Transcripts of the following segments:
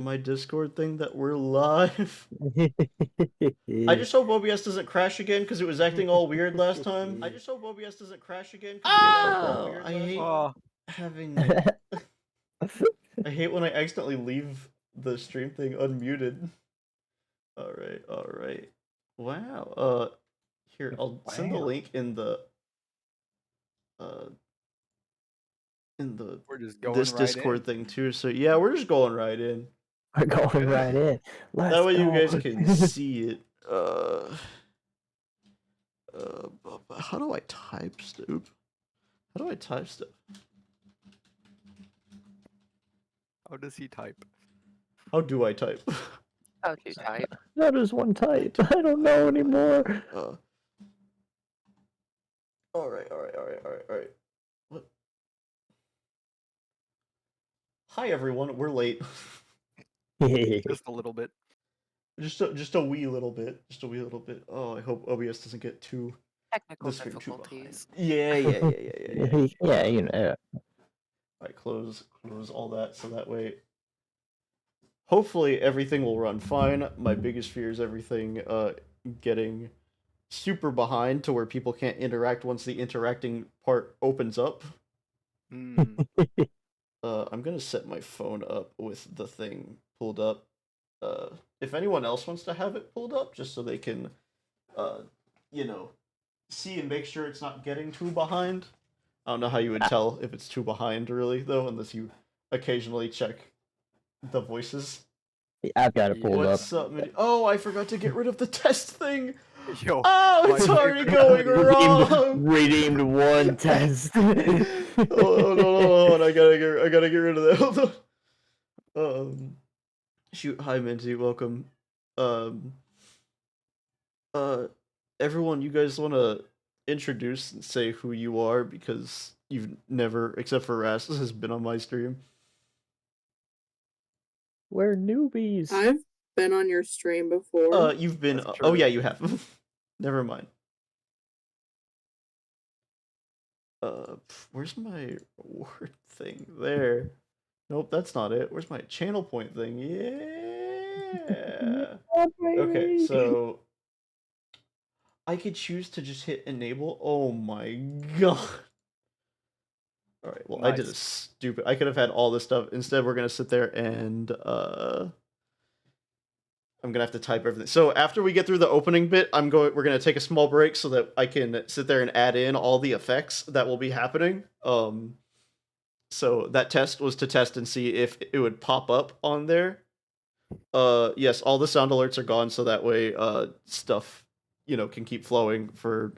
my Discord thing that we're live. I just hope OBS doesn't crash again because it was acting all weird last time. I just hope OBS doesn't crash again because it was acting all weird last time. Oh, Having. I hate when I accidentally leave the stream thing unmuted. Alright. Wow. Here, I'll send the link in the we're just going this right Discord in. thing too. So yeah, we're just going right in. We're going right in. Let's That way you go. guys can see it. How do I type stuff? How do I type stuff? How does he type? How do I type? How do you type? That is one type. I don't know anymore. Alright. What? Hi everyone, we're late. Just a little bit. Just a wee little bit. Just a wee little bit. Oh, I hope OBS doesn't get too Technical this stream too behind. difficulties. Yeah. Yeah, you know. Alright, close all that so that way hopefully everything will run fine. My biggest fear is everything getting super behind to where people can't interact once the interacting part opens up. Mm. I'm gonna set my phone up with the thing pulled up. If anyone else wants to have it pulled up, just so they can, see and make sure it's not getting too behind. I don't know how you would tell if it's too behind, really, though, unless you occasionally check the voices. I've got it pulled What's up, Oh, I forgot to get rid of the test thing. Yo, Oh, it's already going wrong. Redeemed one test. Oh, no, I gotta get rid of that. Hold on. Shoot, hi Minty, welcome. Everyone, you guys want to introduce and say who you are, because you've never, except for Rastus, has been on my stream. We're newbies. I've been on your stream before. You've been. That's Oh true. yeah, you have. Never mind. Where's my reward thing? There. Nope, that's not it. Where's my channel point thing? Yeah. Okay, so I could choose to just hit enable. Oh my god. Alright, well, Nice. I did a stupid. I could have had all this stuff. Instead, we're gonna sit there and I'm gonna have to type everything. So after we get through the opening bit, we're gonna take a small break so that I can sit there and add in all the effects that will be happening. So that test was to test and see if it would pop up on there. Yes, all the sound alerts are gone, so that way stuff, can keep flowing for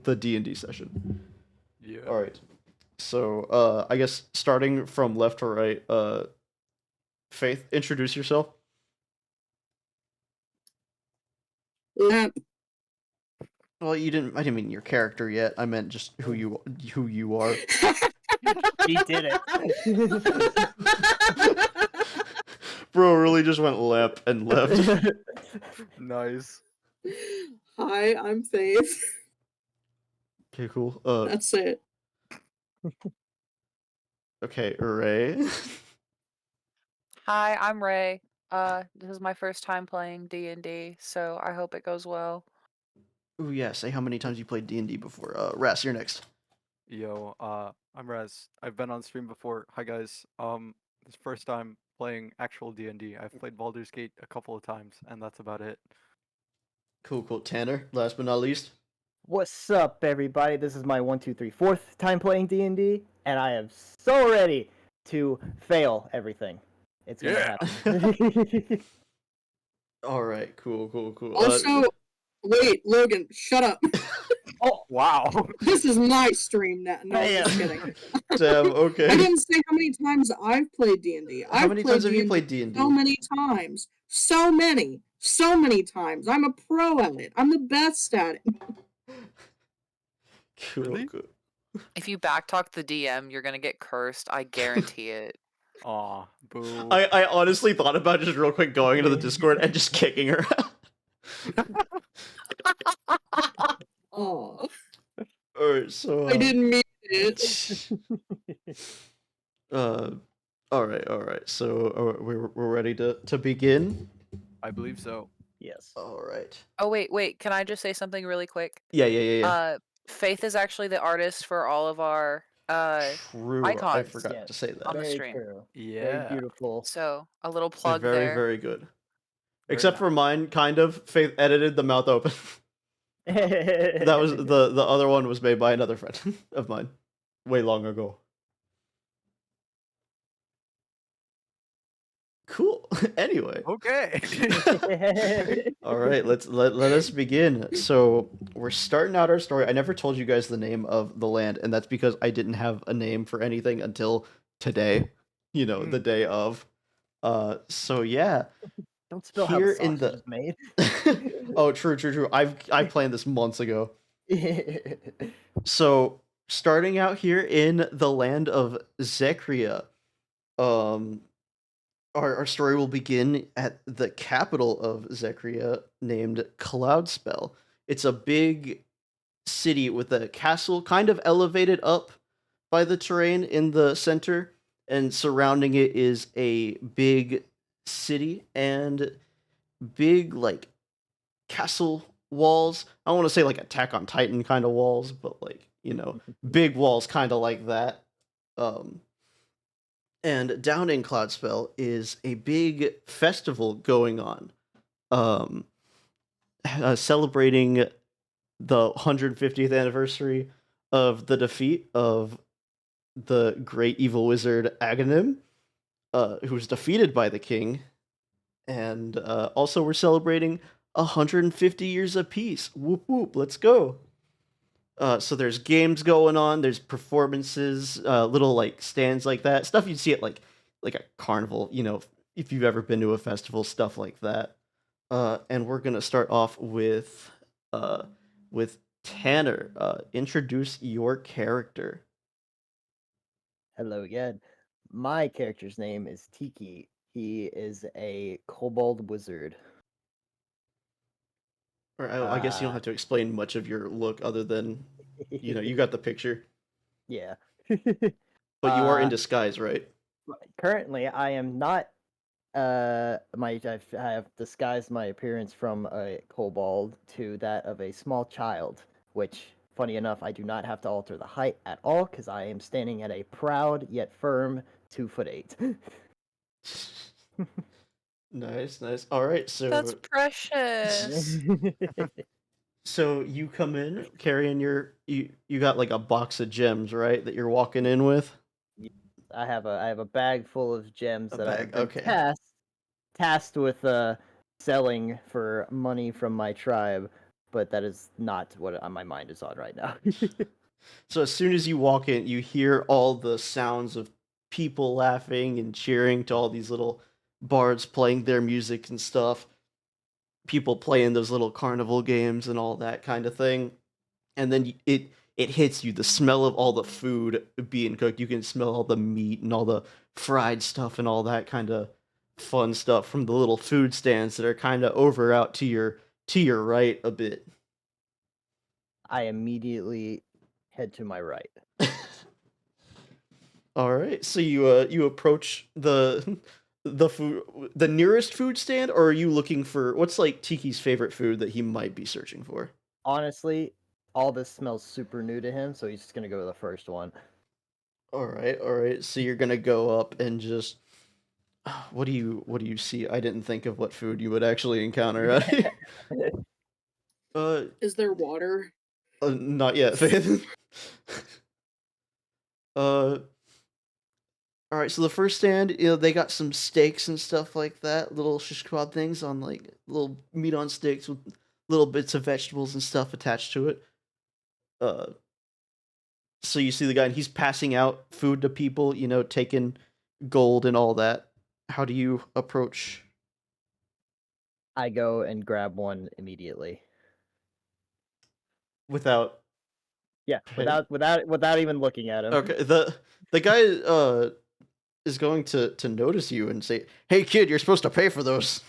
the D&D session. Yeah. All right. So I guess starting from left to right, Faith, introduce yourself. Yep. Well, I didn't mean your character yet. I meant just who you are. He did it. Bro really just went lep and left. Nice. Hi, I'm Faith. Okay, cool. That's it. Okay, Ray. Hi, I'm Ray. This is my first time playing D&D, so I hope it goes well. Ooh, yeah, say how many times you played D&D before. Ras, you're next. Yo, I'm Raz. I've been on stream before. Hi guys. This first time playing actual D&D. I've played Baldur's Gate a couple of times, and that's about it. Cool. Tanner, last but not least. What's up, everybody? This is my 4th time playing D&D, and I am so ready to fail everything. It's gonna happen. All right, cool. Also, wait, Logan, shut up. Oh, wow. This is my stream now. No, I'm just kidding. Damn, okay. I didn't say how many times I've played D&D. How many times have you played D&D? So many times. So many times. I'm a pro at it. I'm the best at it. Cool. Really? If you backtalk the DM, you're gonna get cursed. I guarantee it. Aw, boo. I honestly thought about just real quick going into the Discord and just kicking her out. Oh, Alright, so I didn't mean it. Alright. right. So we're ready to begin. I believe so. Yes. All right. Oh wait. Can I just say something really quick? Yeah. Faith is actually the artist for all of our True. I icons forgot Yes. to say that. on the Very stream. true. Very Yeah. beautiful. So a little They're plug very, there. very good. Very Except for nice. mine, kind of. Faith edited the mouth open. That was the other one was made by another friend of mine, way long ago. Cool. Anyway. Okay. All right, let us begin. So we're starting out our story. I never told you guys the name of the land, and that's because I didn't have a name for anything until today. You know, the day of. So yeah, Don't spill how the here in sausage the. is made. Oh, true. I planned this months ago. So starting out here in the land of Zekria, um, our story will begin at the capital of Zekria, named Cloudspell. It's a big city with a castle kind of elevated up by the terrain in the center, and surrounding it is a big city and big like castle walls. I don't want to say like Attack on Titan kind of walls, but like, big walls kind of like that. Um and down in Cloudspell is a big festival going on, um, celebrating the 150th anniversary of the defeat of the great evil wizard Aghanim, who was defeated by the king, and also we're celebrating 150 years of peace. Whoop whoop, let's go. So there's games going on, there's performances, little like stands like that, stuff you'd see at like a carnival, if you've ever been to a festival, stuff like that. And we're gonna start off uh with Tanner. Introduce your character. Hello again. My character's name is Tiki. He is a kobold wizard. Or I guess you don't have to explain much of your look other than you got the picture. Yeah. But you are in disguise, right? Currently, I am not. I have disguised my appearance from a kobold to that of a small child, which, funny enough, I do not have to alter the height at all because I am standing at a proud yet firm 2'8". Nice. All right, That's precious. so you come in carrying you got like a box of gems, right? That you're walking in with. I have a bag full of gems A that I bag, have been okay. tasked with selling for money from my tribe, but that is not what my mind is on right now. So as soon as you walk in, you hear all the sounds of people laughing and cheering to all these little bards playing their music and stuff. People playing those little carnival games and all that kind of thing. And then it hits you, the smell of all the food being cooked. You can smell all the meat and all the fried stuff and all that kind of fun stuff from the little food stands that are kind of over out to your right a bit. I immediately head to my right. All right, so you approach the nearest food stand, or are you looking for what's like Tiki's favorite food that he might be searching for? Honestly, all this smells super new to him, so he's just gonna go to the first one. All right. So you're gonna go up and just what do you see? I didn't think of what food you would actually encounter. Is there water? Not yet, Faith. uh, all right. So the first stand, they got some steaks and stuff like that, little shish kebab things on like little meat on sticks with little bits of vegetables and stuff attached to it. Uh, so you see the guy, and he's passing out food to people, taking gold and all that. How do you approach? I go and grab one immediately. Without Yeah, paying? without even looking at him. Okay, the guy is going to notice you and say, "Hey kid, you're supposed to pay for those."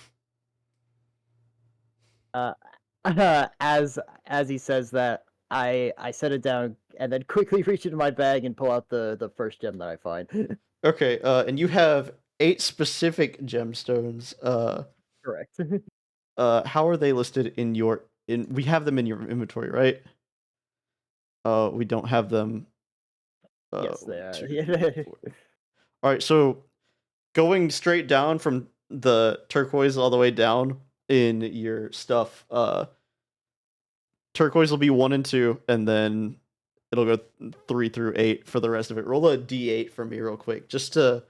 As he says that, I set it down and then quickly reach into my bag and pull out the first gem that I find. Okay, and you have 8 specific gemstones. Correct. How are they listed in your we have them in your inventory, right? We don't have them. Yes, they 1, are. 2, Yeah. 3, 4. All right, so going straight down from the turquoise all the way down in your stuff, turquoise will be 1 and 2, and then it'll go 3 through 8 for the rest of it. Roll a d8 for me real quick, just so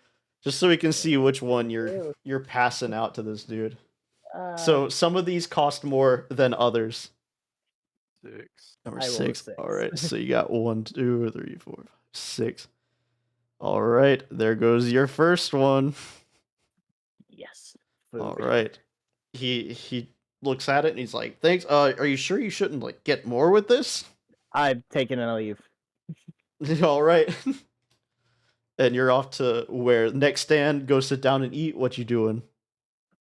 we can see which one you're passing out to this dude. So some of these cost more than others. 6. Number I rolled a 6. 6. All right, so you got 1, 2, 3, 4, 5, 6. All right, there goes your first one. Yes. All Food. right. He looks at it and he's like, "Thanks. Are you sure you shouldn't like get more with this?" I've taken a leave. All right. And you're off to where next stand. Go sit down and eat. What you doing?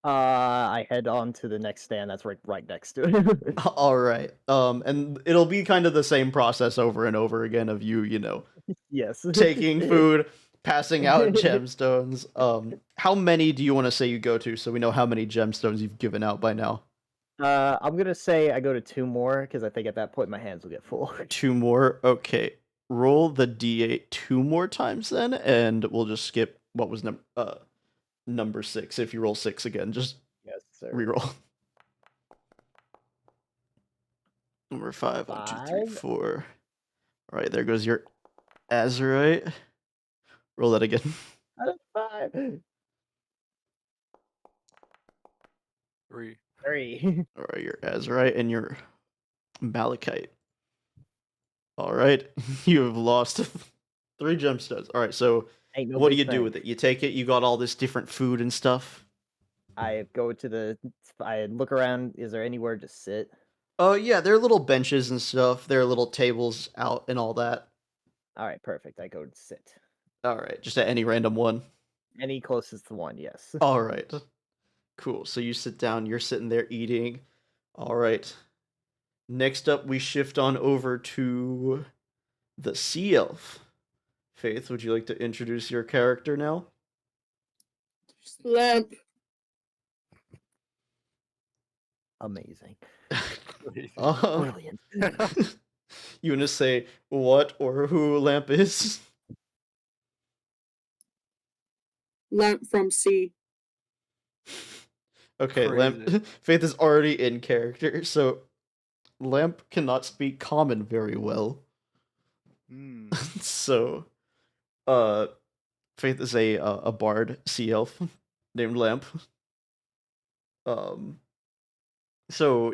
I head on to the next stand that's right next to it. All right. And it'll be kind of the same process over and over again of you Yes. taking food, passing out gemstones. How many do you want to say you go to so we know how many gemstones you've given out by now? I'm gonna say I go to 2 more because I think at that point my hands will get full. 2 more. Okay. Roll the d8 2 more times then, and we'll just skip what was number 6. If you roll 6 again, just Yes, sir. reroll. Number 5. 1, 2, 3, 5. 4. All right, there goes your Azurite. Roll that again. Out of 5. 3. 3. All right, your Azurite and your Malachite. All right, you have lost 3 gemstones. All right, so Ain't no what do big you do thing. with it? You take it. You got all this different food and stuff. I go to the. I look around. Is there anywhere to sit? Oh yeah, there are little benches and stuff. There are little tables out and all that. All right, perfect. I go to sit. All right, just at any random one. Any closest to one, yes. All right, cool. So you sit down. You're sitting there eating. All right. Next up, we shift on over to the Sea Elf. Faith, would you like to introduce your character now? Lamp. Amazing. Brilliant. Brilliant. You want to say what or who Lamp is? Lamp from sea. Okay, Lamp. Faith is already in character, so Lamp cannot speak common very well. So, Faith is a bard sea elf named Lamp. So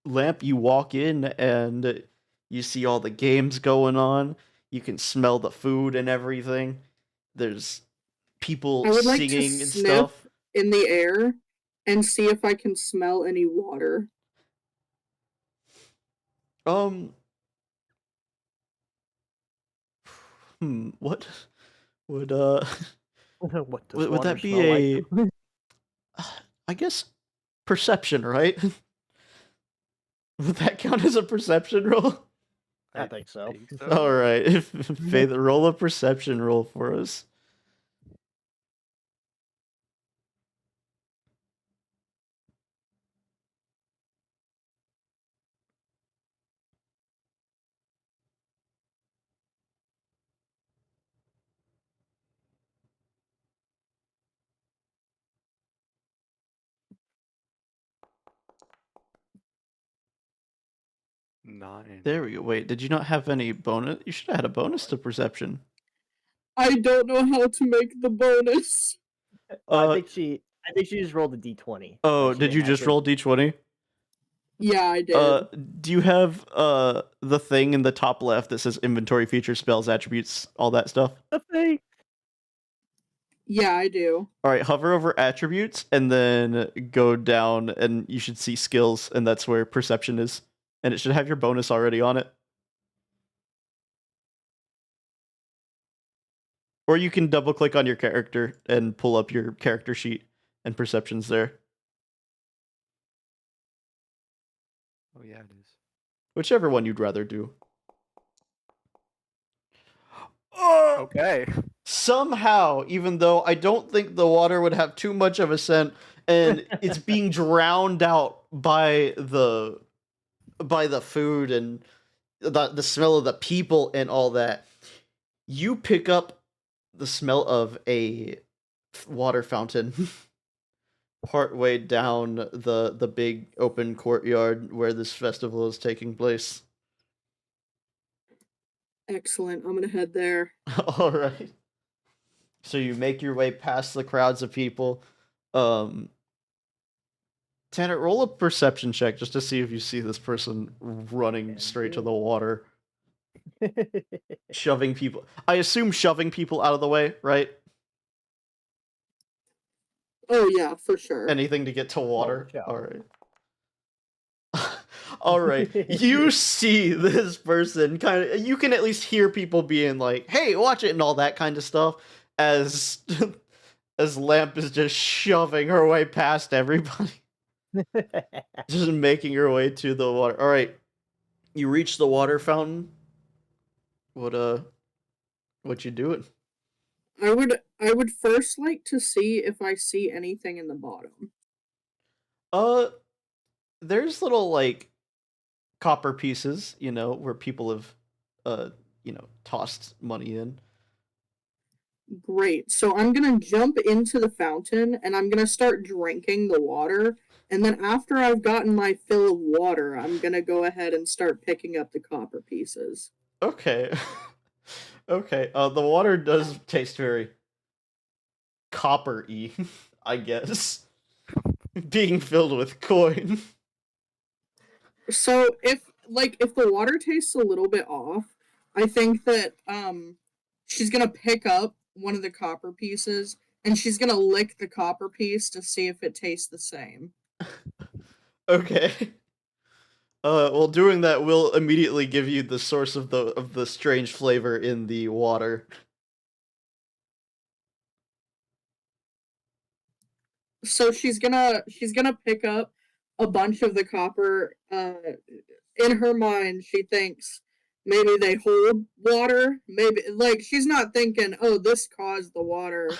Lamp, you walk in and you see all the games going on. You can smell the food and everything. There's people I would like to singing and sniff stuff. in the air and see if I can smell any water. What would What does would water that be smell like? I guess perception, right? Would that count as a perception roll? I think so. All right, Faith, roll a perception roll for us. Nine. There we go. Wait, did you not have any bonus? You should have had a bonus to perception. I don't know how to make the bonus. I think she just rolled a d20. Oh, She did you didn't just actually- roll d20? Yeah, I did. Do you have the thing in the top left that says inventory features, spells, attributes, all that stuff? The thing. Yeah, I do. All right, hover over attributes and then go down and you should see skills and that's where perception is. And it should have your bonus already on it. Or you can double click on your character and pull up your character sheet and perceptions there. Oh yeah, it is. Whichever one you'd rather do. Okay. Somehow, even though I don't think the water would have too much of a scent, and it's being drowned out by the food and the smell of the people and all that, you pick up the smell of a water fountain partway down the big open courtyard where this festival is taking place. Excellent. I'm gonna head there. All right. So you make your way past the crowds of people. Um, Tanner, roll a perception check just to see if you see this person running straight to the water, shoving people. I assume shoving people out of the way, right? Oh yeah, for sure. Anything to get to water. sure. All right. All right. You see this person kind of. You can at least hear people being like, "Hey, watch it," and all that kind of stuff. As as Lamp is just shoving her way past everybody, just making her way to the water. All right. You reach the water fountain. What you doing? I would first like to see if I see anything in the bottom. Uh, there's little like copper pieces, where people have, tossed money in. Great. So I'm gonna jump into the fountain and I'm gonna start drinking the water. And then after I've gotten my fill of water, I'm gonna go ahead and start picking up the copper pieces. Okay. Okay. The water does taste very copper-y, I guess. Being filled with coin. So if the water tastes a little bit off, I think that she's gonna pick up one of the copper pieces and she's gonna lick the copper piece to see if it tastes the same. Okay. Well, doing that will immediately give you the source of the strange flavor in the water. So she's gonna pick up a bunch of the copper. In her mind, she thinks maybe they hold water. Maybe like she's not thinking, oh, this caused the water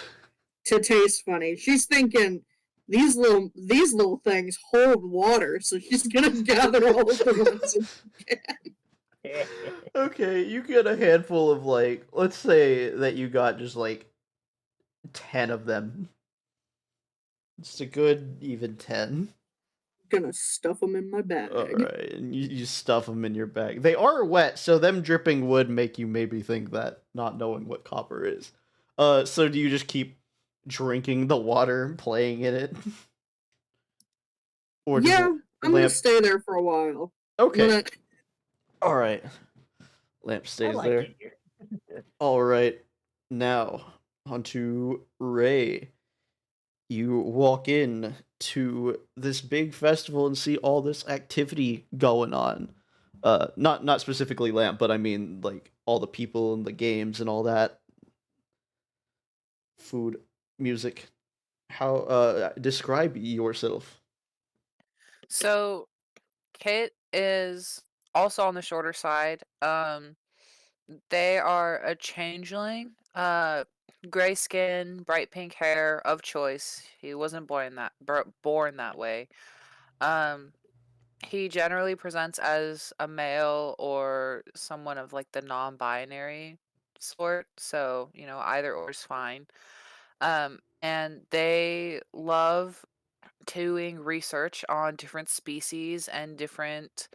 to taste funny. She's thinking these little things hold water, so she's gonna gather all of the ones. Okay, you get a handful of like, let's say that you got just like 10 of them. Just a good even 10. Gonna stuff them in my bag. Alright, and you stuff them in your bag. They are wet, so them dripping would make you maybe think that, not knowing what copper is. So do you just keep drinking the water, playing in it? Or does Yeah, I'm gonna Lamp... stay there for a while. Okay, Gonna... alright. Lamp I stays like there. it here. Alright, now, onto Ray. You walk in to this big festival and see all this activity going on. Not specifically Lamp, but I mean like all the people and the games and all that. Food, music. How describe yourself? So Kit is also on the shorter side. They are a changeling. Gray skin, bright pink hair of choice. He wasn't born that way. Um, he generally presents as a male or someone of like the non-binary sort. So, either or is fine. And they love doing research on different species and different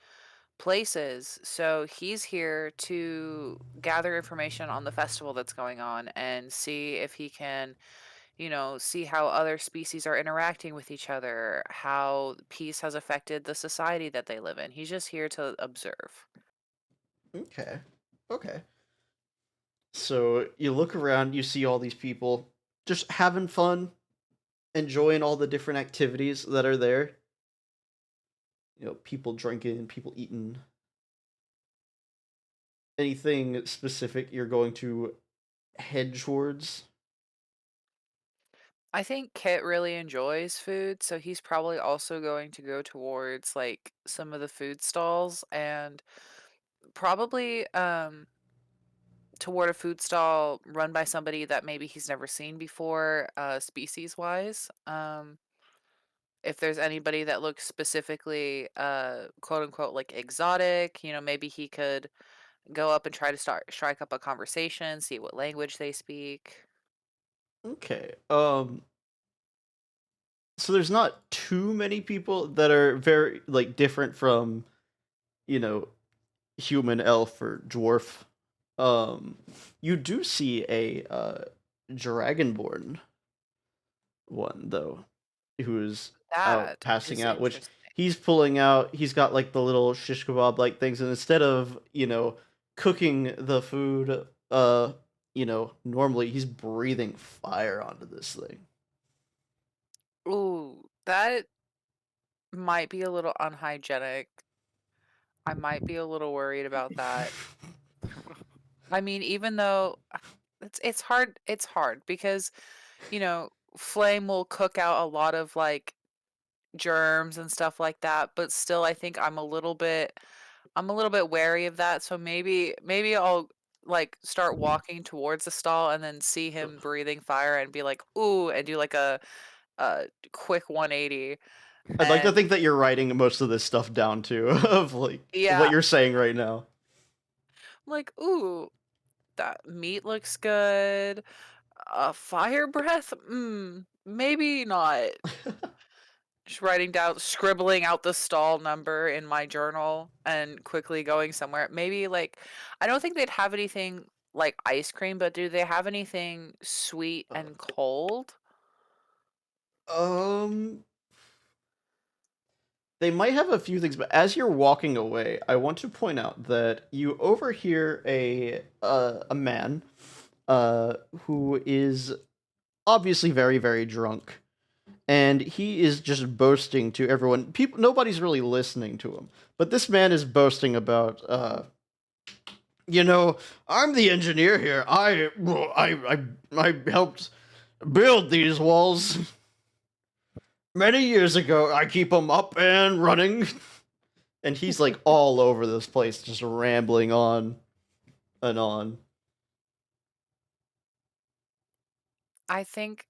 places. So he's here to gather information on the festival that's going on and see if he can, see how other species are interacting with each other, how peace has affected the society that they live in. He's just here to observe. Okay. Okay. So you look around, you see all these people just having fun, enjoying all the different activities that are there. People drinking, people eating. Anything specific you're going to head towards? I think Kit really enjoys food, so he's probably also going to go towards like some of the food stalls and probably toward a food stall run by somebody that maybe he's never seen before, species wise. If there's anybody that looks specifically, quote unquote, like exotic, maybe he could go up and try to strike up a conversation, see what language they speak. Okay. So there's not too many people that are very like different from, you know, human, elf, or dwarf. You do see a dragonborn one though, who's out That passing is out, which interesting. he's pulling out. He's got like the little shish kebab like things, and instead of cooking the food, normally he's breathing fire onto this thing. Ooh, that might be a little unhygienic. I might be a little worried about that. I mean, even though it's hard because, flame will cook out a lot of like germs and stuff like that, but still I think I'm a little bit wary of that. So maybe I'll like start walking towards the stall and then see him breathing fire and be like, "Ooh," and do like a quick 180. I'd like to And think that you're writing most of this stuff down too, of like what yeah, you're saying right now. like, "Ooh, that meat looks good. Fire breath? Maybe not." Just writing down, scribbling out the stall number in my journal and quickly going somewhere. Maybe like, I don't think they'd have anything like ice cream, but do they have anything sweet Uh, and cold? um, they might have a few things, but as you're walking away, I want to point out that you overhear a man, who is obviously very very drunk, and he is just boasting to everyone. People, nobody's really listening to him, but this man is boasting about, you know, I'm the engineer here. I helped build these walls many years ago. I keep them up and running. And he's like all over this place, just rambling on and on. I think,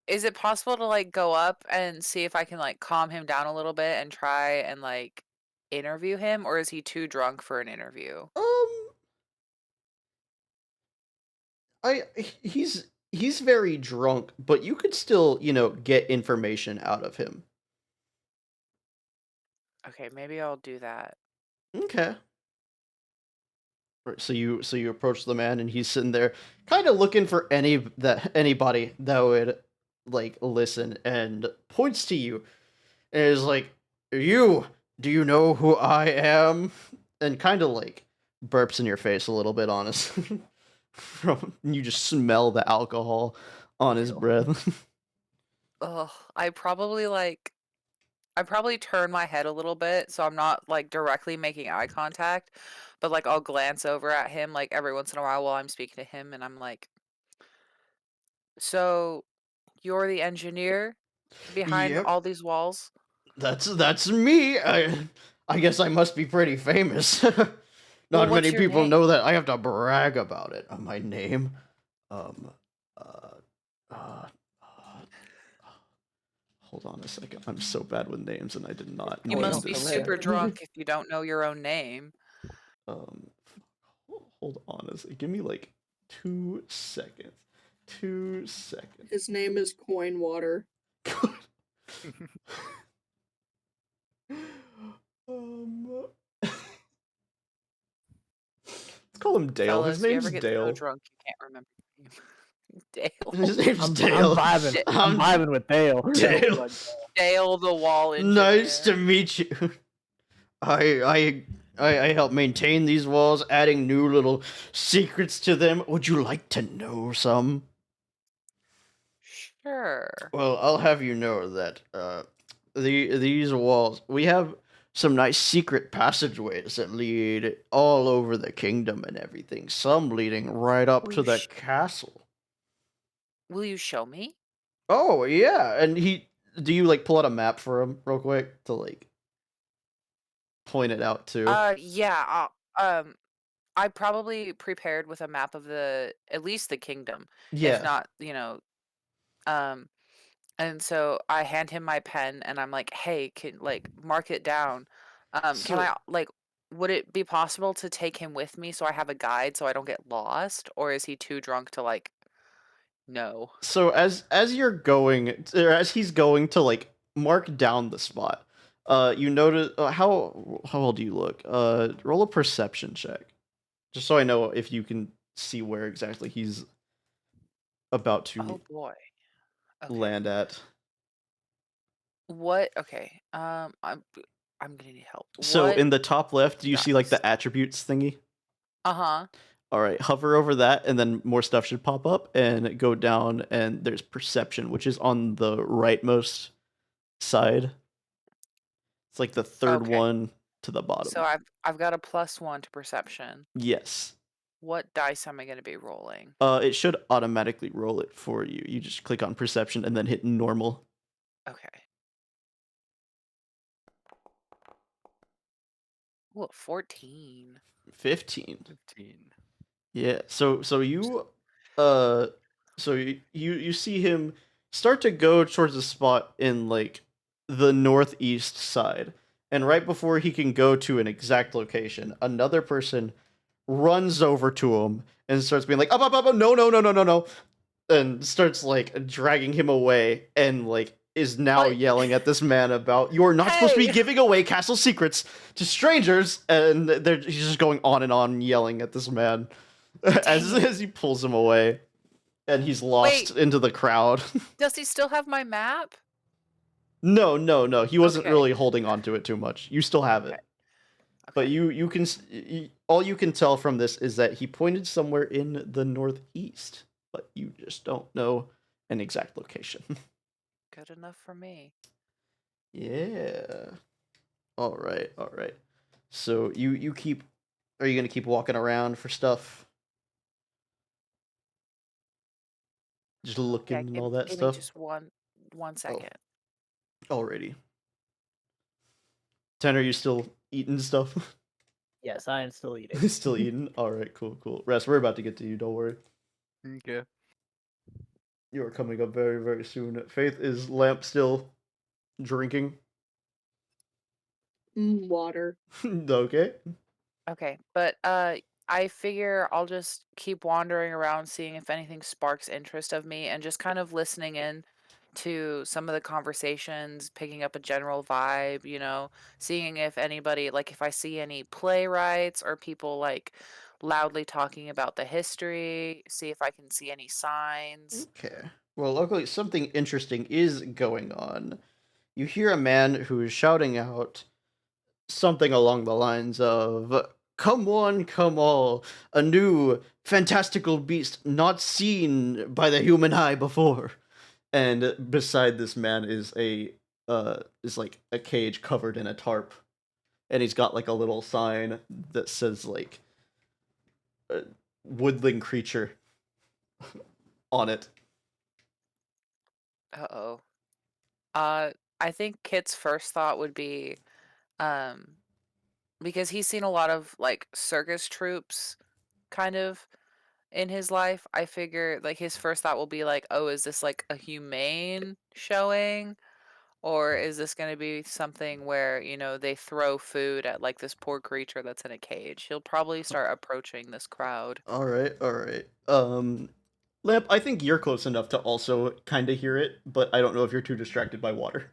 is it possible to like go up and see if I can like calm him down a little bit and try and like interview him, or is he too drunk for an interview? Um, he's very drunk, but you could still, get information out of him. Okay, maybe I'll do that. Okay. Right, so you approach the man, and he's sitting there, kind of looking for anybody that would like listen, and points to you, and is like, "You, do you know who I am?" And kind of like burps in your face a little bit, honest. You just smell the alcohol on his Ew. breath. Ugh, I probably turn my head a little bit so I'm not like directly making eye contact, but like I'll glance over at him like every once in a while I'm speaking to him and I'm like, "So, you're the engineer behind Yep, all these walls?" that's me. I guess I must be pretty famous. Well, Not what's many your people name? know that. I have to brag about it. My name, um, uh, uh, hold on a second. I'm so bad with names, and I did not You Oh, name must don't be feel this. bad. super drunk if you don't know your own name. Um, hold on a second. Give me like 2 seconds. 2 seconds. His name is Coin Water. um, let's call him Dale. His Fellas, you ever name's get so Dale. drunk you can't remember your name? Dale. His name's I'm Dale. vibing. Da- I'm vibing with Dale. Dale. Dale the wall Nice to engineer. meet you. I help maintain these walls, adding new little secrets to them. Would you like to know some? Sure. Well, I'll have you know that these walls, we have some nice secret passageways that lead all over the kingdom and everything. Some leading right up Will to you, the sh- castle. will you show me? Oh yeah, and do you like pull out a map for him real quick to like point it out too? Yeah. Um, I probably prepared with a map of at least the kingdom, if Yeah. not, um, and so I hand him my pen and I'm like, "Hey, can like mark it down. Can So I like would it be possible to take him with me so I have a guide so I don't get lost, or is he too drunk to like know?" so as you're going, or as he's going to like mark down the spot, you notice how old do you look? Roll a perception check, just so I know if you can see where exactly he's about to Oh boy. Okay. land at. What? Okay. I'm gonna need help. So What in the top left, do you see like dice? the attributes thingy? Uh-huh. All right, hover over that, and then more stuff should pop up, and go down, and there's perception, which is on the rightmost side. It's like the third Okay. one to the bottom. So I've got a +1 to perception. Yes. What dice am I gonna be rolling? It should automatically roll it for you. You just click on perception and then hit normal. Okay. Ooh, 14. 15. 15. Yeah. So you uh so you see him start to go towards a spot in like the northeast side. And right before he can go to an exact location, another person runs over to him and starts being like, up, no, no, no, no, no, no, and starts like dragging him away, and like is now What? yelling at this man about, you are not supposed to be Hey! giving away castle secrets to strangers, and he's just going on and on yelling at this man as Dang it. as he pulls him away, and he's lost Wait. into the crowd. Does he still have my map? No, he wasn't Okay. really holding on to it too much. You still have it. Okay. But Okay. you can all you can tell from this is that he pointed somewhere in the northeast, but you just don't know an exact location. Good enough for me. Yeah. All right. So you keep. Are you gonna keep walking around for stuff? Just Yeah, looking and all that give me stuff. just one Oh, second. alrighty. Ten, are you still eating stuff? Yes, I am still eating. Still eating. All right. Cool. Rest. We're about to get to you. Don't worry. Okay. You are coming up very, very soon. Faith, is Lamp still drinking? Water. Okay. Okay, but I figure I'll just keep wandering around seeing if anything sparks interest of me and just kind of listening in to some of the conversations, picking up a general vibe, seeing if anybody like if I see any playwrights or people like loudly talking about the history, see if I can see any signs. Okay. Well, luckily, something interesting is going on. You hear a man who is shouting out something along the lines of, "Come one, come all, a new, fantastical beast not seen by the human eye before." And beside this man is like a cage covered in a tarp, and he's got like a little sign that says like woodland creature on it. Uh-oh. Uh I think Kit's first thought would be um because he's seen a lot of like circus troops kind of in his life. I figure like his first thought will be like, "Oh, is this like a humane showing, or is this going to be something where, they throw food at like this poor creature that's in a cage?" He'll probably start approaching this crowd. All right. Lamp, I think you're close enough to also kind of hear it, but I don't know if you're too distracted by water.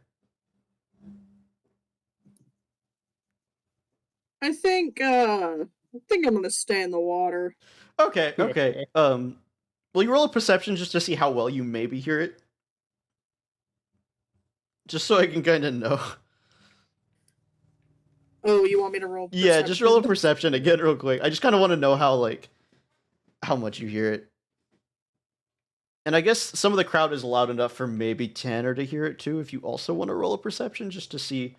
I think I'm gonna stay in the water. Okay. Will you roll a perception just to see how well you maybe hear it? Just so I can kind of know. Oh, you want me to roll? Yeah, just roll a perception? perception again real quick. I just kind of want to know how much you hear it. And I guess some of the crowd is loud enough for maybe Tanner to hear it too, if you also want to roll a perception just to see.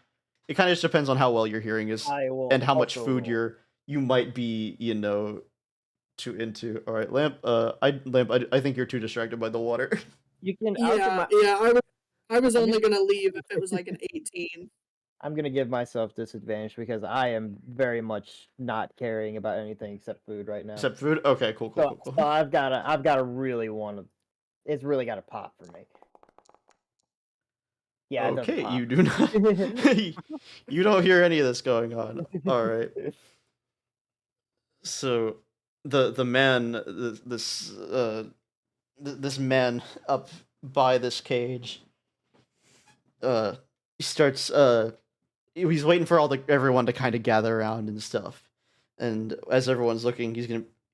It kind of just depends on how well your hearing is I will and how much also food roll. you might be, too into. All right, Lamp, I think you're too distracted by the water. You can Yeah, I was only gonna leave if it was like an 18. I'm gonna give myself disadvantage because I am very much not caring about anything except food right now. Except food. Okay, cool. So I've gotta really want to. It's really gotta pop for me. Yeah, it doesn't Okay, pop. you do not. You don't hear any of this going on. All right. So the man, this man up by this cage, he starts he's waiting for everyone to kind of gather around and stuff. And as everyone's looking,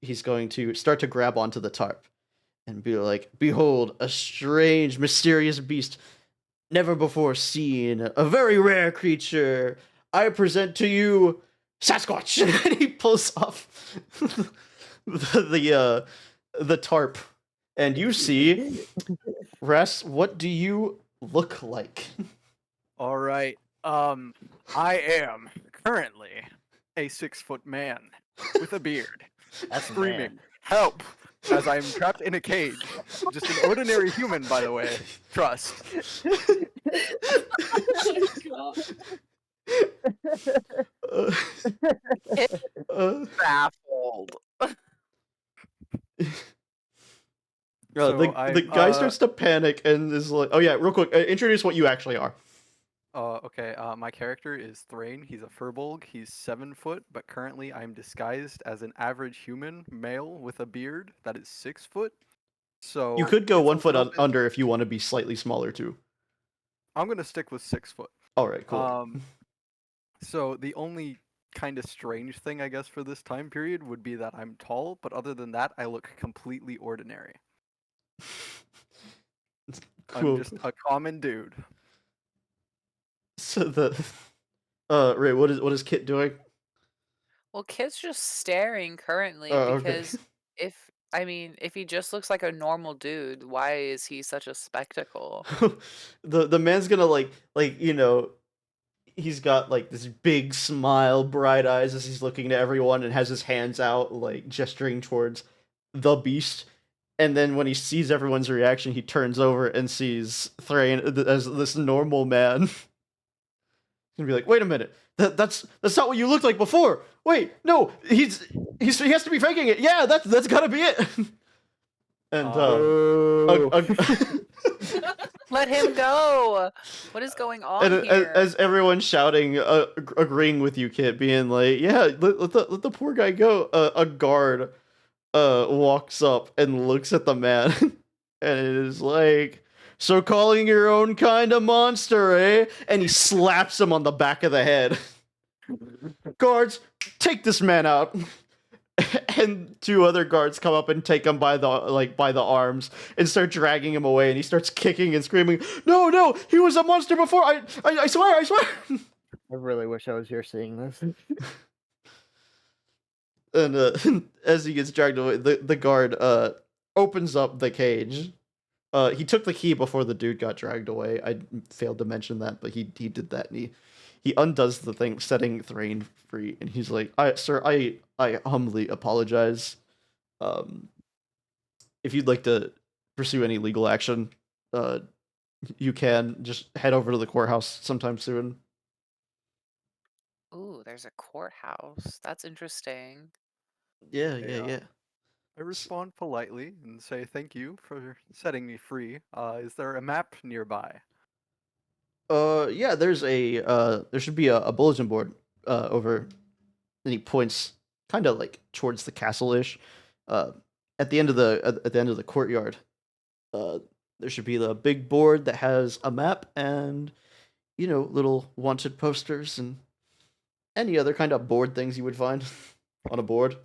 he's going to start to grab onto the tarp and be like, "Behold, a strange, mysterious beast never before seen, a very rare creature. I present to you Sasquatch." And he pulls off the tarp, and you see, Res, what do you look like? All right. I am currently a 6-foot man with a beard, That's a screaming, man. "Help!" as I am trapped in a cage. Just an ordinary human, by the way. Trust. Oh Uh, uh, Baffled. the I'm, guy starts to panic and is like, "Oh yeah, real quick, introduce what you actually are." Okay, my character is Thrain. He's a furbolg. He's 7 foot, but currently I'm disguised as an average human male with a beard that is 6 foot. So You could go it's a 1 foot little bit- under if you want to be slightly smaller too. I'm gonna stick with 6 foot. All right, cool. So the only kind of strange thing, I guess, for this time period would be that I'm tall, but other than that, I look completely ordinary. Cool. I'm just a common dude. So Ray, what is Kit doing? Well, Kit's just staring currently Oh, okay. because if he just looks like a normal dude, why is he such a spectacle? The man's gonna he's got like this big smile, bright eyes as he's looking to everyone and has his hands out like gesturing towards the beast. And then when he sees everyone's reaction, he turns over and sees Thrain as this normal man. He's gonna be like, "Wait a minute, that's not what you looked like before. Wait, no, he has to be faking it. Yeah, that's gotta be it." And Let him go. What is going on and here? as everyone's shouting, agreeing with you, Kit, being like, "Yeah, let the poor guy go." A guard walks up and looks at the man, and it is like, "So calling your own kind a monster, eh?" And he slaps him on the back of the head. "Guards, take this man out." And 2 other guards come up and take him by the arms and start dragging him away, and he starts kicking and screaming, "No, he was a monster before. I swear." I really wish I was here seeing this. And as he gets dragged away, the guard opens up the cage. He took the key before the dude got dragged away. I failed to mention that, but he did that, and he undoes the thing, setting Thrain free, and he's like, "Sir, I humbly apologize. If you'd like to pursue any legal action, you can just head over to the courthouse sometime soon." Ooh, there's a courthouse. That's interesting. Yeah. I respond politely and say thank you for setting me free. Is there a map nearby? Yeah, there should be a bulletin board over, and he points kind of like towards the castle-ish. At the end of the courtyard, there should be the big board that has a map and little wanted posters and any other kind of board things you would find on a board.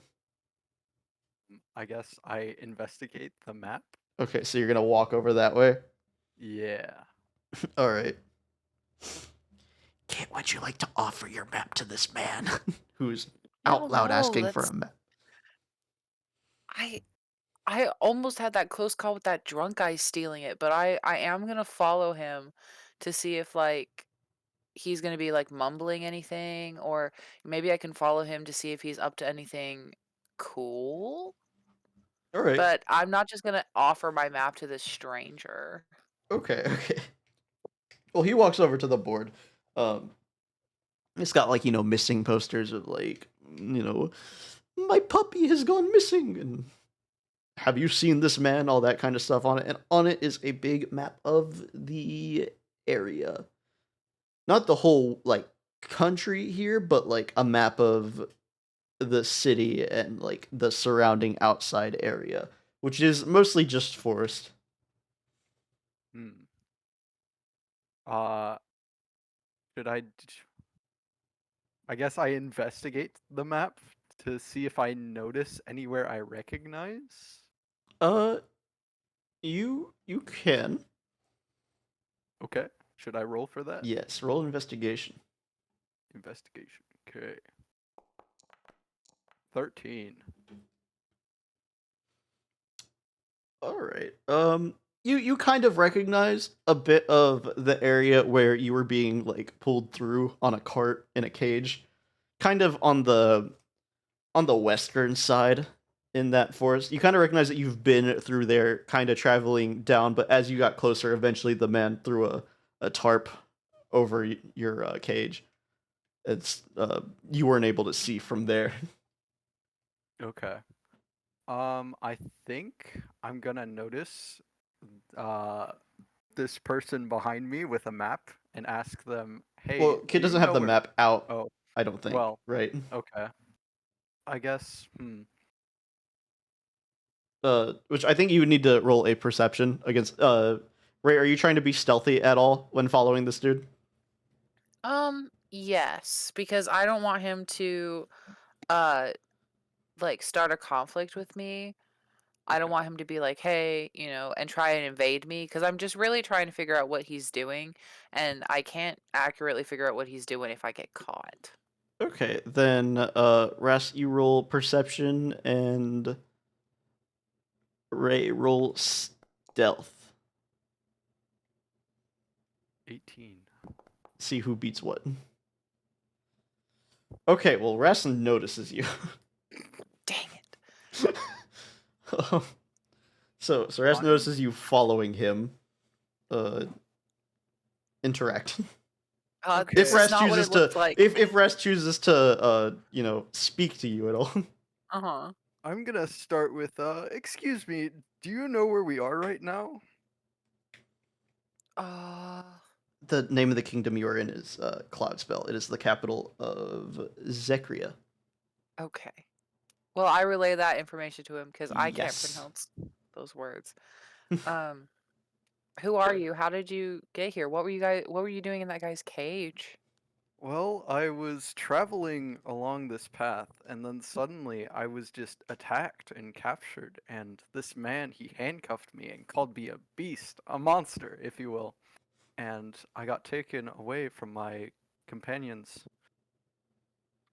I guess I investigate the map. Okay, so you're gonna walk over that way. Yeah. All right. Kit, would you like to offer your map to this man who's out loud No, asking for that's a map? I almost had that close call with that drunk guy stealing it, but I am gonna follow him to see if like he's gonna be like mumbling anything, or maybe I can follow him to see if he's up to anything cool. All right. But I'm not just gonna offer my map to this stranger. Okay. Well, he walks over to the board, um, It's got like, missing posters of like, my puppy has gone missing, and have you seen this man? All that kind of stuff on it. And on it is a big map of the area. Not the whole like country here, but like a map of the city and like the surrounding outside area, which is mostly just forest. Hmm. Uh, should I guess I investigate the map to see if I notice anywhere I recognize. Uh, you can. Okay. Should I roll for that? Yes, roll investigation. Investigation. Okay. 13. All right. You kind of recognize a bit of the area where you were being like pulled through on a cart in a cage, kind of on the western side in that forest. You kind of recognize that you've been through there, kind of traveling down, but as you got closer, eventually the man threw a tarp over your cage. It's you weren't able to see from there. Okay. I think I'm gonna notice this person behind me with a map and ask them, "Hey, Well, kid do you doesn't have know the where?" map out, Oh, I don't think, well, right? okay. I guess. Which I think you would need to roll a perception against. Ray, are you trying to be stealthy at all when following this dude? Yes, because I don't want him to uh like start a conflict with me. I don't Okay. want him to be like, "Hey," and try and invade me because I'm just really trying to figure out what he's doing, and I can't accurately figure out what he's doing if I get caught. Okay, then Ras, you roll perception, and Ray roll stealth. 18. See who beats what. Okay, well, Ras notices you. Dang it. So Ras Fine. notices you following him. Interact. Okay. If This is Ras not what chooses it to, looked like. if Ras chooses to, speak to you at all. Uh-huh. I'm gonna start with, excuse me, do you know where we are right now? Uh, The name of the kingdom you are in is Cloudspell. It is the capital of Zekria. okay. Well, I relay that information to him because I can't Yes. pronounce those words. Um, who are you? How did you get here? What were you doing in that guy's cage? Well, I was traveling along this path, and then suddenly I was just attacked and captured, and this man, he handcuffed me and called me a beast, a monster, if you will. And I got taken away from my companions,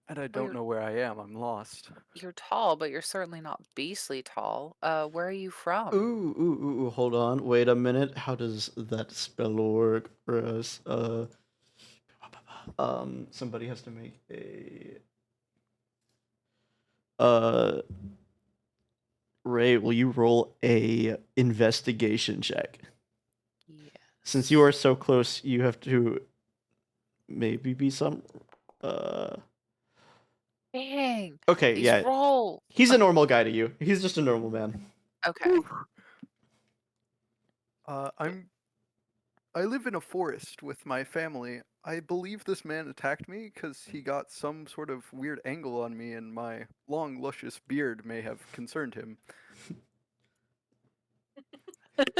and I Well, don't know where I am. I'm lost. you're tall, but you're certainly not beastly tall. Where are you from? Ooh, hold on. Wait a minute. How does that spell work for us? Somebody has to make a uh Ray, will you roll a investigation check? Yes. Since you are so close, you have to maybe be some uh Dang. okay, These yeah. roll. He's a normal guy to you. He's just a normal man. Okay. Uh, I'm I live in a forest with my family. I believe this man attacked me because he got some sort of weird angle on me, and my long, luscious beard may have concerned him.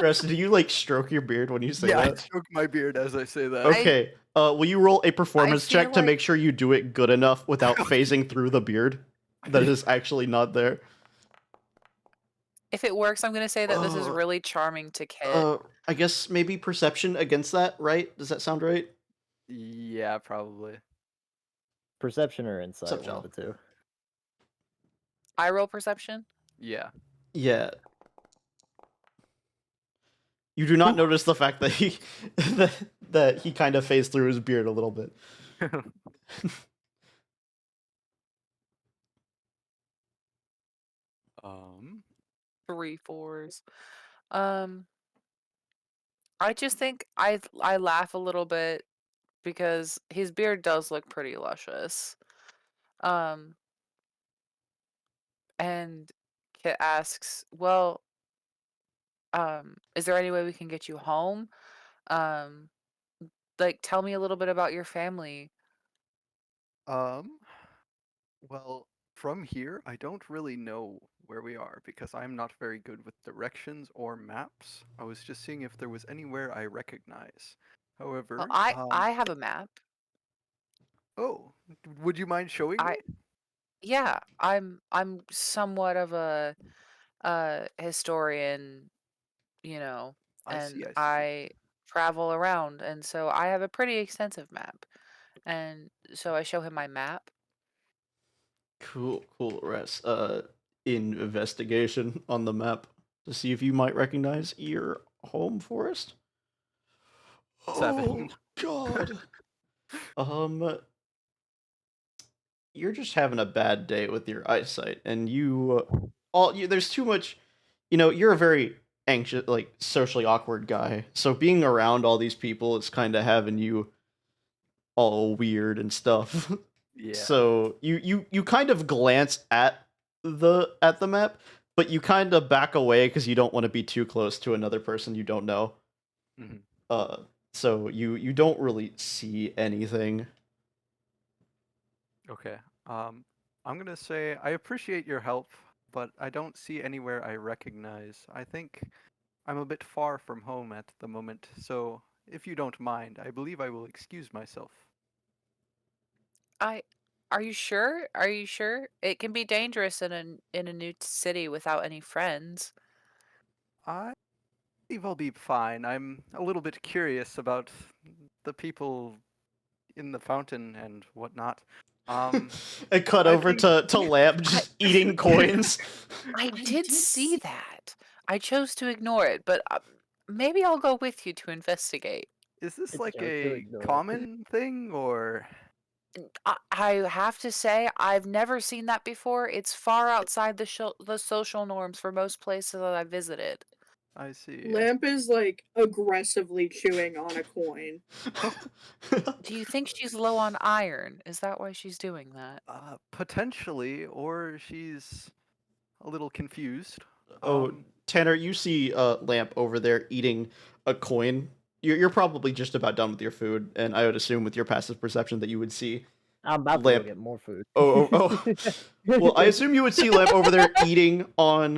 Rest, do you like stroke your beard when you say Yeah, I that? stroke my beard as I say that. Okay. Will you roll a performance check feel to like make sure you do it good enough without phasing through the beard that is actually not there? if it works, I'm gonna say that this is Uh, really charming to Kit. I guess maybe perception against that, right? Does that sound right? Yeah, probably. Perception or What's insight, up, one of Jal? the two. I roll perception. Yeah. Yeah. You do not notice the fact that he that he kind of phased through his beard a little bit. um. 3 4s. Um, I just think I laugh a little bit because his beard does look pretty luscious. Um, and Kit asks, "Well, is there any way we can get you home? Um, like, tell me a little bit about your family." Um, well, from here, I don't really know where we are because I'm not very good with directions or maps. I was just seeing if there was anywhere I recognize. Well, However, I have a map. oh, would you mind showing me? I Yeah, I'm somewhat of a historian, you know, I and see, I see. I travel around, and so I have a pretty extensive map. And so I show him my map. Cool, cool. Rest. Investigation on the map to see if you might recognize your home forest. 7. Oh God. Um, you're just having a bad day with your eyesight, and there's too much. You're a very anxious, like socially awkward guy. So being around all these people is kind of having you all weird and stuff. Yeah. So you kind of glance at the map, but you kind of back away because you don't want to be too close to another person you don't know. Mhm. Uh, so you don't really see anything. Okay. I'm gonna say I appreciate your help, but I don't see anywhere I recognize. I think I'm a bit far from home at the moment, so if you don't mind, I believe I will excuse myself. I Are you sure? Are you sure? It can be dangerous in a new city without any friends. I believe I'll be fine. I'm a little bit curious about the people in the fountain and whatnot. It cut I over think to Lamp I just eating coins. I did see that. I chose to ignore it, but maybe I'll go with you to investigate. is this It like chose to a ignore it. common thing or I have to say, I've never seen that before. It's far outside the social norms for most places that I visited. I see. Lamp is like aggressively chewing on a coin. Do you think she's low on iron? Is that why she's doing that? Potentially, or she's a little confused. Oh, Um, Tanner, you see Lamp over there eating a coin. You're probably just about done with your food, and I would assume with your passive perception that you would see I'm about to go Lamp. get more food. Oh. Well, I assume you would see Lamp over there eating on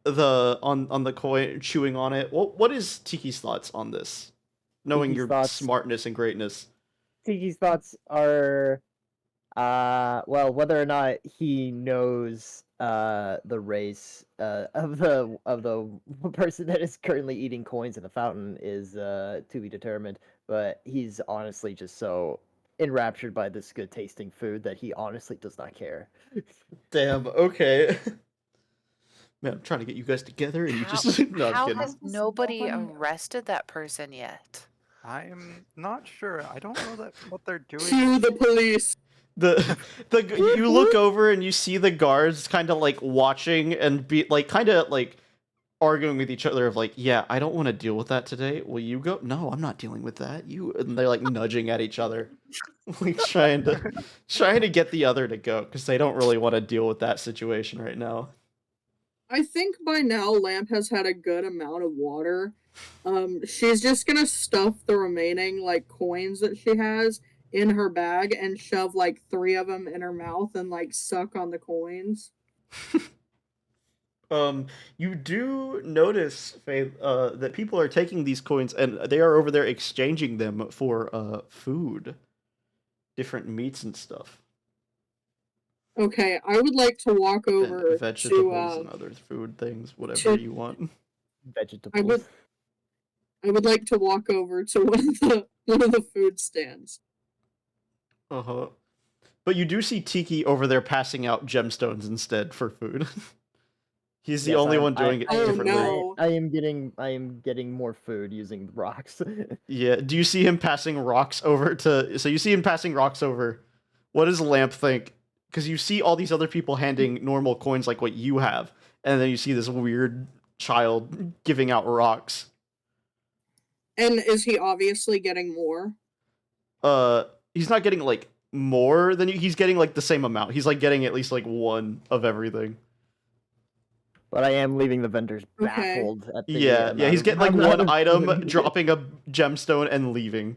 the coin, chewing on it. What is Tiki's thoughts on this? Knowing Tiki's your thoughts. smartness and greatness. Tiki's thoughts are, well, whether or not he knows the race of the person that is currently eating coins in the fountain is to be determined. But he's honestly just so enraptured by this good tasting food that he honestly does not care. Damn. Okay. Man, I'm trying to get you guys together, and you How just no. I'm how kidding. has nobody arrested that person yet? I'm not sure. I don't know that what they're doing. Cue the police. You look over and you see the guards kind of like watching and be like kind of like arguing with each other of like, yeah, I don't want to deal with that today. Will you go? No, I'm not dealing with that. You and they're like nudging at each other, like trying to get the other to go because they don't really want to deal with that situation right now. I think by now Lamp has had a good amount of water. She's just gonna stuff the remaining like coins that she has in her bag and shove like 3 of them in her mouth and like suck on the coins. You do notice, Faith, that people are taking these coins and they are over there exchanging them for food, different meats and stuff, Okay, I would like to walk and over vegetables and other food things, whatever to you want. I would Vegetables. I would like to walk over to one of the food stands. Uh huh. But you do see Tiki over there passing out gemstones instead for food. He's the Yes, only one I doing it Oh differently. no. I am getting more food using the rocks. Yeah. Do you see him passing rocks over to? So you see him passing rocks over. What does Lamp think? Because you see all these other people handing normal coins like what you have, and then you see this weird child giving out rocks. And is he obviously getting more? He's not getting like more than you. He's getting like the same amount. He's like getting at least like one of everything. But I am leaving the vendors Okay. baffled at the Yeah, amount he's of- getting like amount one of item, food. dropping a gemstone, and leaving.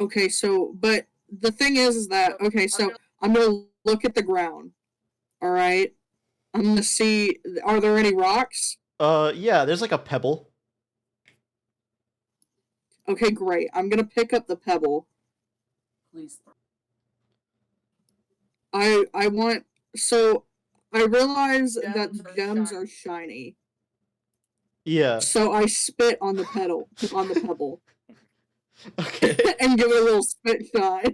Okay, so but the thing is that okay, so I'm gonna look at the ground. All right, I'm gonna see. Are there any rocks? Yeah, there's like a pebble. Okay, great. I'm gonna pick up the pebble. Please. I want. So I realize that Gems are gems shiny. are shiny. Yeah. So I spit on the pebble, Okay. and give it a little spit shot.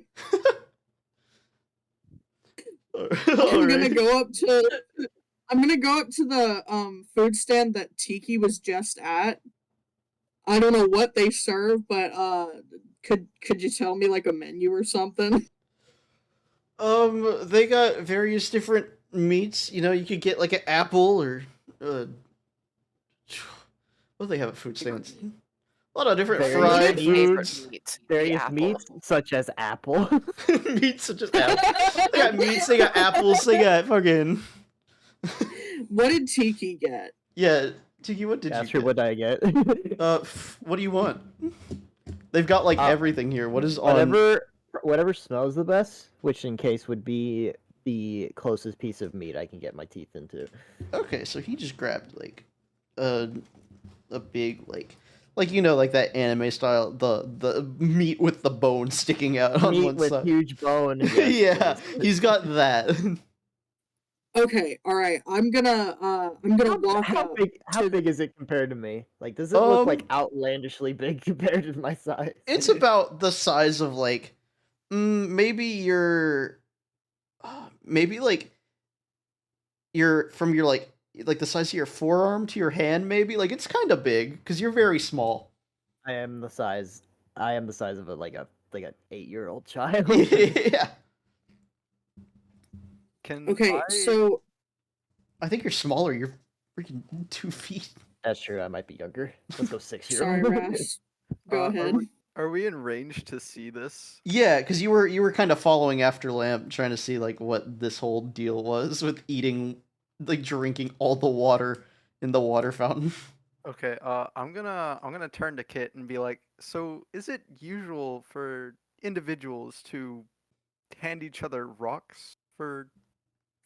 I'm gonna go up to. I'm gonna go up to the food stand that Tiki was just at. I don't know what they serve, but could you tell me like a menu or something? They got various different meats. You know, you could get like an apple or what do they have at food stands? A lot of different Various fried favorite foods. Meat, the Various apple. meats, such as apple. Meats such as apples. They got meats, they got apples, they got fucking What did Tiki get? yeah. Tiki, what did That's you true. get? What did I get? What do you want? They've got like everything here. What is on? Whatever smells the best, which in case would be the closest piece of meat I can get my teeth into. Okay, so he just grabbed like a big like you know like that anime style the meat with the bone sticking out on Meat one with side. huge bone. Yes, Yeah, please. he's got that. Okay, all right. I'm gonna walk How up. how big is it compared to me? Like, does it look like Um, outlandishly big compared to my size? It's about the size of like maybe like your from your like the size of your forearm to your hand maybe like it's kind of big because you're very small. I am the size. I am the size of like an 8-year-old child. Yeah, Can Okay, I... so I think you're smaller. You're freaking 2 feet. That's true. I might be younger. Let's go 6-year-old. sorry, Ras. Go ahead. Are we in range to see this? Yeah, because you were kind of following after Lamp, trying to see like what this whole deal was with eating, like drinking all the water in the water fountain. Okay, I'm gonna turn to Kit and be like, so is it usual for individuals to hand each other rocks for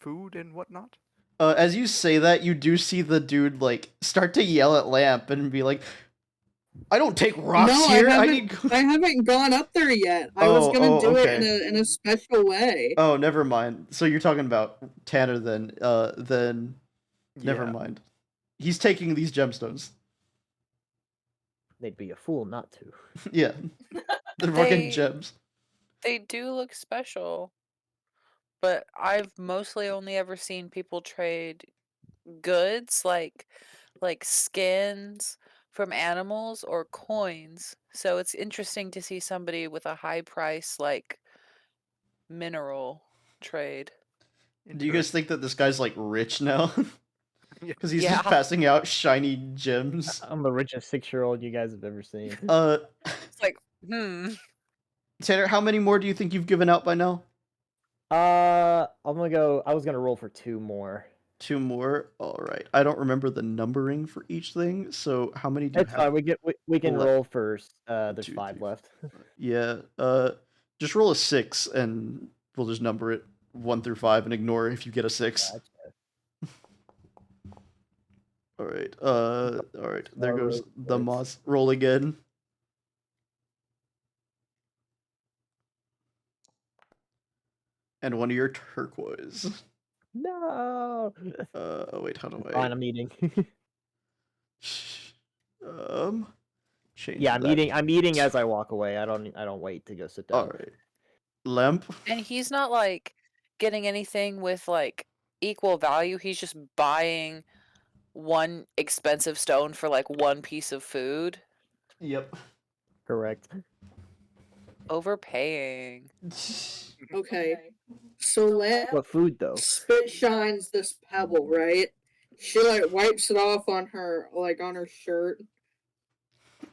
food and whatnot? As you say that, you do see the dude like start to yell at Lamp and be like, "I don't take rocks No, here. I I haven't. need." I haven't gone up there yet. I was gonna do it okay. in a special way. Oh, never mind. So you're talking about Tanner then? Then never Yeah. mind. He's taking these gemstones. They'd be a fool not to. Yeah, they're fucking They- gems. They do look special, but I've mostly only ever seen people trade goods like skins from animals or coins. So it's interesting to see somebody with a high price like mineral trade. Do you guys think that this guy's like rich now? Yeah. Because he's Yeah. just passing out shiny gems. I'm the richest 6-year-old you guys have ever seen. It's like, Tanner, how many more do you think you've given out by now? I'm gonna go. I was gonna roll for 2 more. 2 more. All right. I don't remember the numbering for each thing. So how many do you It's have? fine. We can left? roll first. There's 2, 5 3, left. Yeah. Just roll a 6, and we'll just number it 1 through 5, and ignore if you get a 6. Gotcha. All right. All right. There More goes the rolls. moss. Roll again. And one of your turquoise. No. Oh wait, how do I? Fine, I'm eating. Change. Yeah, I'm that. eating. I'm eating as I walk away. I don't wait to go sit down. All right. Lamp. and he's not like getting anything with like equal value. He's just buying one expensive stone for like one piece of food. Yep. Correct. Overpaying. Okay, so let What food though? spit shines this pebble, right? She like wipes it off on her shirt,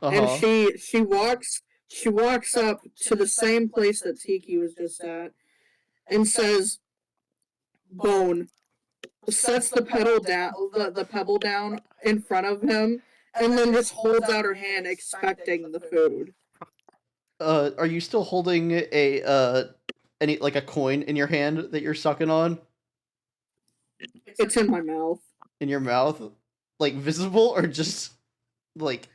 and Uh-huh. she walks She walks up to the same place that Tiki was just at and says, "Bone." Sets the pedal down, the pebble down in front of him, and then just holds out her hand, expecting the food. Are you still holding any like a coin in your hand that you're sucking on It's in my mouth. in your mouth, like visible or just like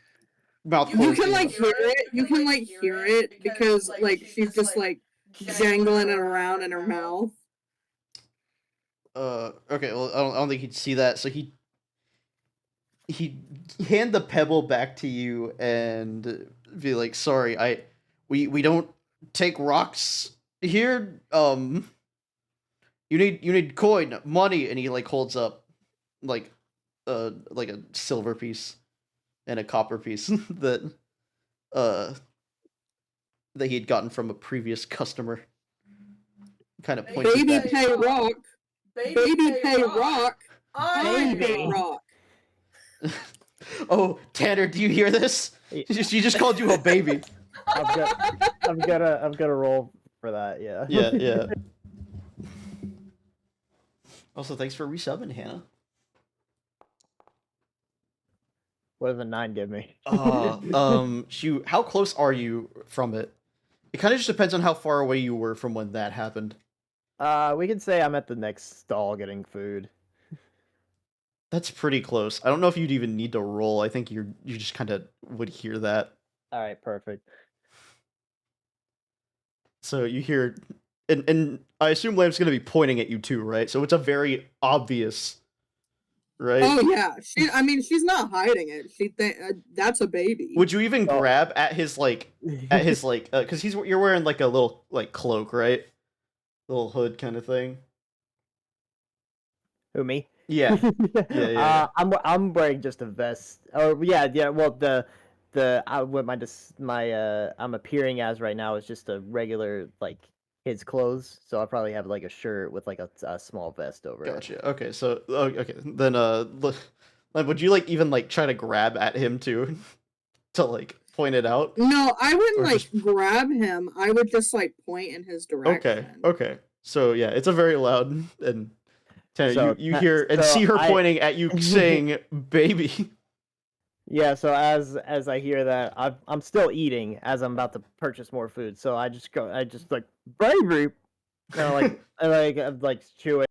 mouth You closed? can like hear it. You can like hear it because like she's just like jangling it around in her mouth. Okay. Well, I don't think he'd see that. So he hand the pebble back to you and be like, "Sorry, we don't take rocks here. You need coin, money," and he like holds up like a silver piece and a copper piece that uh that he had gotten from a previous customer. Kind of points Baby it back. pay rock. Baby pay rock. I pay Baby. rock. Oh, Tanner, do you hear this? She just called you a baby. I'm gonna roll for that. Yeah. Yeah. Also, thanks for resubbing, Hannah. What does a 9 give me? Shoot, how close are you from it? It kind of just depends on how far away you were from when that happened. We can say I'm at the next stall getting food. That's pretty close. I don't know if you'd even need to roll. I think you just kind of would hear that. All right, perfect. So you hear, and I assume Lamb's gonna be pointing at you too, right? So it's a very obvious, right? Oh yeah, she's not hiding it. She that's a baby. Would you even Oh. grab at his because you're wearing like a little like cloak, right? Little hood kind of thing. Who, me? Yeah. Yeah. I'm wearing just a vest. Oh yeah. Well, what I'm appearing as right now is just a regular like kids clothes. So I'll probably have like a shirt with like a small vest over it. Gotcha. Okay, so okay, then like, would you like even like try to grab at him too, to like point it out? No, I wouldn't Or like just- grab him. I would just like point in his direction. Okay. So yeah, it's a very loud and Tanner, So you hear and so see her I- pointing at you saying "baby." Yeah. So as I hear that, I'm still eating as I'm about to purchase more food. So I just like bravery, and I like chew it,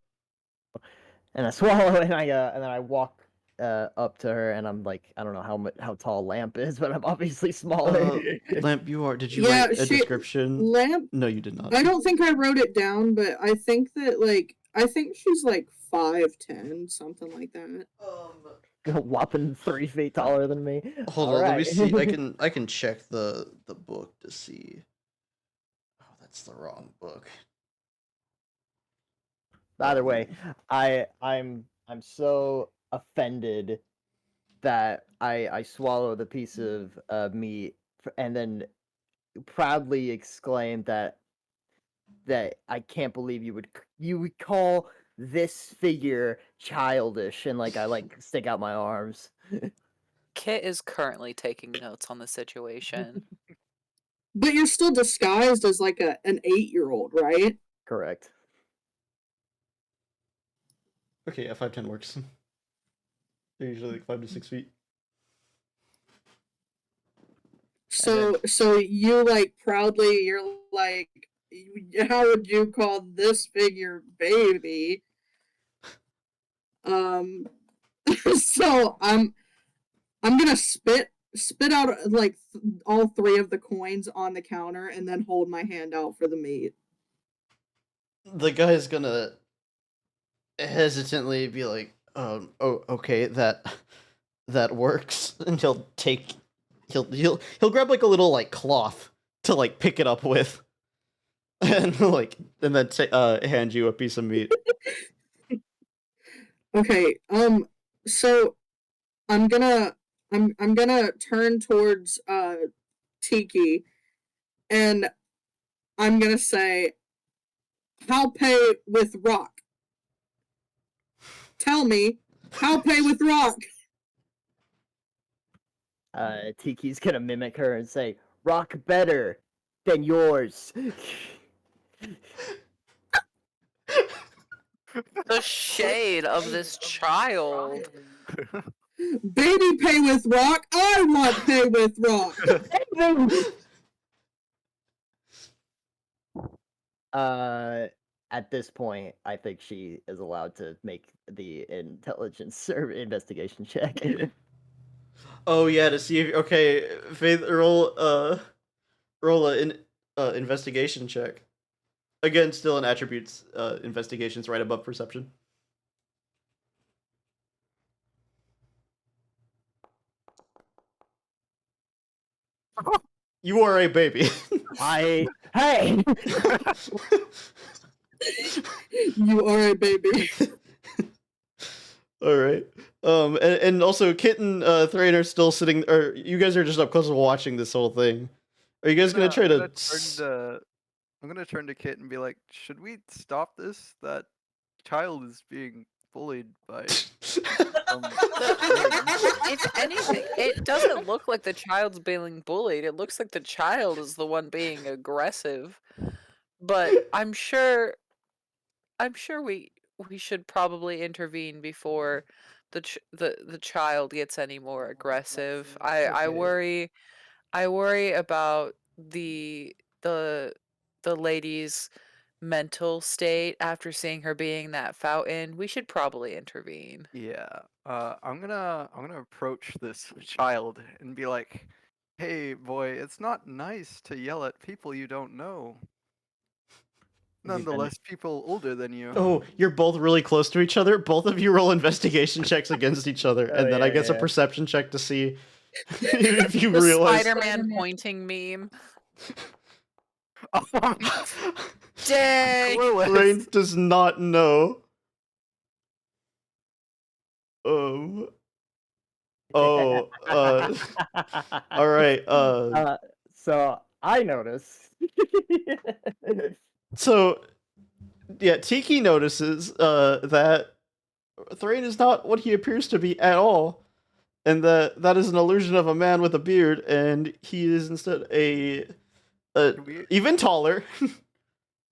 and I swallow it, and then I walk up to her, and I'm like, I don't know how tall Lamp is, but I'm obviously smaller. Lamp, did you Yeah, write a description? Lamp. No, you did not. I don't think I wrote it down, but I think she's like 5'10", something like that. A whopping 3 feet taller than me. Hold All on, let me right. see. I can check the book to see. Oh, that's the wrong book. Either way, I'm so offended that I swallow the piece of meat and then proudly exclaim that I can't believe you would call this figure childish, and like I like stick out my arms. Kit is currently taking notes on the situation. But you're still disguised as like an 8-year-old, right? Correct. Okay, yeah, 5'10" works. They're usually like 5 to 6 feet. So you like proudly, you're like, how would you call this figure baby? So I'm gonna spit out like all 3 of the coins on the counter and then hold my hand out for the meat. The guy's gonna hesitantly be like, oh, okay, that works," and he'll grab like a little like cloth to like pick it up with, and then hand you a piece of meat. Okay, so I'm gonna turn towards Tiki, and I'm gonna say, "How pay with rock? Tell me, how pay with rock?" Tiki's gonna mimic her and say rock better than yours. The shade of this child. Baby pay with rock. I want pay with rock. At this point, I think she is allowed to make the intelligence or investigation check. Oh yeah, to see if okay, Faith, roll a investigation check. Again, still an attributes investigations right above perception. You are a baby. Hey, You are a baby. All right. And also Kit and Thrain are still sitting, or you guys are just up close watching this whole thing. Are you guys gonna try to? I'm gonna turn to Kit and be like, should we stop this? That child is being bullied by If anything, it doesn't look like the child's being bullied. It looks like the child is the one being aggressive. But I'm sure we should probably intervene before the child gets any more aggressive. I worry about the lady's mental state after seeing her being that fountain. We should probably intervene. Yeah. I'm gonna approach this child and be like, "Hey, boy, it's not nice to yell at people you don't know. Nonetheless, people older than you." Oh, you're both really close to each other. Both of you roll investigation checks against each other, and then I guess a perception check to see if you The realize. Spider-Man pointing meme. Dang! Thrain does not know. Oh. All right. So I notice. So, yeah, Tiki notices that Thrain is not what he appears to be at all, and that is an illusion of a man with a beard, and he is instead a even taller.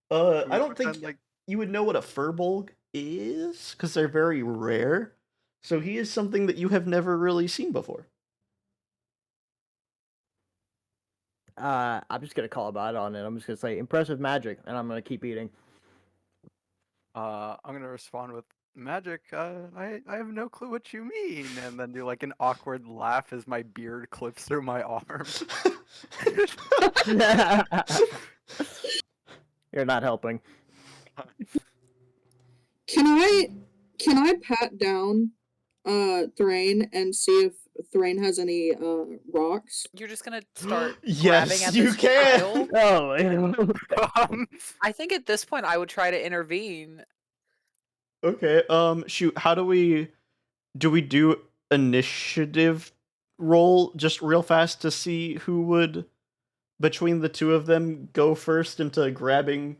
I don't think you would know what a furbolg is, because they're very rare. So he is something that you have never really seen before. I'm just gonna call about on it. I'm just gonna say impressive magic, and I'm gonna keep eating. I'm gonna respond with magic. I have no clue what you mean, and then do like an awkward laugh as my beard clips through my arm. You're not helping. Can I pat down Thrain and see if Thrain has any rocks? You're just gonna start Yes, grabbing at you this can. child? Oh, I think at this point I would try to intervene. Okay. Shoot. How do we do initiative roll just real fast to see who would between the two of them go first into grabbing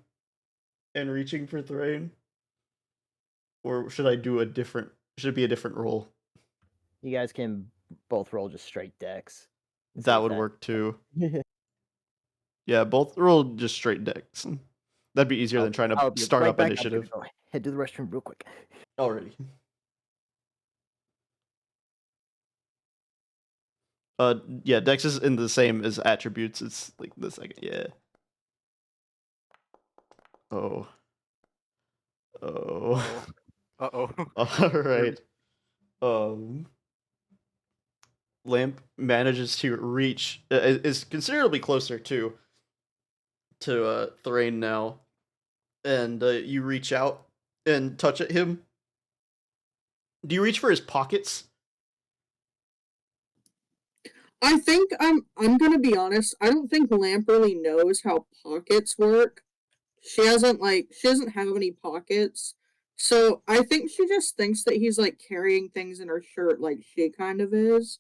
and reaching for Thrain? Or should I do a different? Should it be a different roll? you guys can both roll just straight decks. That would work too. Yeah, both roll just straight decks. That'd be easier than trying to start up initiative. Head to the restroom real quick. Already. Yeah, dex is in the same as attributes. It's like the second. Yeah. Oh. Uh-oh. All right. Lamp manages to reach is considerably closer to Thrain now, and you reach out and touch at him. Do you reach for his pockets? I think I'm gonna be honest. I don't think Lamp really knows how pockets work. She doesn't have any pockets. So I think she just thinks that he's like carrying things in her shirt like she kind of is.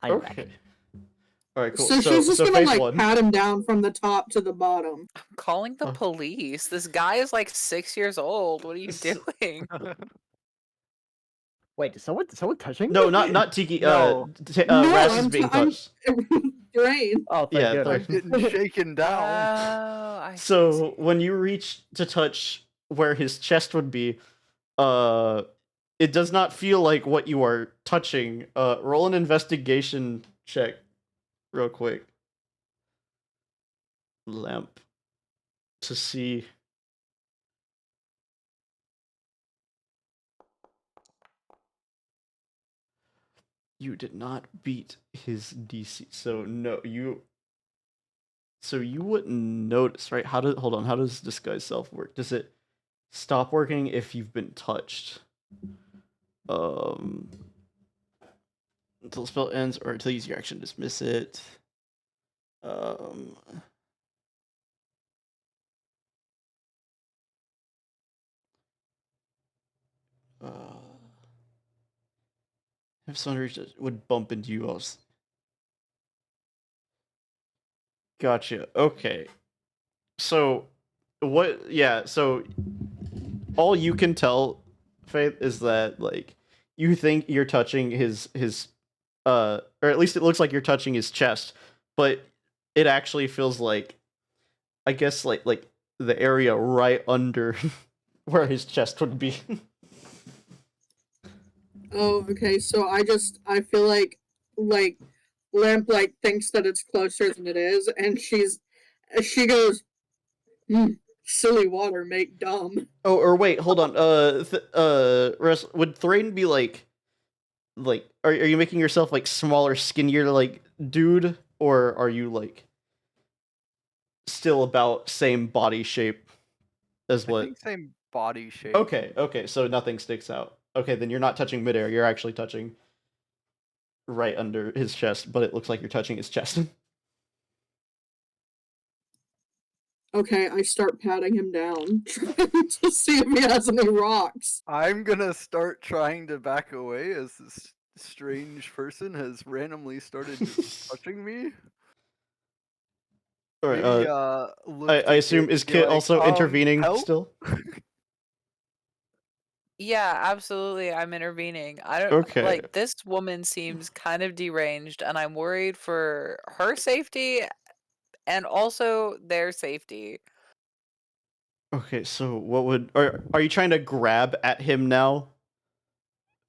Okay. All right, cool. So she's just gonna like one. pat him down from the top to the bottom. I'm calling the police. This guy is like 6 years old. What are you doing? Wait, did someone touching? No, me? not Tiki. No. No, Raz is I'm being I'm- touched. Drain. Oh, thank Yeah, goodness. I'm getting shaken down. Oh, I see, I So see. when you reach to touch where his chest would be, it does not feel like what you are touching. Roll an investigation check, real quick. Lamp, to see. You did not beat his DC, so no, you. So you wouldn't notice, right? Hold on? How does disguise self work? Does it stop working if you've been touched? Until the spell ends, or until you use your action to dismiss it. Um. If someone would bump into you, else. Gotcha. Okay. So, what? Yeah. So, all you can tell, Faith, is that like you think you're touching his or at least it looks like you're touching his chest, but it actually feels like, I guess, like the area right under where his chest would be. Oh, okay. So I feel like Lamp like thinks that it's closer than it is, and she goes, silly water make dumb. Oh, or wait, hold on. Would Thrain be like, are you making yourself like smaller, skinnier, like dude, or are you like still about same body shape as I what? think same body shape. Okay, so nothing sticks out. Okay, then you're not touching midair. You're actually touching right under his chest, but it looks like you're touching his chest. Okay, I start patting him down, trying to see if he has any rocks. I'm gonna start trying to back away as this strange person has randomly started just touching me. All right. Maybe look I to assume Kit is and be Kit like, also intervening help? still? Yeah, absolutely. I'm intervening. I don't Okay. like this woman seems kind of deranged, and I'm worried for her safety and also their safety. Okay, so what would are you trying to grab at him now?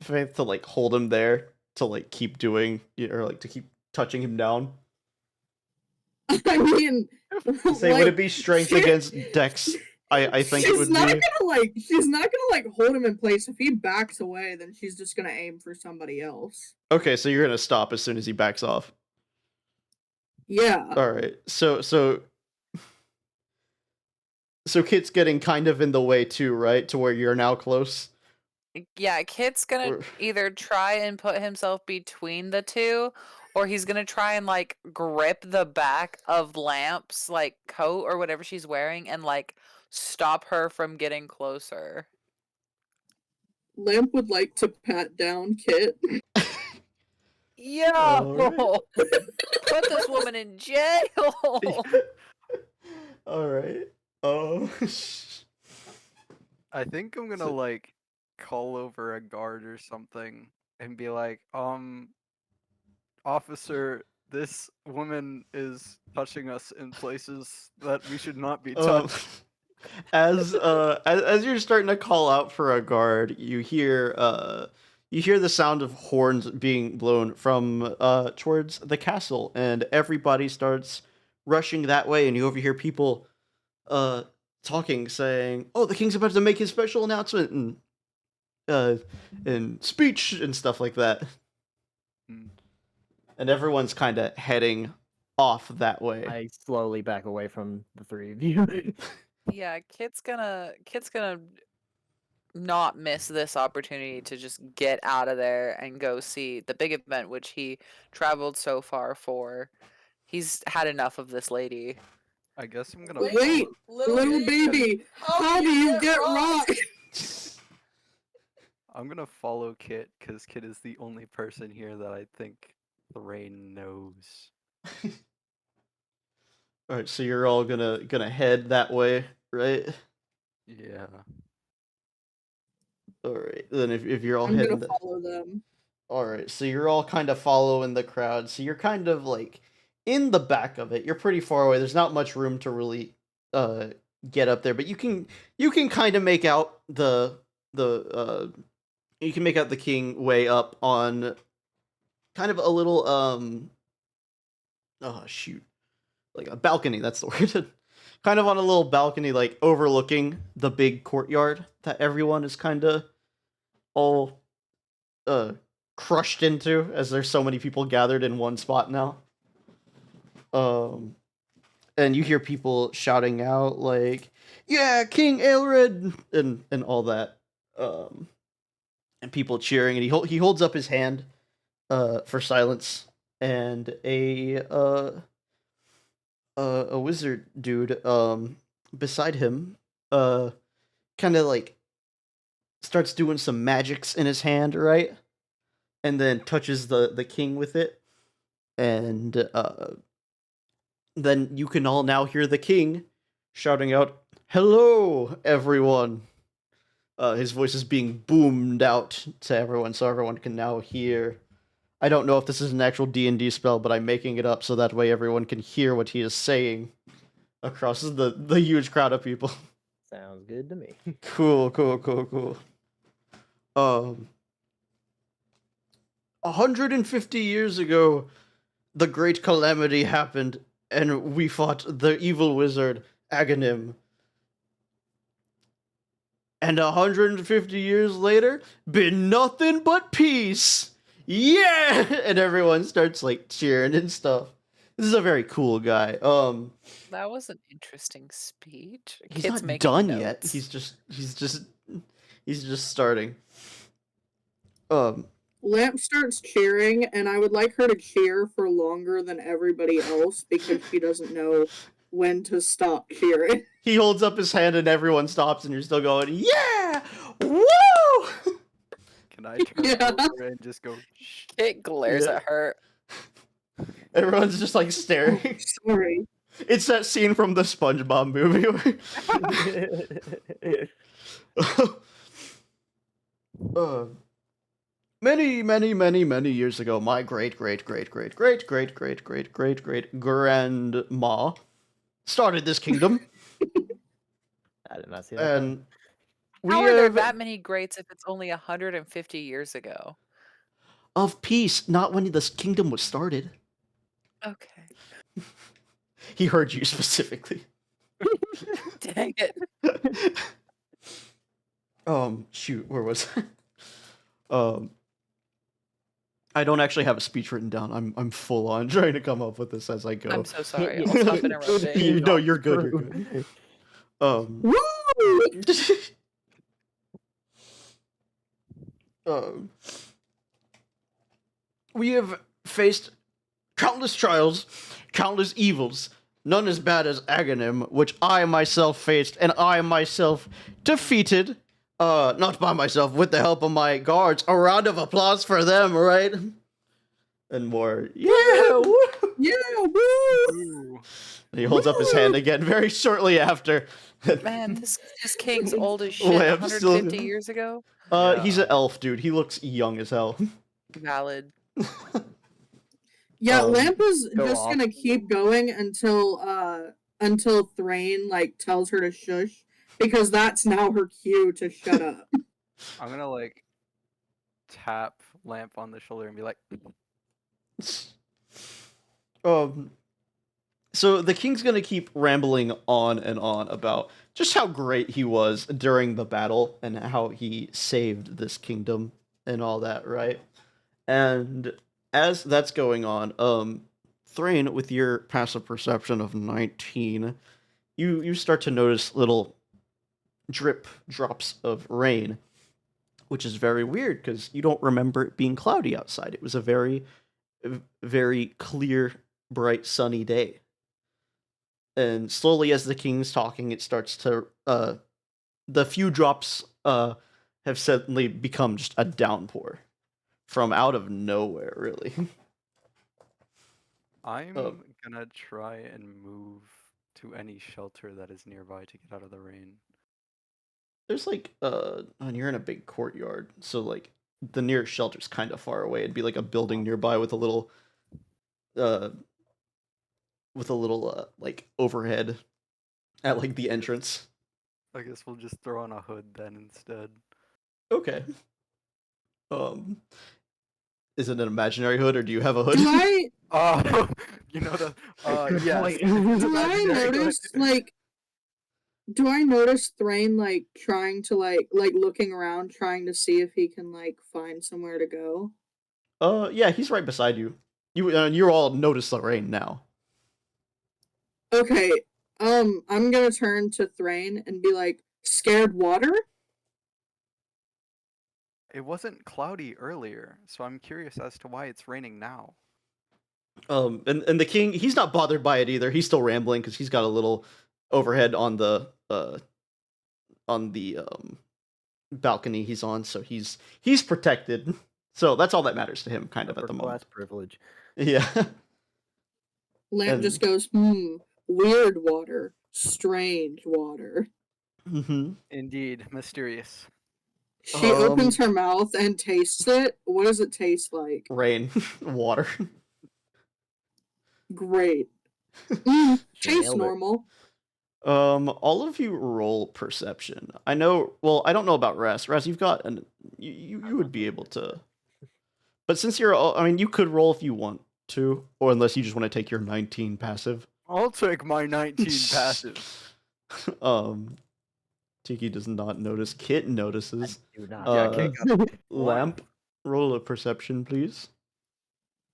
Faith, to like hold him there to like keep doing, or like to keep touching him down? I mean, Say, would it like, be strength she- against Dex? I think it would be. she's not gonna hold him in place. If he backs away, then she's just gonna aim for somebody else. Okay, so you're gonna stop as soon as he backs off. Yeah. All right. So Kit's getting kind of in the way too, right? To where you're now close. Yeah, Kit's gonna Or- either try and put himself between the two, or he's gonna try and like grip the back of Lamp's like coat or whatever she's wearing and like stop her from getting closer. Lamp would like to pat down Kit. Yo! Alright. Put this woman in jail! All right. Oh. I think I'm gonna So- like call over a guard or something and be like, officer, this woman is touching us in places that we should not be touched. As you're starting to call out for a guard, you hear the sound of horns being blown from towards the castle, and everybody starts rushing that way, and you overhear people talking, saying, "Oh, the king's about to make his special announcement," and speech and stuff like that. Hmm. And everyone's kind of heading off that way. I slowly back away from the three of you. Yeah, Kit's gonna not miss this opportunity to just get out of there and go see the big event which he traveled so far for. He's had enough of this lady. I guess I'm gonna Wait, little baby, how do you get rocks? I'm gonna follow Kit because Kit is the only person here that I think Lorraine knows. All right, so you're all gonna head that way, right? Yeah. All right, then if you're all I'm heading, gonna follow them. all right, so you're all kind of following the crowd. So you're kind of like in the back of it. You're pretty far away. There's not much room to really uh get up there, but you can kind of make out the you can make out the king way up on kind of a little oh shoot, like a balcony, that's the word. Kind of on a little balcony like overlooking the big courtyard that everyone is kind of all uh crushed into as there's so many people gathered in one spot now. Um and you hear people shouting out like, "Yeah, King Aelred," and all that. Um and people cheering, and he holds up his hand for silence, and a wizard dude beside him kind of like starts doing some magics in his hand, right? And then touches the king with it, and then you can all now hear the king shouting out, "Hello, everyone!" His voice is being boomed out to everyone, so everyone can now hear. I don't know if this is an actual D&D spell, but I'm making it up so that way everyone can hear what he is saying across the huge crowd of people. Sounds good to me. Cool, cool, cool, cool. 150 years ago, the great calamity happened, and we fought the evil wizard Aghanim. And 150 years later, been nothing but peace. Yeah, and everyone starts like cheering and stuff. This is a very cool guy. That was an interesting speech. He's Kit's not making done yet. notes. He's just starting. Um, Lamp starts cheering, and I would like her to cheer for longer than everybody else because she doesn't know when to stop cheering. he holds up his hand and everyone stops, and you're still going, yeah, woo! Can I turn Yeah. over and just go, shh? Kit glares Yeah. at her. Everyone's just like staring. Sorry. It's that scene from the SpongeBob movie. Many years ago, my great grandma started this kingdom, I did not see that. coming. and we How are there have that many greats if it's only 150 years ago? of peace, not when this kingdom was started. Okay. He heard you specifically. Dang it. Shoot, where was I? I don't actually have a speech written down. I'm full on trying to come up with this as I go. I'm so sorry. Yeah. I'll stop interrupting. No, you're good. You're good. Woo! Um, we have faced countless trials, countless evils, none as bad as Aghanim, which I myself faced and I myself defeated. Not by myself, with the help of my guards. A round of applause for them, right? And more. Yeah, woo! Yeah, woo! Ooh. And he holds up his hand again very shortly after. Man, this king's old as shit. Lamp 150 still- years ago. He's an elf, dude. He looks young as hell. Valid. Yeah, Um, Lamp is go just off. gonna keep going until Thrain like tells her to shush because that's now her cue to shut up. I'm gonna like tap Lamp on the shoulder and be like, So the king's gonna keep rambling on and on about just how great he was during the battle and how he saved this kingdom and all that, right? And as that's going on, Thrain, with your passive perception of 19, you start to notice little drops of rain, which is very weird because you don't remember it being cloudy outside. It was a very, very clear, bright, sunny day. And slowly, as the king's talking, it starts to the few drops have suddenly become just a downpour from out of nowhere, really. I'm Oh. gonna try and move to any shelter that is nearby to get out of the rain. There's like and you're in a big courtyard, so like the nearest shelter's kind of far away. It'd be like a building nearby uh with a little like overhead at like the entrance. I guess we'll just throw on a hood then instead. Okay. Um, is it an imaginary hood or do you have a hood? Do I Oh, you know the Good yes. point. do I notice like do I notice Thrain like trying to like looking around trying to see if he can like find somewhere to go? Yeah, he's right beside you. You all notice the rain now. Okay. I'm gonna turn to Thrain and be like, scared water? It wasn't cloudy earlier, so I'm curious as to why it's raining now. And the king, he's not bothered by it either. He's still rambling because he's got a little overhead on the balcony he's on, so he's protected. So that's all that matters to him, kind of at Upper the class moment. privilege. Yeah. Lamp And- just goes, weird water, strange water. Mm-hmm. Indeed, mysterious. She opens her mouth and tastes it. What does it taste like? Rain, water. Great. She Tastes nailed it. normal. All of you roll perception. I know. Well, I don't know about Raz. Raz, you've got you would be able to. But since you're, I mean, you could roll if you want to, or unless you just want to take your 19 passive. I'll take my 19 passive. Tiki does not notice. Kit notices. Do not. Yeah, Kit Lamp, roll a perception, please.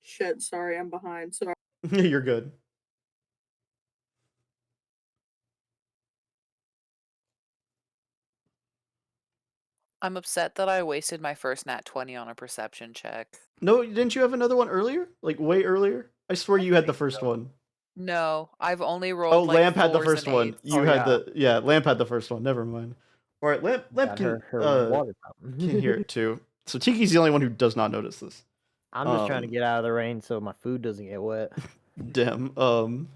Shit, sorry, I'm behind. Sorry. You're good. I'm upset that I wasted my first nat 20 on a perception check. No, didn't you have another one earlier? Like way earlier? I swear you had the think first so. one. No, I've only rolled Oh, like Lamp had the 4s first and one. 8s. You had Lamp had the first one. Never mind. All right, Lamp Got can her water fountain. can hear it too. So Tiki's the only one who does not notice this. I'm just trying to get out of the rain so my food doesn't get wet. Damn.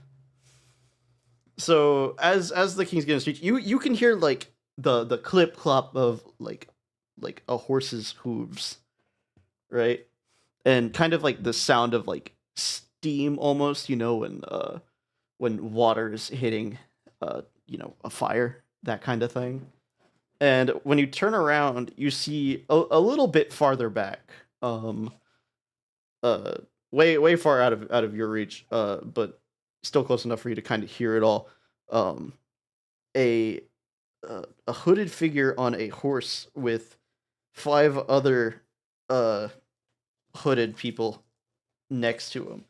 So as the king's getting speech, you can hear like the clip clop of like a horse's hooves, right? And kind of like the sound of like steam almost, when water is hitting a fire, that kind of thing. And when you turn around, you see a little bit farther back, way far out of your reach, but still close enough for you to kind of hear it all. A hooded figure on a horse with 5 other hooded people next to him.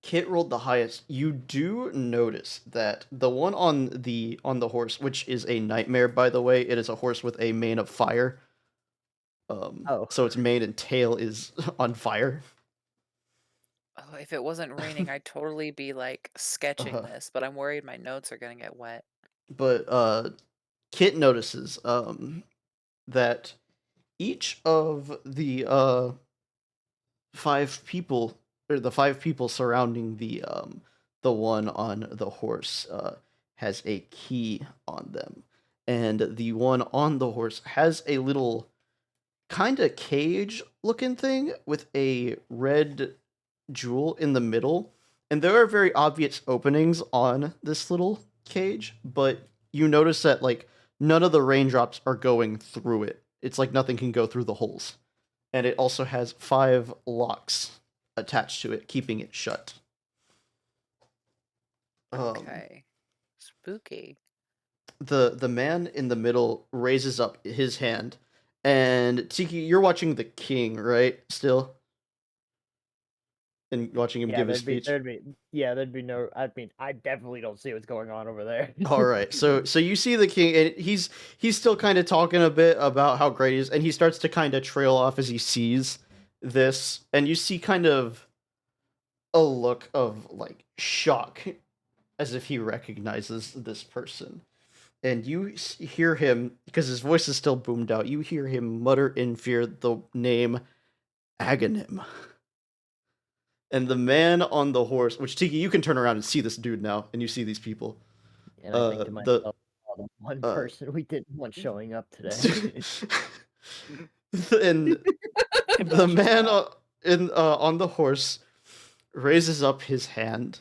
Kit rolled the highest. You do notice that the one on the horse, which is a nightmare, by the way, it is a horse with a mane of fire. So its mane and tail is on fire. Oh, if it wasn't raining, I'd totally be like sketching this, but I'm worried my notes are gonna get wet. But Kit notices that each of the 5 people, or the 5 people surrounding the one on the horse, has a key on them, and the one on the horse has a little kind of cage looking thing with a red jewel in the middle, and there are very obvious openings on this little cage, but you notice that like none of the raindrops are going through it. It's like nothing can go through the holes. And it also has 5 locks attached to it, keeping it shut. Okay. Spooky. The man in the middle raises up his hand, and Tiki, you're watching the king, right? Still? And watching him give his speech. There'd be no. I mean, I definitely don't see what's going on over there. All right, so you see the king, and he's still kind of talking a bit about how great he is, and he starts to kind of trail off as he sees this, and you see kind of a look of like shock, as if he recognizes this person, and you hear him, because his voice is still boomed out. You hear him mutter in fear the name Aghanim. And the man on the horse, which Tiki, you can turn around and see this dude now, and you see these people. And I think to myself, the one Uh, person we didn't want showing up today. and the man on the horse raises up his hand,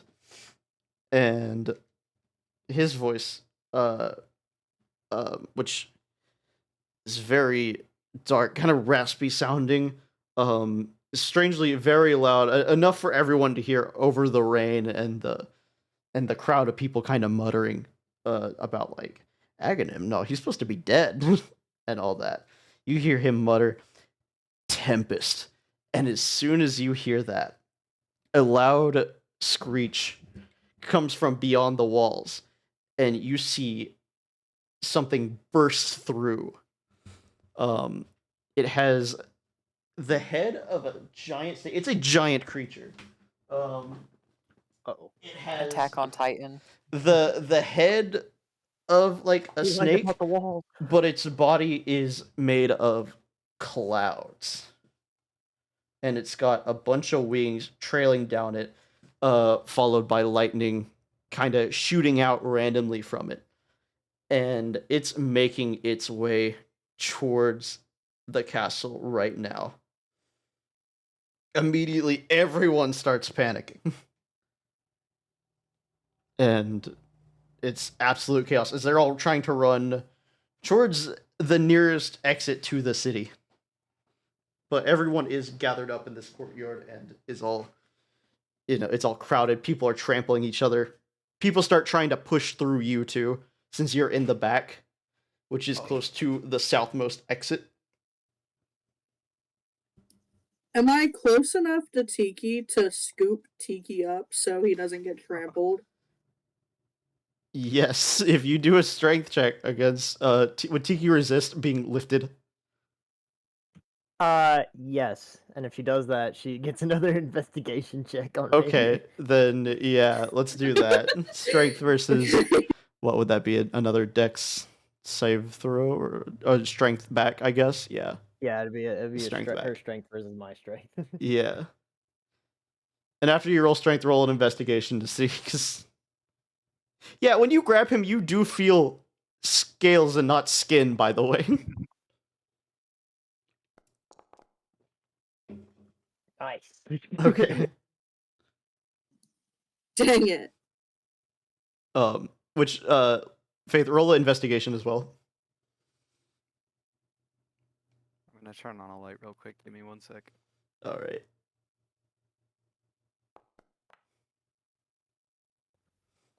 and his voice, which is very dark, kind of raspy sounding, strangely very loud, enough for everyone to hear over the rain and the crowd of people kind of muttering about like Aghanim. No, he's supposed to be dead, and all that. You hear him mutter, "Tempest," and as soon as you hear that, a loud screech comes from beyond the walls, and you see something burst through. It has the head of a giant snake. It's a giant creature. Oh, It has Attack on Titan. the head of like a snake, the wall. but its body is made of clouds. And it's got a bunch of wings trailing down it, followed by lightning kind of shooting out randomly from it. And it's making its way towards the castle right now. Immediately, everyone starts panicking. And it's absolute chaos as they're all trying to run towards the nearest exit to the city. But everyone is gathered up in this courtyard and is all, it's all crowded. People are trampling each other. People start trying to push through you too, since you're in the back, which is close to the southmost exit. Am I close enough to Tiki to scoop Tiki up so he doesn't get trampled? Yes, if you do a strength check against would Tiki resist being lifted? Yes. And if she does that, she gets another investigation check on Okay, then yeah, let's do that. Strength versus what would that be? Another Dex save throw or strength back? I guess. Yeah. Yeah, it'd be Strength back. her strength versus my strength. Yeah. And after you roll strength, roll an investigation to see, because yeah, when you grab him, you do feel scales and not skin. By the way. Nice. Okay. Dang it. Which Faith, roll an investigation as well. I'm gonna turn on a light real quick. Give me 1 sec. All right.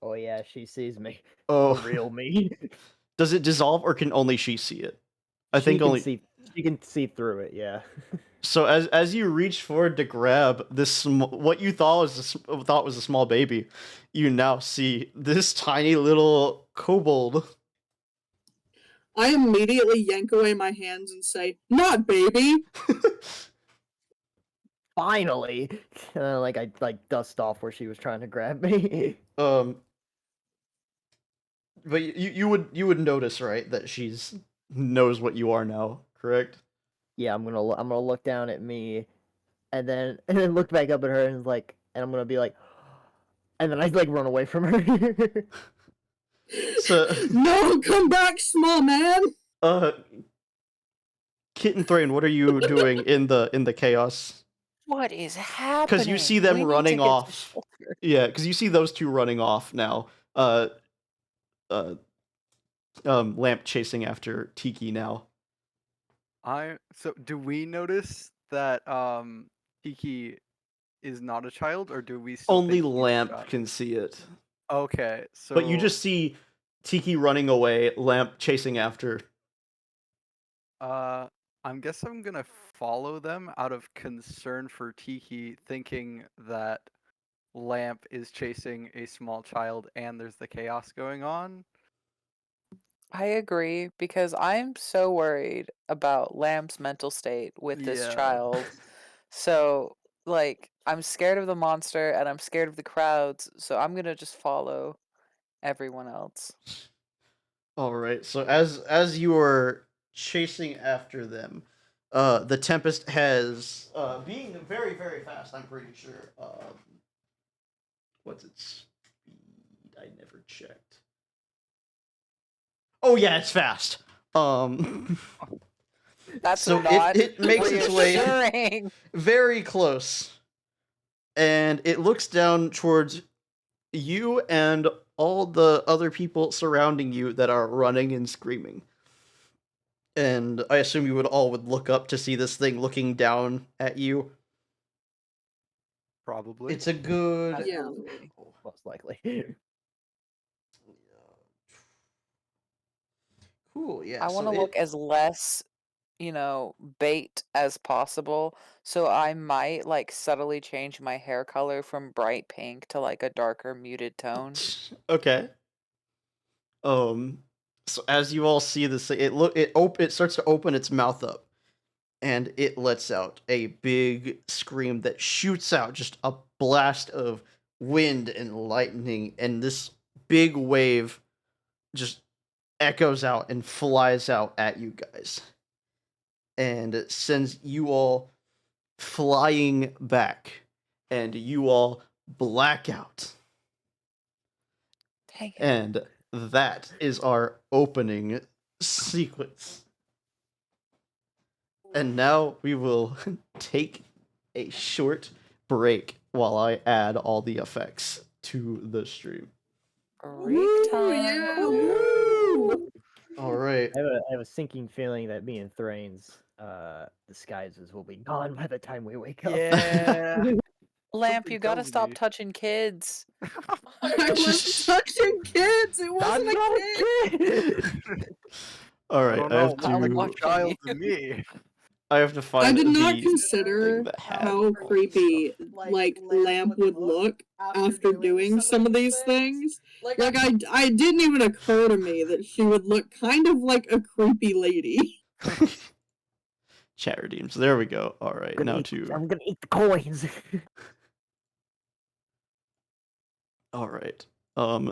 Oh yeah, she sees me. Oh, The real me. does it dissolve or can only she see it? I think only. She can see through it. Yeah. So as you reach forward to grab this, what you thought was a small baby, you now see this tiny little kobold. I immediately yank away my hands and say, "Not baby." Finally, like I dust off where she was trying to grab me. But you would notice, right, that she's knows what you are now, correct? Yeah, I'm gonna look down at me, and then look back up at her and I'm gonna be like, and then I run away from her. So No, come back, small man. Kit and Thrain, what are you doing in the chaos? What is happening? Because you see them running off. Yeah, because you see those two running off now. Lamp chasing after Tiki now. So do we notice that Tiki is not a child, or do we still Only think he's a Lamp child? can see it. Okay, so But you just see Tiki running away, Lamp chasing after. I guess I'm gonna follow them out of concern for Tiki, thinking that Lamp is chasing a small child and there's the chaos going on. I agree, because I'm so worried about Lamb's mental state with this Yeah. child. So, I'm scared of the monster and I'm scared of the crowds, so I'm gonna just follow everyone else. All right. So as you are chasing after them, the Tempest has being very very fast. I'm pretty sure. What's its speed? I never checked. Oh yeah, it's fast. That's So not it makes its way reassuring. very close, and it looks down towards you and all the other people surrounding you that are running and screaming. And I assume you would look up to see this thing looking down at you. Probably. It's a good. Yeah. Absolutely. Most likely. Cool. Yeah. I want So to look as less, bait as possible. So I might like subtly change my hair color from bright pink to like a darker muted tone. Okay. So as you all see this, it starts to open its mouth up, and it lets out a big scream that shoots out just a blast of wind and lightning, and this big wave just echoes out and flies out at you guys, and it sends you all flying back, and you all black out. Dang it. And that is our opening sequence. And now we will take a short break while I add all the effects to the stream. Break time. Yeah. Woo! All right. I have a sinking feeling that me and Thrain's disguises will be gone by the time we wake up. Yeah. Lamp, Something you gotta tells stop me. touching kids. I wasn't touching kids. It I'm wasn't not a kid. a kid. All I right. don't I know. have Looks like I'm to. watching child you. to me. I have to I find did not the consider thing that had how all creepy the stuff. like Lamp would look after doing some of these things. Like I didn't even occur to me that she would look kind of like a creepy lady. Chat redeems. There we go. All right. I'm Now gonna eat the coins. All right.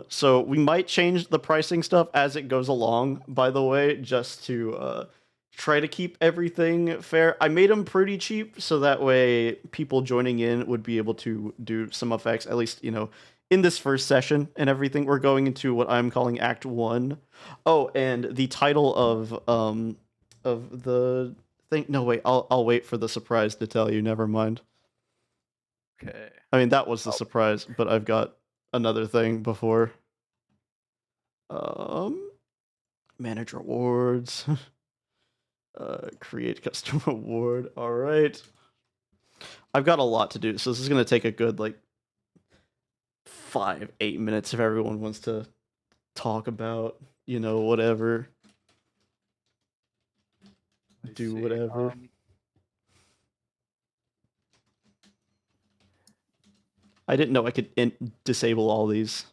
So we might change the pricing stuff as it goes along, by the way, just to try to keep everything fair. I made them pretty cheap, so that way people joining in would be able to do some effects, at least, in this first session and everything. We're going into what I'm calling Act 1. Oh, and the title of the thing. No, wait, I'll wait for the surprise to tell you. Never mind. Okay. I mean, that was the Oh. surprise, but I've got another thing before. Manage rewards. Create custom reward. All right. I've got a lot to do, so this is gonna take a good 5-8 minutes if everyone wants to talk about whatever. I Do see. whatever. I didn't know I could disable all these.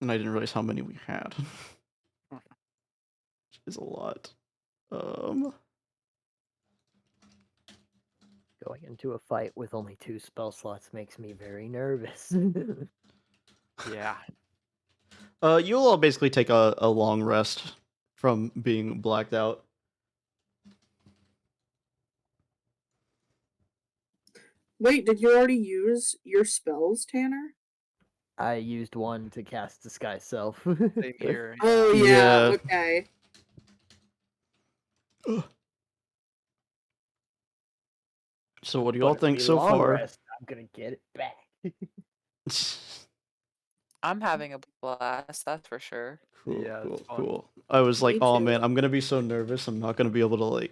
And I didn't realize how many we had. Which is a lot. Going into a fight with only 2 spell slots makes me very nervous. Yeah. You'll all basically take a long rest from being blacked out. Wait, did you already use your spells, Tanner? I used one to cast Disguise Self. Same here. Oh yeah, Yeah. okay. So what do you all But think we so long far? rest, I'm gonna get it back. I'm having a blast, that's for sure. Cool, Yeah, it's cool, fun. cool. I was like, Me oh too. man, I'm gonna be so nervous. I'm not gonna be able to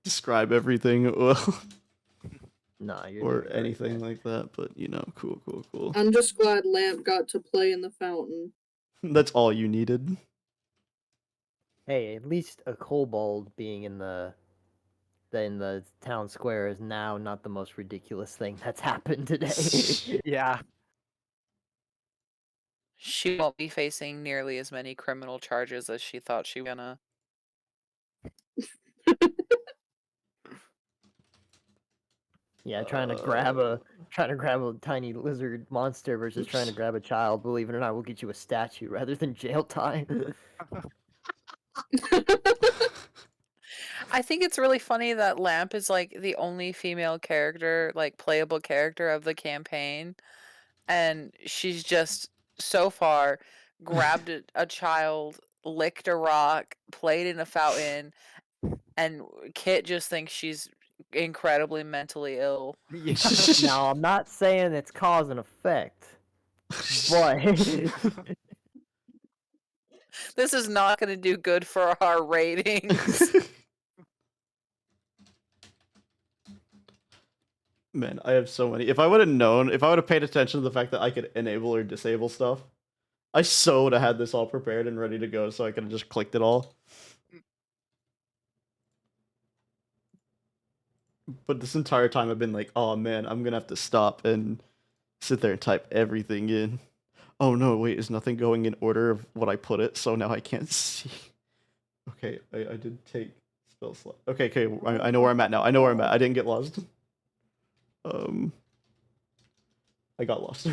describe everything well Nah, you're or doing great, anything man. like that. But cool. I'm just glad Lamp got to play in the fountain. That's all you needed. Hey, at least a kobold being in the town square is now not the most ridiculous thing that's happened today. Yeah. She won't be facing nearly as many criminal charges as she thought she was gonna. Yeah, trying to grab a tiny lizard monster versus trying to Oops. grab a child, believe it or not, will get you a statue rather than jail time. I think it's really funny that Lamp is like the only female character, like playable character of the campaign, and she's just so far grabbed a child, licked a rock, played in a fountain, and Kit just thinks she's incredibly mentally ill. Yeah. Now, I'm not saying it's cause and effect, but This is not going to do good for our ratings. Man, I have so many. If I would have known, if I would have paid attention to the fact that I could enable or disable stuff, I so would have had this all prepared and ready to go, so I could have just clicked it all. But this entire time I've been like, oh man, I'm gonna have to stop and sit there and type everything in. Oh no, wait, is nothing going in order of what I put it, so now I can't see. Okay, I did take spell slot. Okay, I know where I'm at now. I know where I'm at. I didn't get lost. I got lost.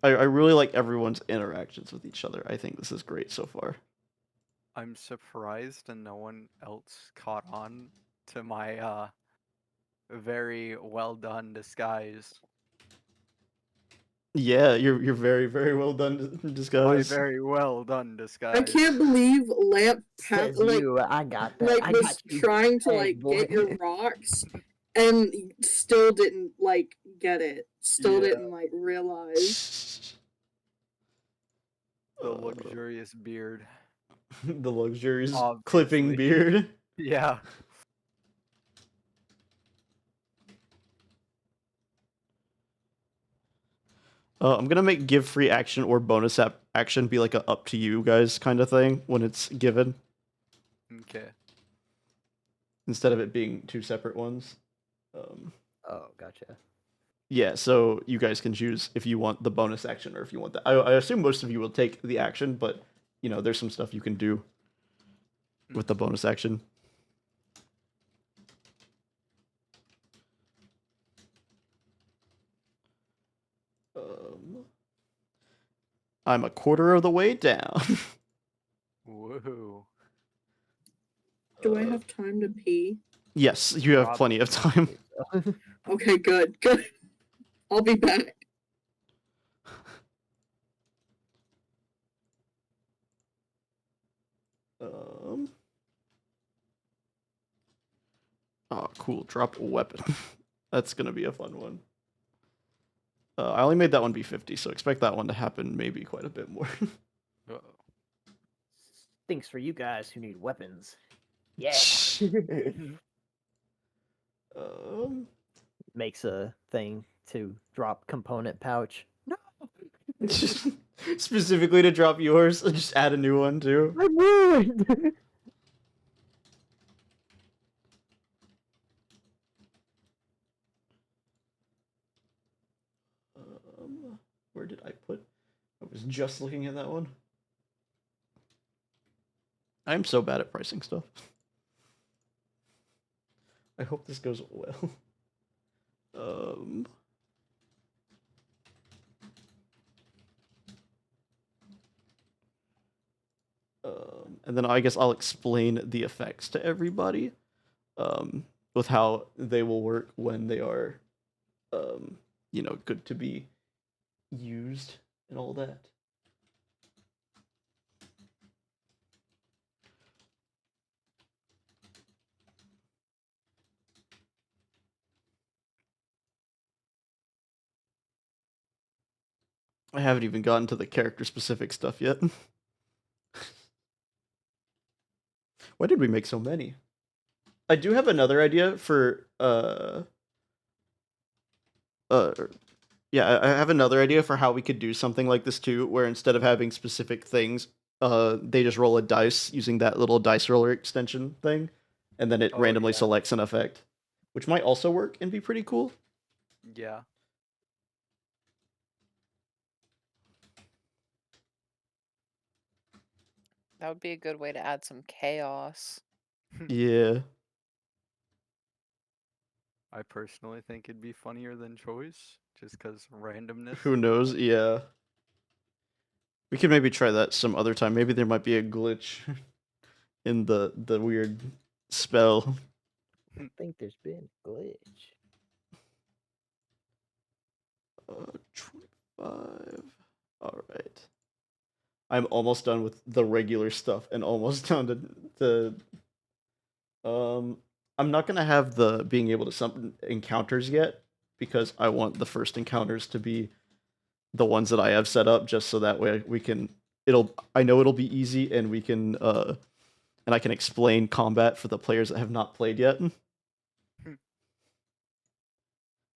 I really like everyone's interactions with each other. I think this is great so far. I'm surprised and no one else caught on to my very well done disguise. Yeah, you're very, very well done My disguise. very well done I disguise. can't believe Lamp says like you, I got that. like I was got you. trying to Hey, like boy. get your rocks and still didn't like get it. Still Yeah. didn't like realize. The luxurious beard. The luxurious Obviously. clipping beard. Yeah. I'm gonna make give free action or bonus action be like a up to you guys kind of thing when it's given, Okay. instead of it being two separate ones. Oh, gotcha. Yeah, so you guys can choose if you want the bonus action or if you want that. I assume most of you will take the action, but you know, there's some stuff you can do with the bonus action. I'm a quarter of the way down. Woohoo. Do I have time to pee? Yes, you have plenty of time. Okay, good. I'll be back. Oh, cool. Drop a weapon. That's gonna be a fun one. I only made that one be 50, so expect that one to happen maybe quite a bit more. Uh-oh. Thanks for you guys who need weapons. Yeah. Makes a thing to drop component pouch. No. Specifically to drop yours, just add a new one too. I'm ruined. Where did I put? I was just looking at that one. I'm so bad at pricing stuff. I hope this goes well. And then I guess I'll explain the effects to everybody, with how they will work when they are, you know, good to be used and all that. I haven't even gotten to the character-specific stuff yet. Why did we make so many? I do have another idea for, yeah, I have another idea for how we could do something like this too, where instead of having specific things, they just roll a dice using that little dice roller extension thing, and then it randomly selects an effect, which might also work and be pretty cool. Yeah. That would be a good way to add some chaos. Yeah. I personally think it'd be funnier than choice, just because randomness. Who knows? Yeah. We could maybe try that some other time. Maybe there might be a glitch in the weird spell. I think there's been a glitch. 25. All right. I'm almost done with the regular stuff and almost done to the. I'm not gonna have the being able to summon encounters yet because I want the first encounters to be the ones that I have set up, just so that way we can. I know it'll be easy, and we can. And I can explain combat for the players that have not played yet.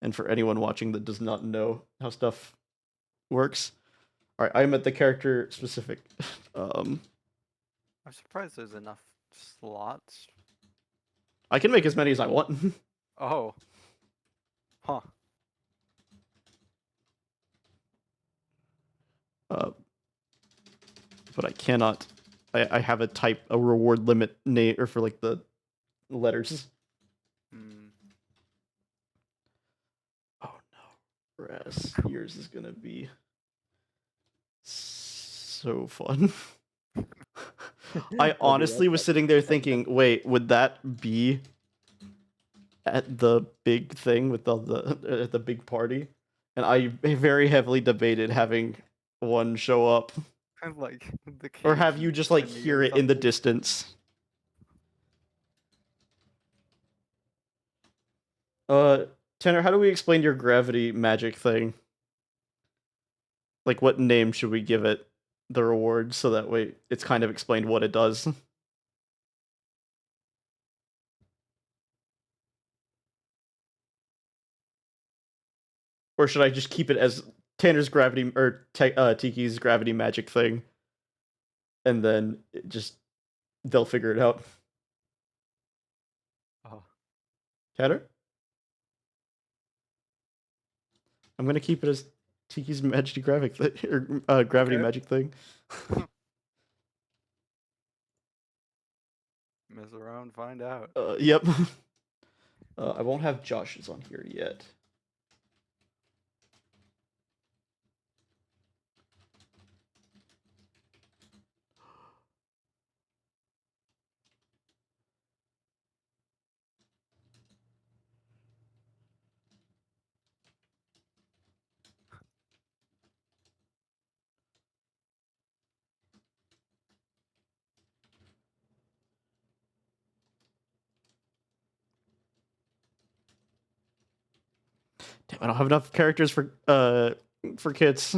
And for anyone watching that does not know how stuff works. All right, I'm at the character specific. I'm surprised there's enough slots. I can make as many as I want. Oh. Huh. But I cannot. I have a reward limit name or for like the letters. Oh no, Ras, yours is gonna be so fun. I honestly was sitting there thinking, wait, would that be at the big thing with all the big party? And I very heavily debated having one show up, Like the or have cave you just like sending hear or it in the something. distance. Tanner, how do we explain your gravity magic thing? Like, what name should we give it? The reward, so that way it's kind of explained what it does. Or should I just keep it as Tanner's gravity or Tiki's gravity magic thing, and then they'll figure it out. Oh. Tanner, I'm gonna keep it as Tiki's magic graphic or gravity Okay. magic thing. Mess around, find out. Yep. I won't have Josh's on here yet. Damn, I don't have enough characters for kids.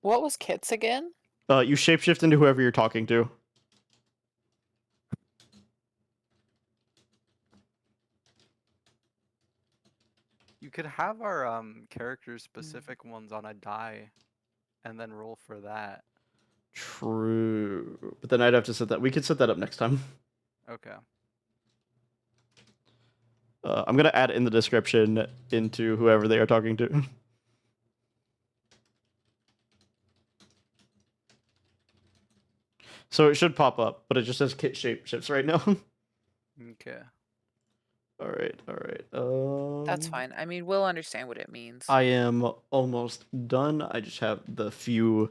What was kits again? You shapeshift into whoever you're talking to. You could have our character specific ones on a die and then roll for that. True. But then I'd have to set that. We could set that up next time. Okay. I'm gonna add in the description into whoever they are talking to. So it should pop up, but it just says kit shapeshifts right now. Okay. All right. That's fine. I mean, we'll understand what it means. I am almost done. I just have the few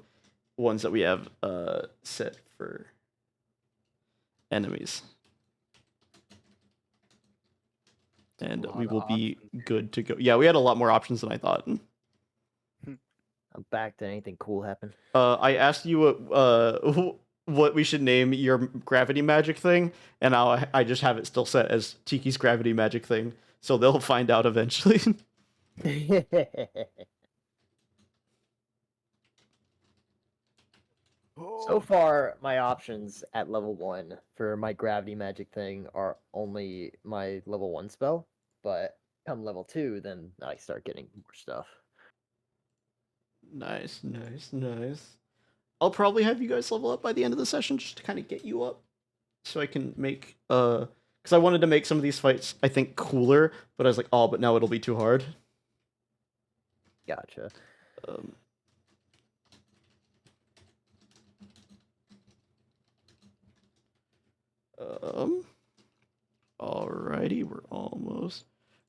ones that we have set for enemies. And we will be good to go. Yeah, we had a lot more options than I thought. I'm back. Did anything cool happen? I asked you what we should name your gravity magic thing, and now I just have it still set as Tiki's gravity magic thing, so they'll find out eventually. So far, my options at level 1 for my gravity magic thing are only my level 1 spell, but come level 2, then I start getting more stuff. Nice. I'll probably have you guys level up by the end of the session just to kind of get you up, so I can make because I wanted to make some of these fights I think cooler, but I was like, oh, but now it'll be too hard. Gotcha. Alrighty, we're almost.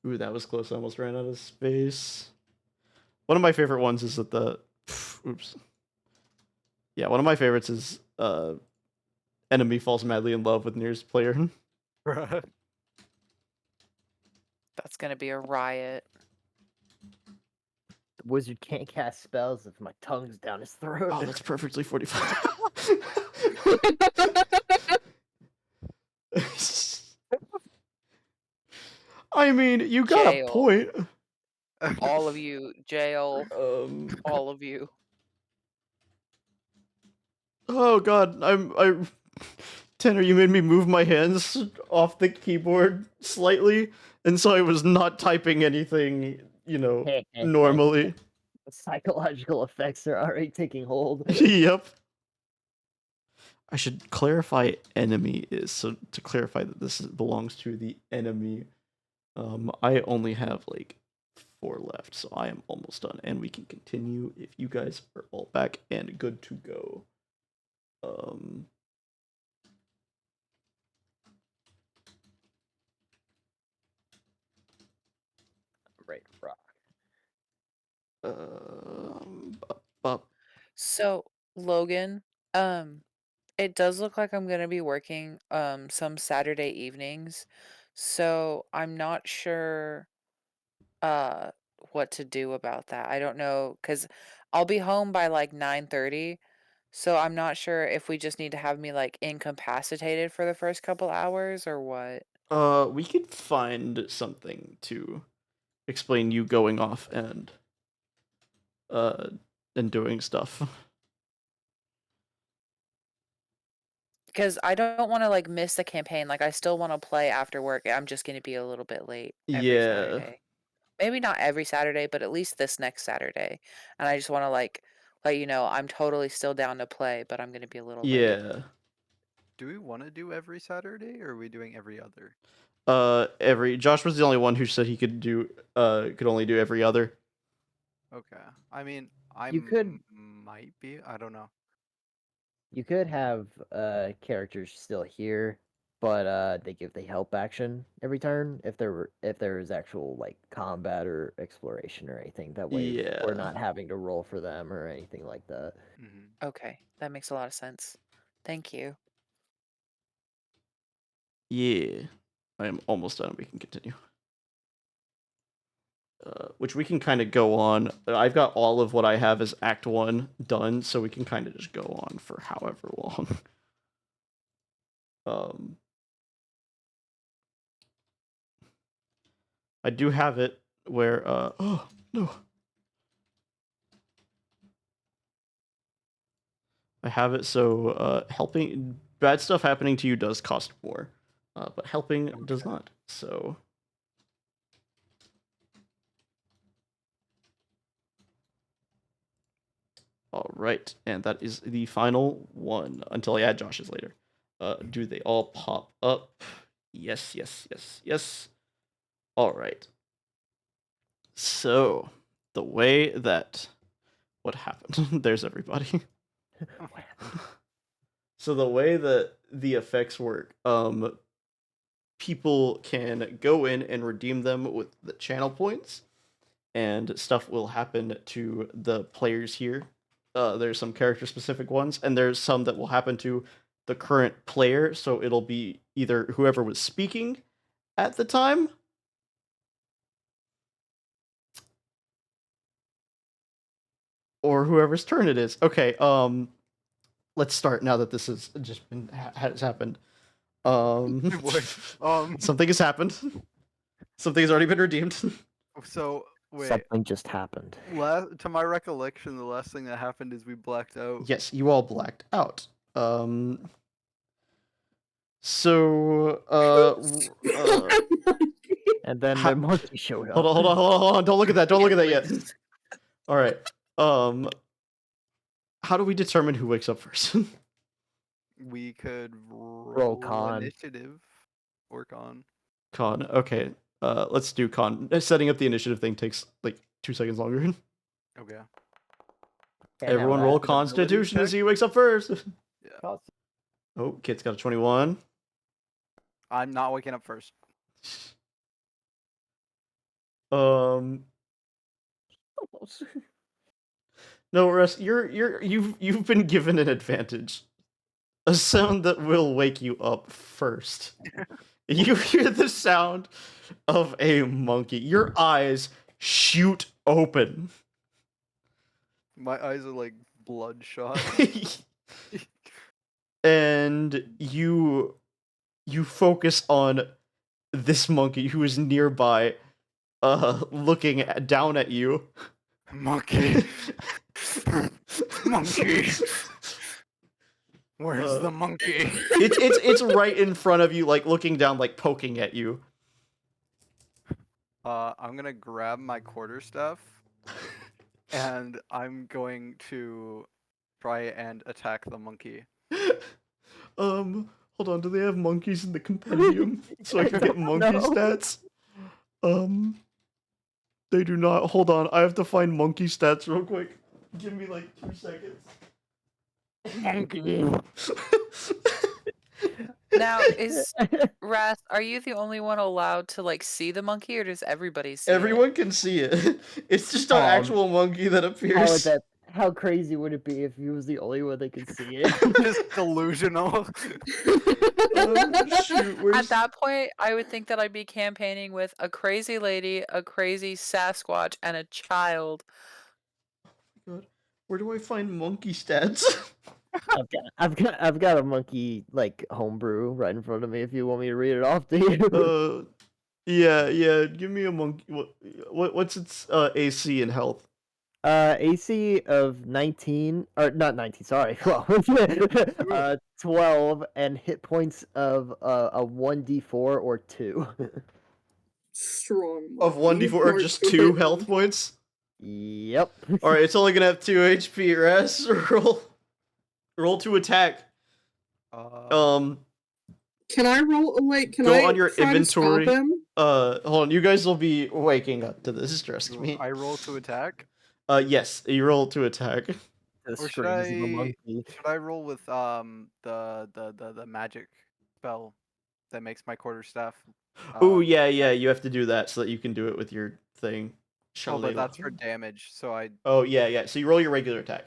Ooh, that was close. I almost ran out of space. One of my favorite ones is that the. Oops. Yeah, one of my favorites is enemy falls madly in love with nearest player. Bruh. That's gonna be a riot. The wizard can't cast spells if my tongue's down his throat. Oh, that's perfectly 45. I mean, you got Jail. a point. All of you, jail. All of you. Oh god, Tanner, you made me move my hands off the keyboard slightly, and so I was not typing anything, normally. The psychological effects are already taking hold. Yep. I should clarify enemy is, so to clarify that this belongs to the enemy. I only have like 4 left, so I am almost done, and we can continue if you guys are all back and good to go. Right, rock. So, Logan, it does look like I'm gonna be working some Saturday evenings. So I'm not sure what to do about that. I don't know, because I'll be home by like 9:30. So I'm not sure if we just need to have me like incapacitated for the first couple hours or what. We could find something to explain you going off and doing stuff. Because I don't want to like miss the campaign. Like I still want to play after work. I'm just going to be a little bit late every Yeah. Saturday. Maybe not every Saturday, but at least this next Saturday. And I just want to like let you know I'm totally still down to play, but I'm going to be a little late. Yeah. Do we want to do every Saturday, or are we doing every other? Josh was the only one who said he could only do every other. Okay. I mean, I You could- might be. I don't know. You could have characters still here, but they give the help action every turn if there is actual like combat or exploration or anything. That way we're Yeah. not having to roll for them or anything like that. Okay, that makes a lot of sense. Thank you. Yeah. I am almost done. We can continue. Which we can kind of go on. I've got all of what I have as Act 1 done, so we can kind of just go on for however long. I do have it where, oh, no. I have it so, helping, bad stuff happening to you does cost more, but helping does not, so... All right, and that is the final one until I add Josh's later. Do they all pop up? Yes, yes, yes, yes. All right. So, the way that... What happened? There's everybody. So the way that the effects work, people can go in and redeem them with the channel points, and stuff will happen to the players here. There's some character-specific ones, and there's some that will happen to the current player, so it'll be either whoever was speaking at the time, or whoever's turn it is. Okay, let's start now that this has just been has happened. Something has happened. Something has already been redeemed. So wait. Something just happened. To my recollection, the last thing that happened is we blacked out. Yes, you all blacked out. So, And then the monkey showed up. Hold on. Don't look at that. Don't look at that yet. All right. How do we determine who wakes up first? We could Roll con. initiative or con. Con. Okay. Let's do con. Setting up the initiative thing takes like 2 seconds longer. Okay. Okay, Everyone now roll add an Constitution to ability see who wakes up first. Yeah. Oh, Kit's got a 21. I'm not waking up first. No, Russ, you've been given an advantage. A sound that will wake you up first. You hear the sound of a monkey. Your eyes shoot open. My eyes are like bloodshot. And you focus on this monkey who is nearby, looking down at you. Monkey. Monkey. Where's the monkey? It's right in front of you, like looking down, like poking at you. I'm gonna grab my quarterstaff, and I'm going to try and attack the monkey. Hold on, do they have monkeys in the compendium so I can get monkey know. stats? They do not. Hold on, I have to find monkey stats real quick. Give me like 2 seconds. Monkey. Now, is Ras, are you the only one allowed to like see the monkey, or does everybody see Everyone can see it. It's just an Um, actual monkey that How would appears. that? How crazy would it be if he was the only one that could see it? Just delusional. Shoot, it? where's... At that point, I would think that I'd be campaigning with a crazy lady, a crazy Sasquatch, and a child. God, where do I find monkey stats? I've got a monkey like homebrew right in front of me. If you want me to read it off to you. Yeah. Give me a monkey. What's its AC and health? AC of 19 or not 19. Sorry, well, 12 and hit points of a 1d4 or 2. Strong. Of monkey. 1d4 or just 2 health points? Yep. Alright, it's only gonna have 2 HP. Rest. Roll to attack. Can I roll? Like, can Go I on your try inventory. to stop him? Hold on. You guys will be waking up to this. Trust me. I roll to attack, Yes. You roll to attack. The or should screams of a monkey. I roll with the magic spell that makes my quarterstaff? Oh yeah. You have to do that so that you can do it with your thing. Oh, but that's for damage. So I. Oh yeah. So you roll your regular attack.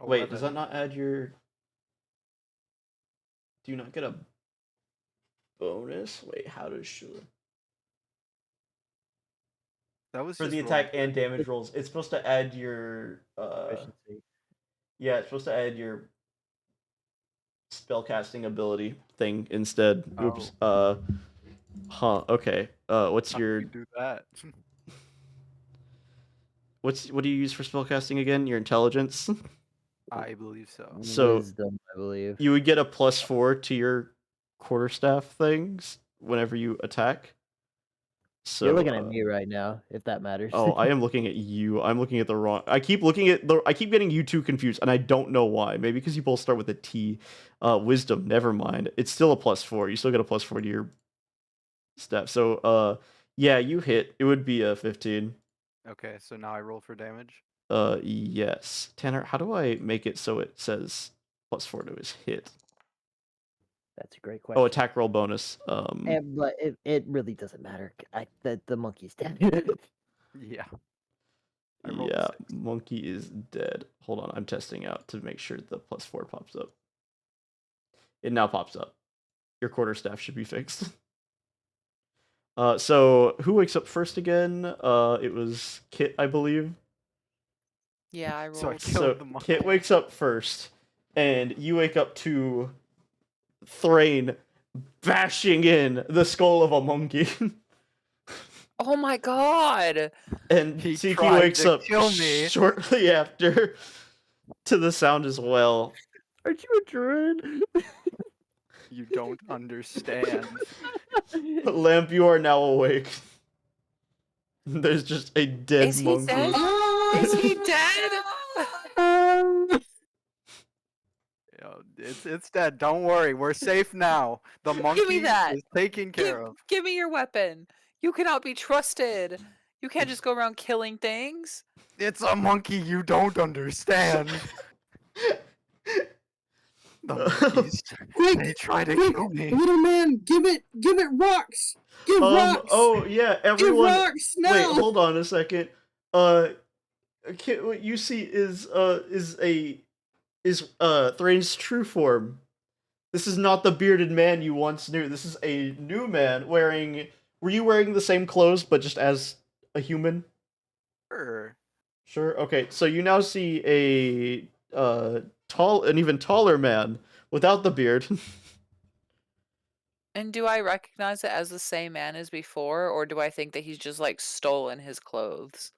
Wait, does that not add your... Do you not get a bonus? Wait, how does she... That was For just the rolling. attack and damage rolls, it's supposed to add your... Efficiency. Yeah, it's supposed to add your spellcasting ability thing instead. Oops. Okay. What's How your... do you do that? What do you use for spellcasting again? Your intelligence? I believe so. So- Wisdom, I believe. You would get a +4 to your quarterstaff things whenever you attack. So You're looking at me right now, if that matters. Oh, I am looking at you. I'm looking at the wrong... I keep getting you two confused, and I don't know why. Maybe because you both start with a T. Wisdom, never mind. It's still a +4. You still get a +4 to your staff. So, yeah, you hit. It would be a 15. Okay, so now I roll for damage. Yes. Tanner, how do I make it so it says +4 to his hit? That's a great question. Oh, attack roll bonus. But it really doesn't matter. The monkey's dead. Yeah. I rolled a Yeah, 6. monkey is dead. Hold on, I'm testing out to make sure the +4 pops up. It now pops up. Your quarterstaff should be fixed. So who wakes up first again? It was Kit, I believe. Yeah, I rolled. So I So killed the monkey. Kit wakes up first, and you wake up to Thrain bashing in the skull of a monkey. Oh my god! And He Tiki tried wakes to up kill me. shortly after to the sound as well. Aren't you a druid? You don't understand. Lamp, you are now awake. There's just a dead Is he monkey. dead? Is he dead? Yo, it's dead. Don't worry. We're safe now. The monkey that. is taken care of. Give me your weapon. You cannot be trusted. You can't just go around killing things. It's a monkey you don't understand. The beast. Quick, They try to quick, kill me. little man, give it rocks. Give rocks. Oh yeah, Give everyone. rocks now. Wait, hold on a second. What you see is Thrain's true form. This is not the bearded man you once knew. This is a new man wearing. Were you wearing the same clothes but just as a human? Sure. Sure. Okay. So you now see an even taller man without the beard. And do I recognize it as the same man as before, or do I think that he's just like stolen his clothes?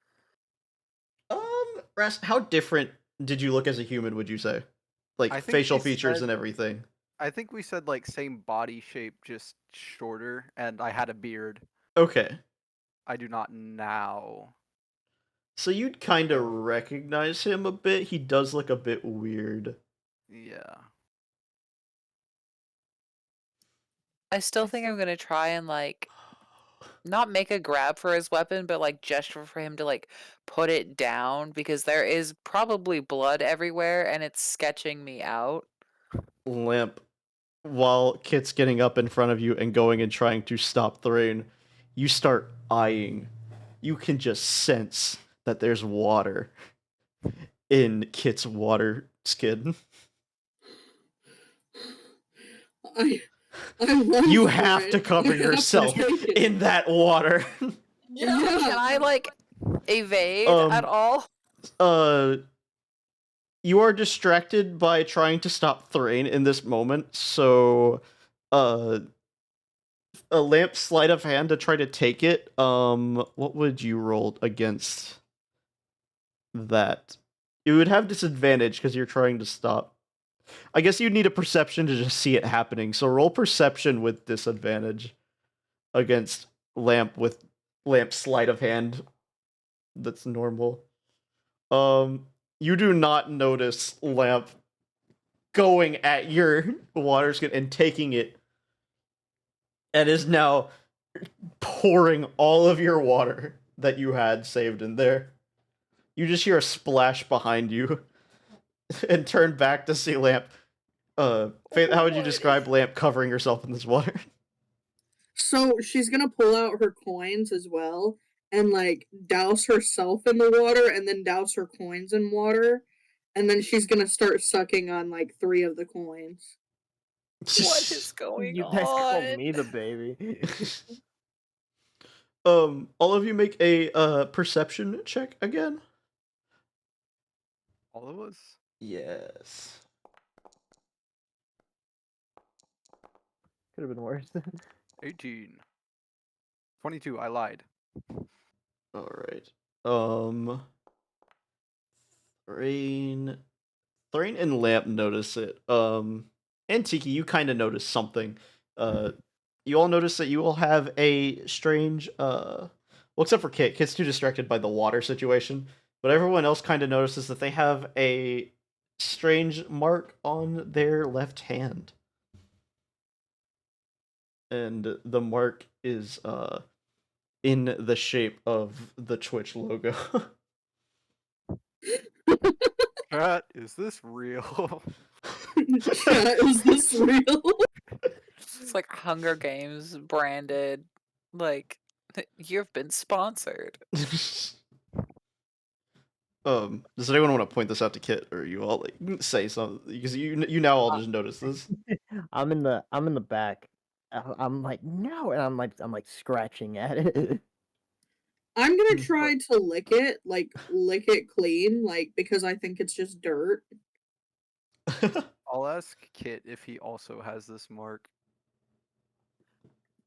Ras, how different did you look as a human? Would you say, like I think facial we features said- and everything? I think we said like same body shape, just shorter, and I had a beard. Okay. I do not now. So you'd kind of recognize him a bit. He does look a bit weird. Yeah. I still think I'm gonna try and like not make a grab for his weapon, but like gesture for him to like put it down because there is probably blood everywhere and it's sketching me out. Lamp, while Kit's getting up in front of you and going and trying to stop Thrain, you start eyeing. You can just sense that there's water in Kit's water skin. I love You for have it. to cover I have to yourself take it. in that water. Yeah. Can I like evade at all? You are distracted by trying to stop Thrain in this moment, so a Lamp sleight of hand to try to take it. What would you roll against that? You would have disadvantage because you're trying to stop. I guess you'd need a perception to just see it happening. So roll perception with disadvantage against Lamp with Lamp sleight of hand. That's normal. You do not notice Lamp going at your water skin and taking it, and is now pouring all of your water that you had saved in there. You just hear a splash behind you and turn back to see Lamp. Faith, how would you describe Lamp covering herself in this water? So she's gonna pull out her coins as well and like douse herself in the water and then douse her coins in water. And then she's gonna start sucking on like 3 of the coins. What is going You guys call on? me the baby. All of you make a perception check again. All of us? Yes. Could have been worse. 18. 22, I lied. All right. Thrain and Lamp notice it. And Tiki, you kind of notice something. You all notice that you all have a strange. Well, except for Kit. Kit's too distracted by the water situation. But everyone else kind of notices that they have a strange mark on their left hand. And the mark is in the shape of the Twitch logo. Chat, is this real? Chat, is this real? It's like Hunger Games branded. Like you've been sponsored. Does anyone want to point this out to Kit, or you all like say something because you now all just notice this? I'm in the back. I'm like no, and I'm like scratching at it. I'm gonna try to lick it clean, like because I think it's just dirt. I'll ask Kit if he also has this mark.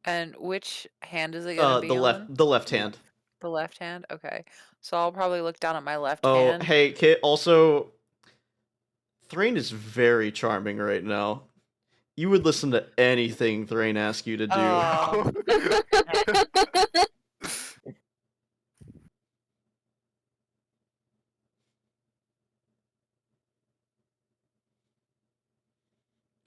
And which hand is it gonna be the on? left hand. The left hand? Okay. So I'll probably look down at my left Oh, hand. hey, Kit. Also, Thrain is very charming right now. You would listen to anything Thrain asks you to do. Oh.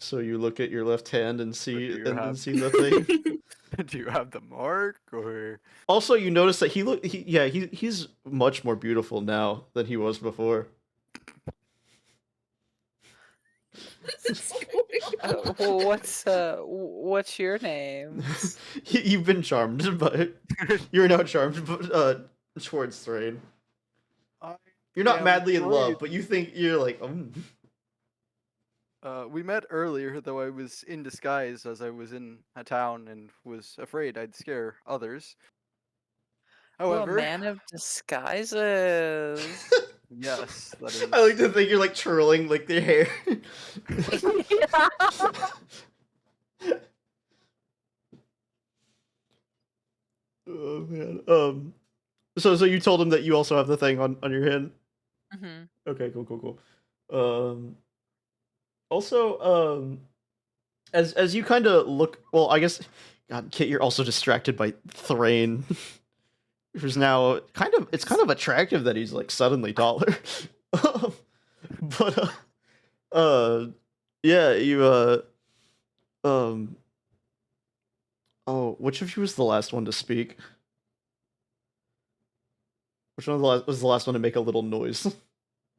So you look at your left hand and see do you and have- see the thing. Do you have the mark or? Also, you notice that he's much more beautiful now than he was before. What's going on? Well, what's your names? You've been charmed, but you're now charmed towards Thrain. I You're not am madly in Thrain. love, but you think you're like, We met earlier, though I was in disguise as I was in a town and was afraid I'd scare others. Well, However, man of disguises. yes, that is. I like to think you're like twirling like their hair. Oh man. So you told him that you also have the thing on your hand. Mhm. Okay, cool. Also, as you kind of look, well, I guess, God, Kit, you're also distracted by Thrain, who's now it's kind of attractive that he's like suddenly taller. But yeah, um, oh, which of you was the last one to speak? Which one was the last one to make a little noise?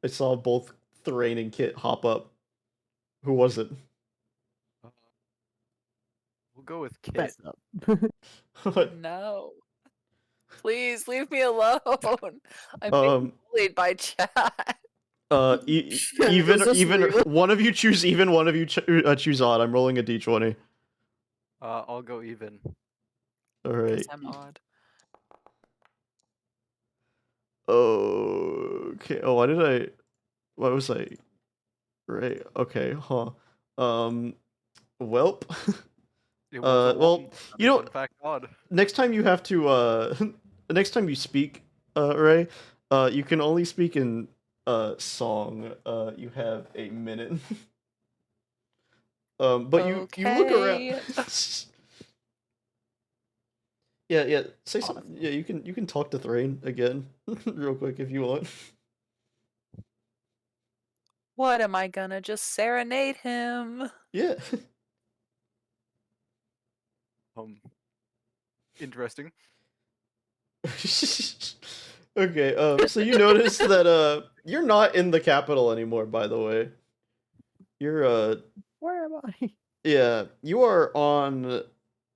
I saw both Thrain and Kit hop up. Who was it? We'll go with Kit. Fess up. No. Please leave me alone. I'm being Um, bullied by chat. Even Is this real? one of you choose even, one of you choose odd. I'm rolling a d20. I'll go even. All 'Cause right. I'm odd. Okay. Oh, why was I? Right. Okay. Huh. Welp. It was a Well, one. you know, In fact, odd. next time you have to next time you speak, Ray, you can only speak in song. You have a minute. But you look around. Okay. Yeah, say something. Yeah, you can talk to Thrain again real quick if you want. What am I gonna just serenade him? Yeah. Interesting. Okay, so you notice that you're not in the capital anymore, by the way. You're Where am I? yeah, you are on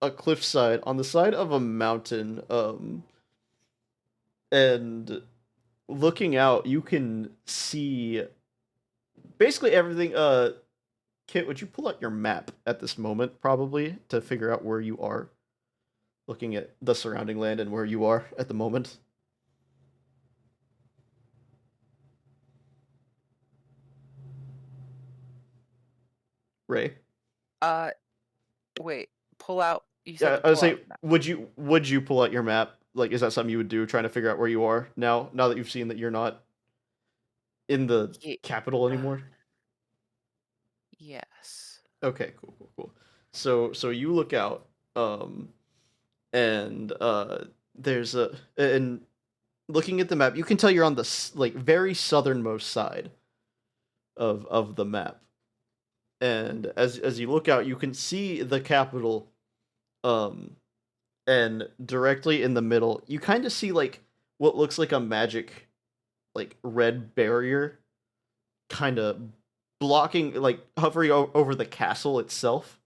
a cliffside, on the side of a mountain, and looking out, you can see basically everything. Kit, would you pull out your map at this moment, probably, to figure out where you are? Looking at the surrounding land and where you are at the moment. Ray? Wait. Pull out. You said Yeah, to I would pull say, out. would you pull out your map? Like, is that something you would do, trying to figure out where you are now that you've seen that you're not in the Ye- capital anymore? Yes. Okay, cool. So you look out, and there's and looking at the map, you can tell you're on the like very southernmost side of the map. And as you look out, you can see the capital, um, and directly in the middle, you kind of see like what looks like a magic, like red barrier, kind of blocking, like hovering over the castle itself,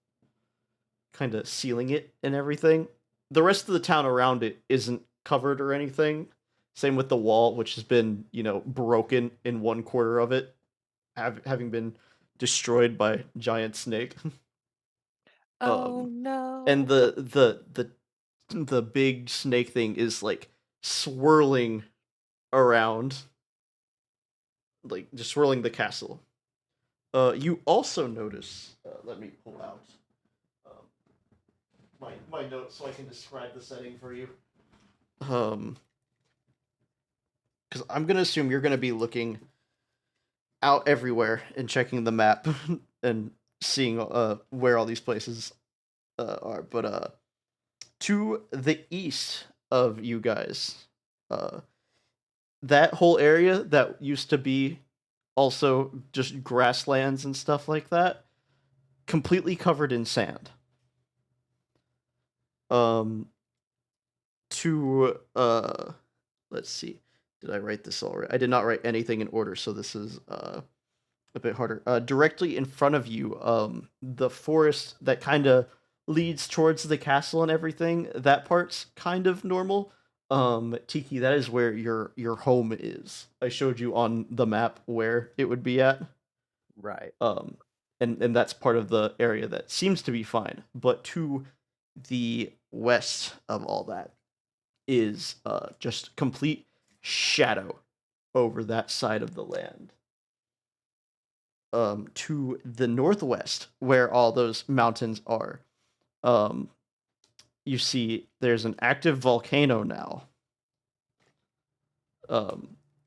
kind of sealing it and everything. The rest of the town around it isn't covered or anything. Same with the wall, which has been, broken in one quarter of it, having been destroyed by giant snake. Oh And no. the big snake thing is like swirling around, like just swirling the castle. You also notice. Let me pull out my notes so I can describe the setting for you. Because I'm gonna assume you're gonna be looking out everywhere and checking the map and seeing where all these places are. But to the east of you guys, that whole area that used to be also just grasslands and stuff like that, completely covered in sand. To let's see, did I write this already? I did not write anything in order, so this is a bit harder. Directly in front of you, the forest that kind of leads towards the castle and everything, that part's kind of normal. Tiki, that is where your home is. I showed you on the map where it would be at. Right. And that's part of the area that seems to be fine. But to the west of all that is just complete shadow over that side of the land. To the northwest, where all those mountains are, you see there's an active volcano now.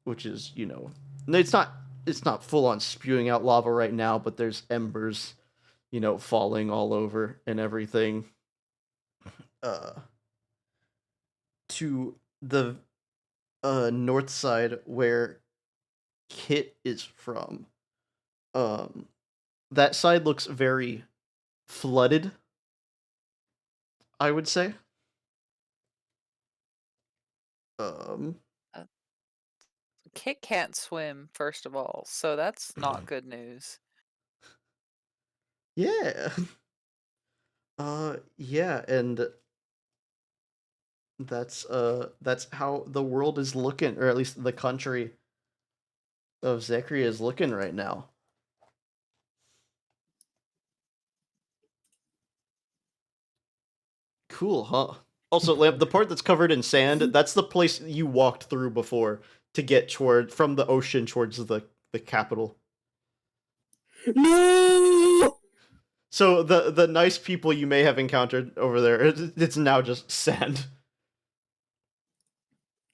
Which is, it's not full on spewing out lava right now, but there's embers, falling all over and everything. To the north side where Kit is from, that side looks very flooded, I would say. Kit can't swim, first of all, so that's not good news. Yeah. Yeah, and that's how the world is looking, or at least the country of Zekria is looking right now. Cool, huh? Also, Lamp, the part that's covered in sand, that's the place you walked through before to get from the ocean towards the capital. No! So the nice people you may have encountered over there, it's now just sand.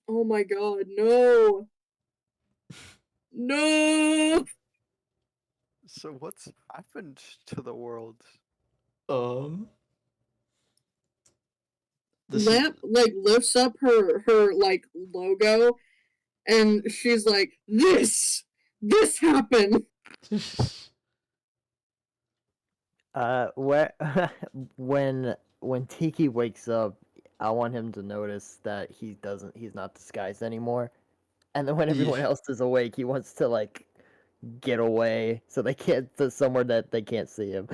Oh my god, no! No! So what's happened to the world? This Lamp lifts up her logo, and she's like, this happened. Where when Tiki wakes up, I want him to notice that he's not disguised anymore. And then when everyone Yeah. else is awake, he wants to like get away so they can't to somewhere that they can't see him.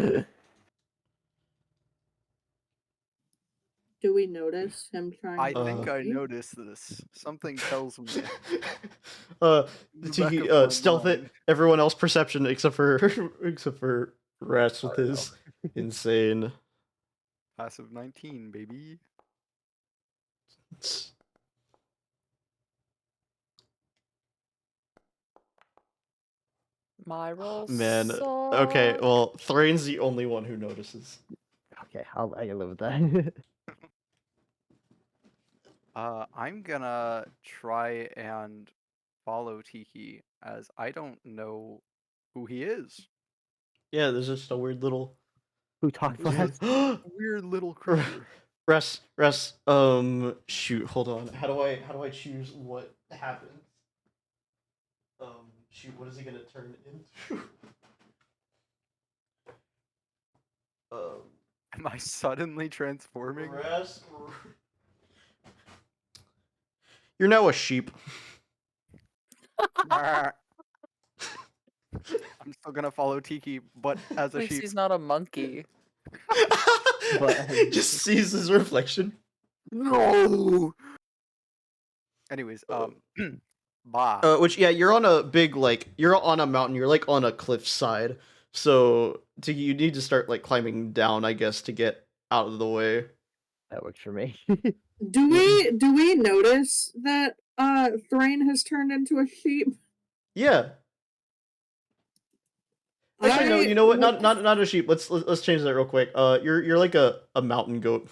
Do we notice him trying I to think run I away? noticed this. Something tells me. The The back Tiki, of my stealth it. mind. Everyone else perception except for Rats with Oh, no. his insane. Passive 19, baby. My roll Man, okay, suck. well, Thrain's the only one who notices. Okay, I can live with that. I'm gonna try and follow Tiki as I don't know who he is. Yeah, there's just a weird little. Who talked Who's last? this weird little creature? Rest. Shoot, hold on. How do I choose what happens? Shoot, what is he gonna turn into? Am I suddenly transforming? Rest. You're now a sheep. I'm still gonna follow Tiki, but as At a least sheep. he's not a monkey. But- Just sees his reflection. No. Anyways, bah. Which yeah, you're on a big you're on a mountain. You're like on a cliff side, so you need to start like climbing down, I guess, to get out of the way. That works for me. Do we notice that Thrain has turned into a sheep? Yeah. Actually, no. You know what? Not a sheep. Let's change that real quick. You're like a mountain goat.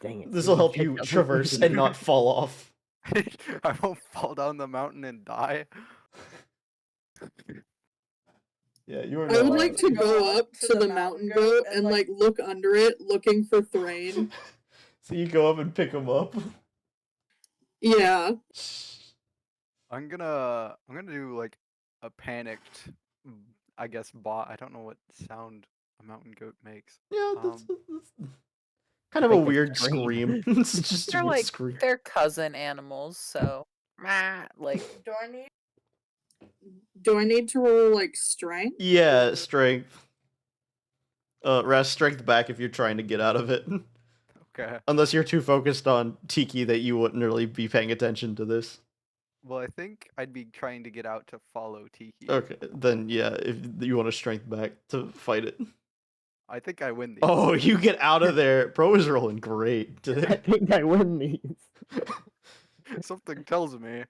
Dang it. This will help you traverse and not fall off. I won't fall down the mountain and die. Yeah, you are. I would like to go up to the mountain goat and like look under it, looking for Thrain. So you go up and pick him up. Yeah. I'm gonna do like a panicked, I guess, bot. I don't know what sound a mountain goat makes. Yeah, that's kind of a Like a weird scream. scream. It's just They're a weird like scream. they're cousin animals, so like Do I need Do I need to roll like strength? Yeah, strength. Rest strength back if you're trying to get out of it. Okay. Unless you're too focused on Tiki that you wouldn't really be paying attention to this. Well, I think I'd be trying to get out to follow Tiki. Okay, then yeah, if you want to strength back to fight it. I think I win these. Oh, you get out of there. Pro is rolling great I today. think I win these. Something tells me.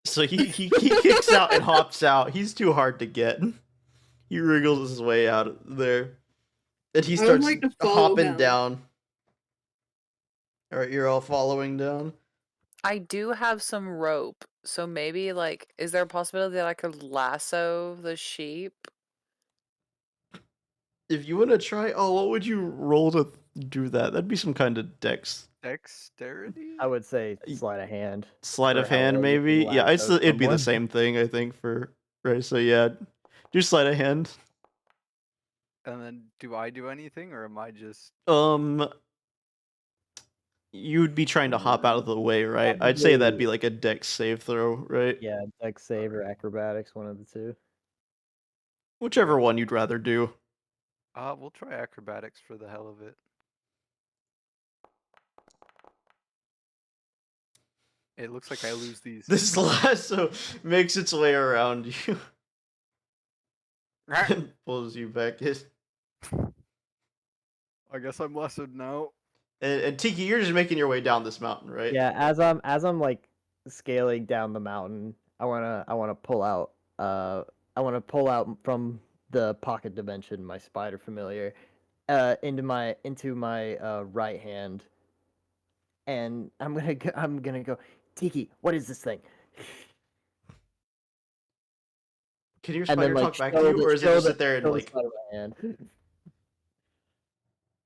So he kicks out and hops out. He's too hard to get. He wriggles his way out of there. And he I would starts like to follow hopping him. down. Alright, you're all following down. I do have some rope, so maybe like, is there a possibility that I could lasso the sheep? If you want to try, what would you roll to do that? That'd be some kind of dex. Dexterity? I would say sleight of hand. Sleight for of how hand, well you can maybe? Yeah, lasso it'd be the someone. same thing, I think, right? So yeah, do sleight of hand. And then do I do anything or am I just You'd be trying to hop out of the way, right? I'd say that'd be like a dex save throw, right? Yeah, dex save or acrobatics, one of the two. Whichever one you'd rather do. we'll try acrobatics for the hell of it. It looks like I lose these. This lasso makes its way around you and pulls you back in. I guess I'm lassoed now. And Tiki, you're just making your way down this mountain, right? Yeah, as I'm like scaling down the mountain, I wanna pull out from the pocket dimension my spider familiar into my right hand, and I'm gonna go, Tiki, what is this thing? Can your And then spider like talk back to you, or is it just sit there and like? side of my hand.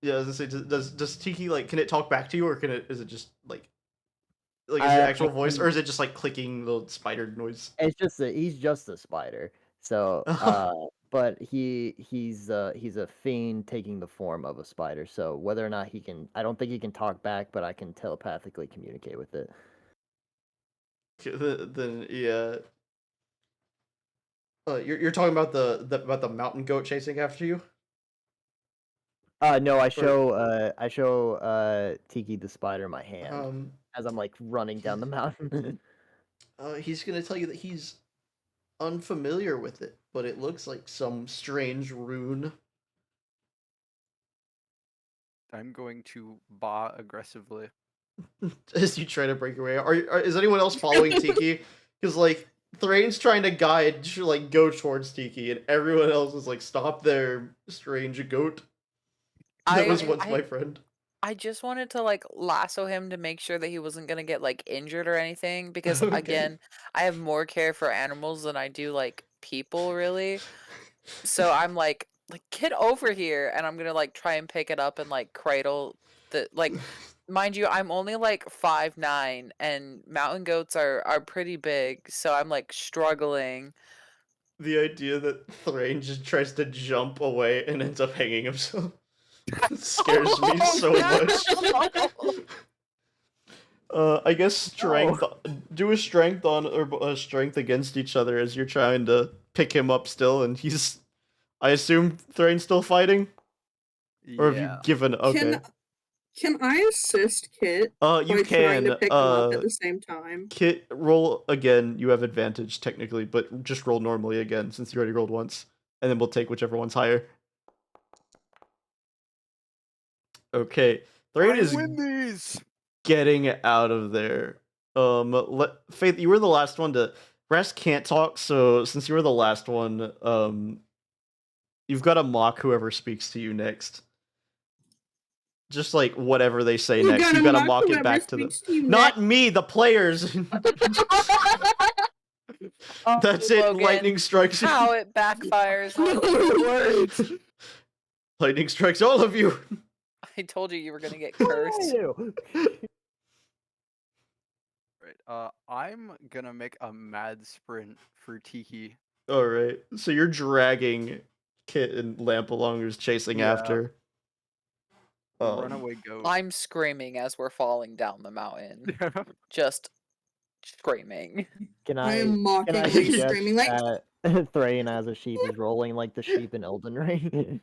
Yeah, I was gonna say, does Tiki like? Can it talk back to you, or is it just like is it I actual voice, can- or is it just like clicking little spider noise? It's just he's just a spider. So but he's a fiend taking the form of a spider. So whether or not I don't think he can talk back, but I can telepathically communicate with it. Then yeah. You're talking about the mountain goat chasing after you? No, I show Tiki the spider my hand as I'm like running down the mountain. He's gonna tell you that he's unfamiliar with it, but it looks like some strange rune. I'm going to ba aggressively. As you try to break your way, is anyone else following Tiki? Because like Thrain's trying to go towards Tiki, and everyone else is like, stop there, strange goat. That was once my friend. I just wanted to like lasso him to make sure that he wasn't gonna get like injured or anything, because Okay. again, I have more care for animals than I do like people, really. So I'm like get over here, and I'm gonna like try and pick it up and like cradle the like. Mind you, I'm only like 5'9", and mountain goats are pretty big, so I'm like struggling. The idea that Thrain just tries to jump away and ends up hanging himself scares me so much. I guess strength. Do a strength on or a strength against each other as you're trying to pick him up still, and he's. I assume Thrain's still fighting, or have you given? Okay. Can I assist Kit? You by can. trying to pick him up at the same time. Kit, roll again. You have advantage technically, but just roll normally again since you already rolled once, and then we'll take whichever one's higher. Okay, Thrain is win these. getting out of there. Faith, you were the last one to. Rest can't talk, so since you were the last one, you've got to mock whoever speaks to you next. Just like whatever they say next, you gotta mock it back to them. Not me, the players. That's it. Logan, Lightning strikes you. How it backfires. Lightning strikes all of you. I told you were gonna get cursed. Right. I'm gonna make a mad sprint for Tiki. All right. So you're dragging Kit and Lamp along, who's chasing after. Runaway goat. I'm screaming as we're falling down the mountain. Just screaming. Can I I am can I mockingly suggest screaming like, that Thrain as a sheep is rolling like the sheep in Elden Ring?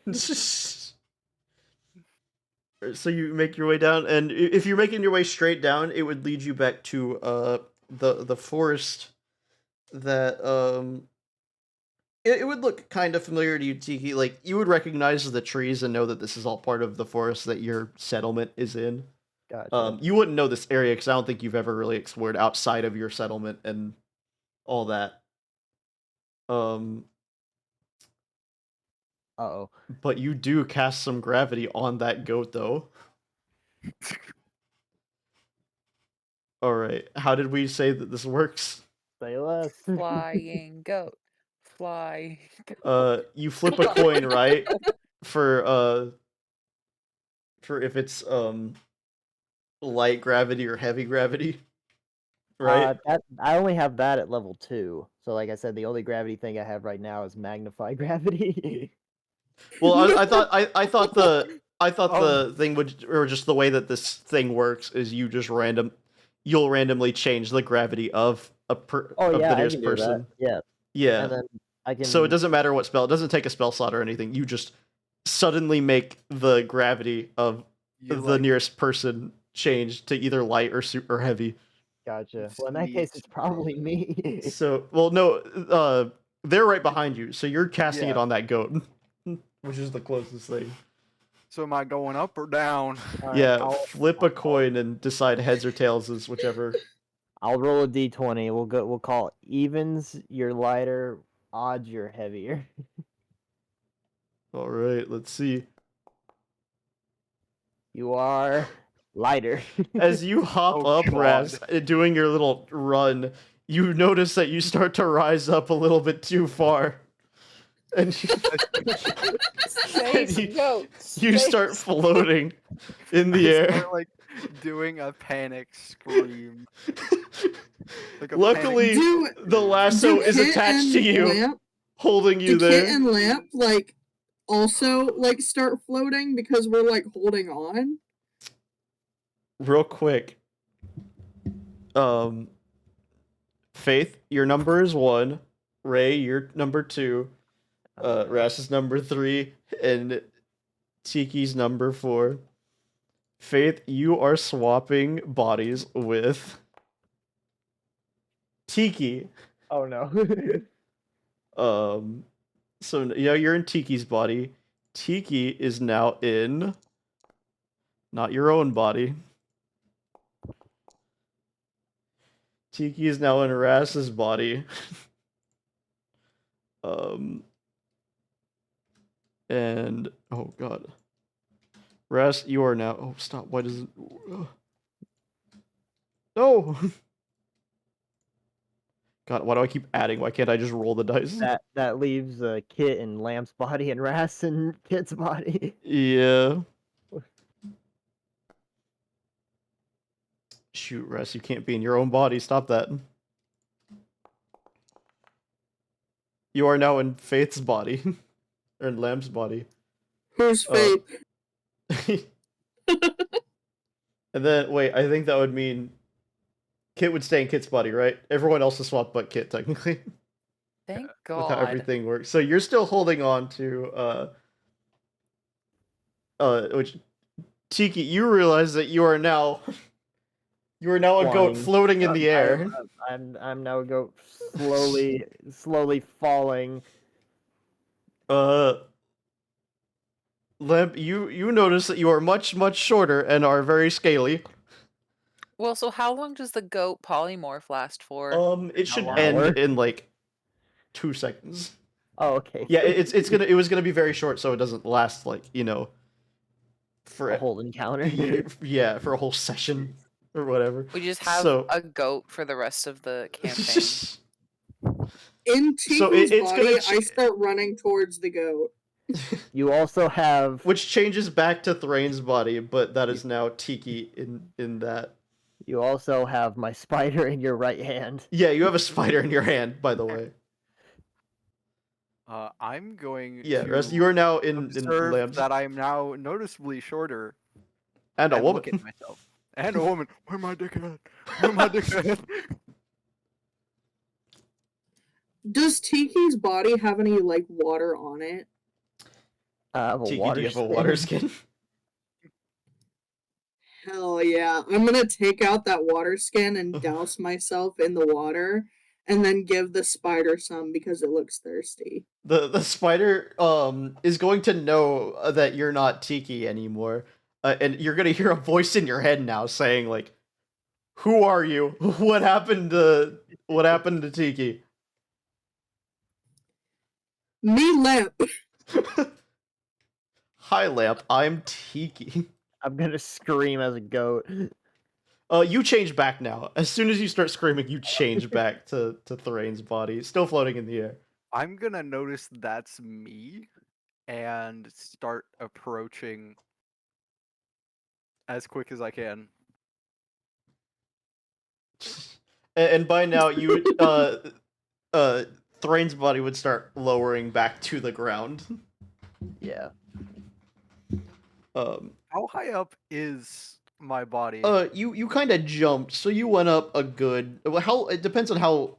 So you make your way down, and if you're making your way straight down, it would lead you back to the forest that it would look kind of familiar to you, Tiki. Like you would recognize the trees and know that this is all part of the forest that your settlement is in. Gotcha. You wouldn't know this area because I don't think you've ever really explored outside of your settlement and all that. Um, Uh-oh. but you do cast some gravity on that goat, though. All right, how did we say that this works? Say less. Flying goat. Flying goat. You flip a coin, right? For if it's light gravity or heavy gravity, right? I only have that at level 2. So like I said, the only gravity thing I have right now is magnify gravity. Well, I thought I thought Oh. the thing would, or just the way that this thing works is you'll randomly change the gravity of Oh of yeah, the I nearest can do that. person. Yeah. Yeah. And then I can So it doesn't matter what spell. It doesn't take a spell slot or anything. You just suddenly make the gravity of You the nearest person change to either light or heavy. Gotcha. Well, in that case, it's Sweet, probably me. So, well, no, they're right behind you. So you're casting it Yeah. on that goat, which is the closest thing. So am I going up or down? Alright, Yeah, flip a coin and decide heads or tails is whichever. I'll roll a d20. We'll call evens you're lighter, odds you're heavier. All right, let's see. You are lighter. As you hop Oh, up, Raz, doing your little run, you notice that you start to rise up a little bit too far. And Space you- goat. you start space. floating in the I air. start, like doing a panic scream. Like a Luckily, do the lasso do is Kit attached to and you, Lamp, holding you do Kit there. and Lamp like also like start floating because we're like holding on? Real quick. Faith, your number is 1. Ray, you're number 2. Ras is number 3, and Tiki's number 4. Faith, you are swapping bodies with Tiki. Oh no. So you're in Tiki's body. Tiki is now in not your own body. Tiki is now in Ras's body. And oh god. Ras, you are now. Oh, stop. Why does it. No! God, why do I keep adding? Why can't I just roll the dice? that leaves Kit in Lamp's body and Ras in Kit's body. Yeah. Shoot, Ras, you can't be in your own body. Stop that. You are now in Faith's body. Or in Lamb's body. Who's Faith? And then, wait, I think that would mean Kit would stay in Kit's body, right? Everyone else is swapped but Kit, technically. Thank With how God. everything works. So you're still holding on to, which, Tiki, you realize that you are now a goat Flying. floating in the air. I'm now a goat slowly falling. Lamp, you notice that you are much, much shorter and are very scaly. Well, so how long does the goat polymorph last for? It should An end hour? in like 2 seconds. Oh, okay. Yeah, it was gonna be very short, so it doesn't last like for a whole encounter. yeah, for a whole session or whatever. We just have So- a goat for the rest of the campaign. In Tiki's So it's body, gonna I start running towards the goat. You also have Which changes back to Thrain's body, but that is now Tiki in that. you also have my spider in your right hand. Yeah, you have a spider in your hand, by the way. I'm going Yeah, to Rest, you are now in observe Lamb's. that I am now noticeably shorter And a and woman. look at myself. And a woman. Where my dick at? Where my dick at? Does Tiki's body have any like water on it? A Tiki, water do you have a skin. water skin? Hell yeah. I'm gonna take out that water skin and douse myself in the water and then give the spider some because it looks thirsty. The spider is going to know that you're not Tiki anymore, and you're gonna hear a voice in your head now saying like, "Who are you? What happened to Tiki?" Me Lamp. Hi, Lamp. I'm Tiki. I'm gonna scream as a goat. You change back now. As soon as you start screaming, you change back to Thrain's body, still floating in the air. I'm gonna notice that's me and start approaching as quick as I can. And by now, you Thrain's body would start lowering back to the ground. Yeah. How high up is my body? You kind of jumped, so you went up a good. Well, how it depends on how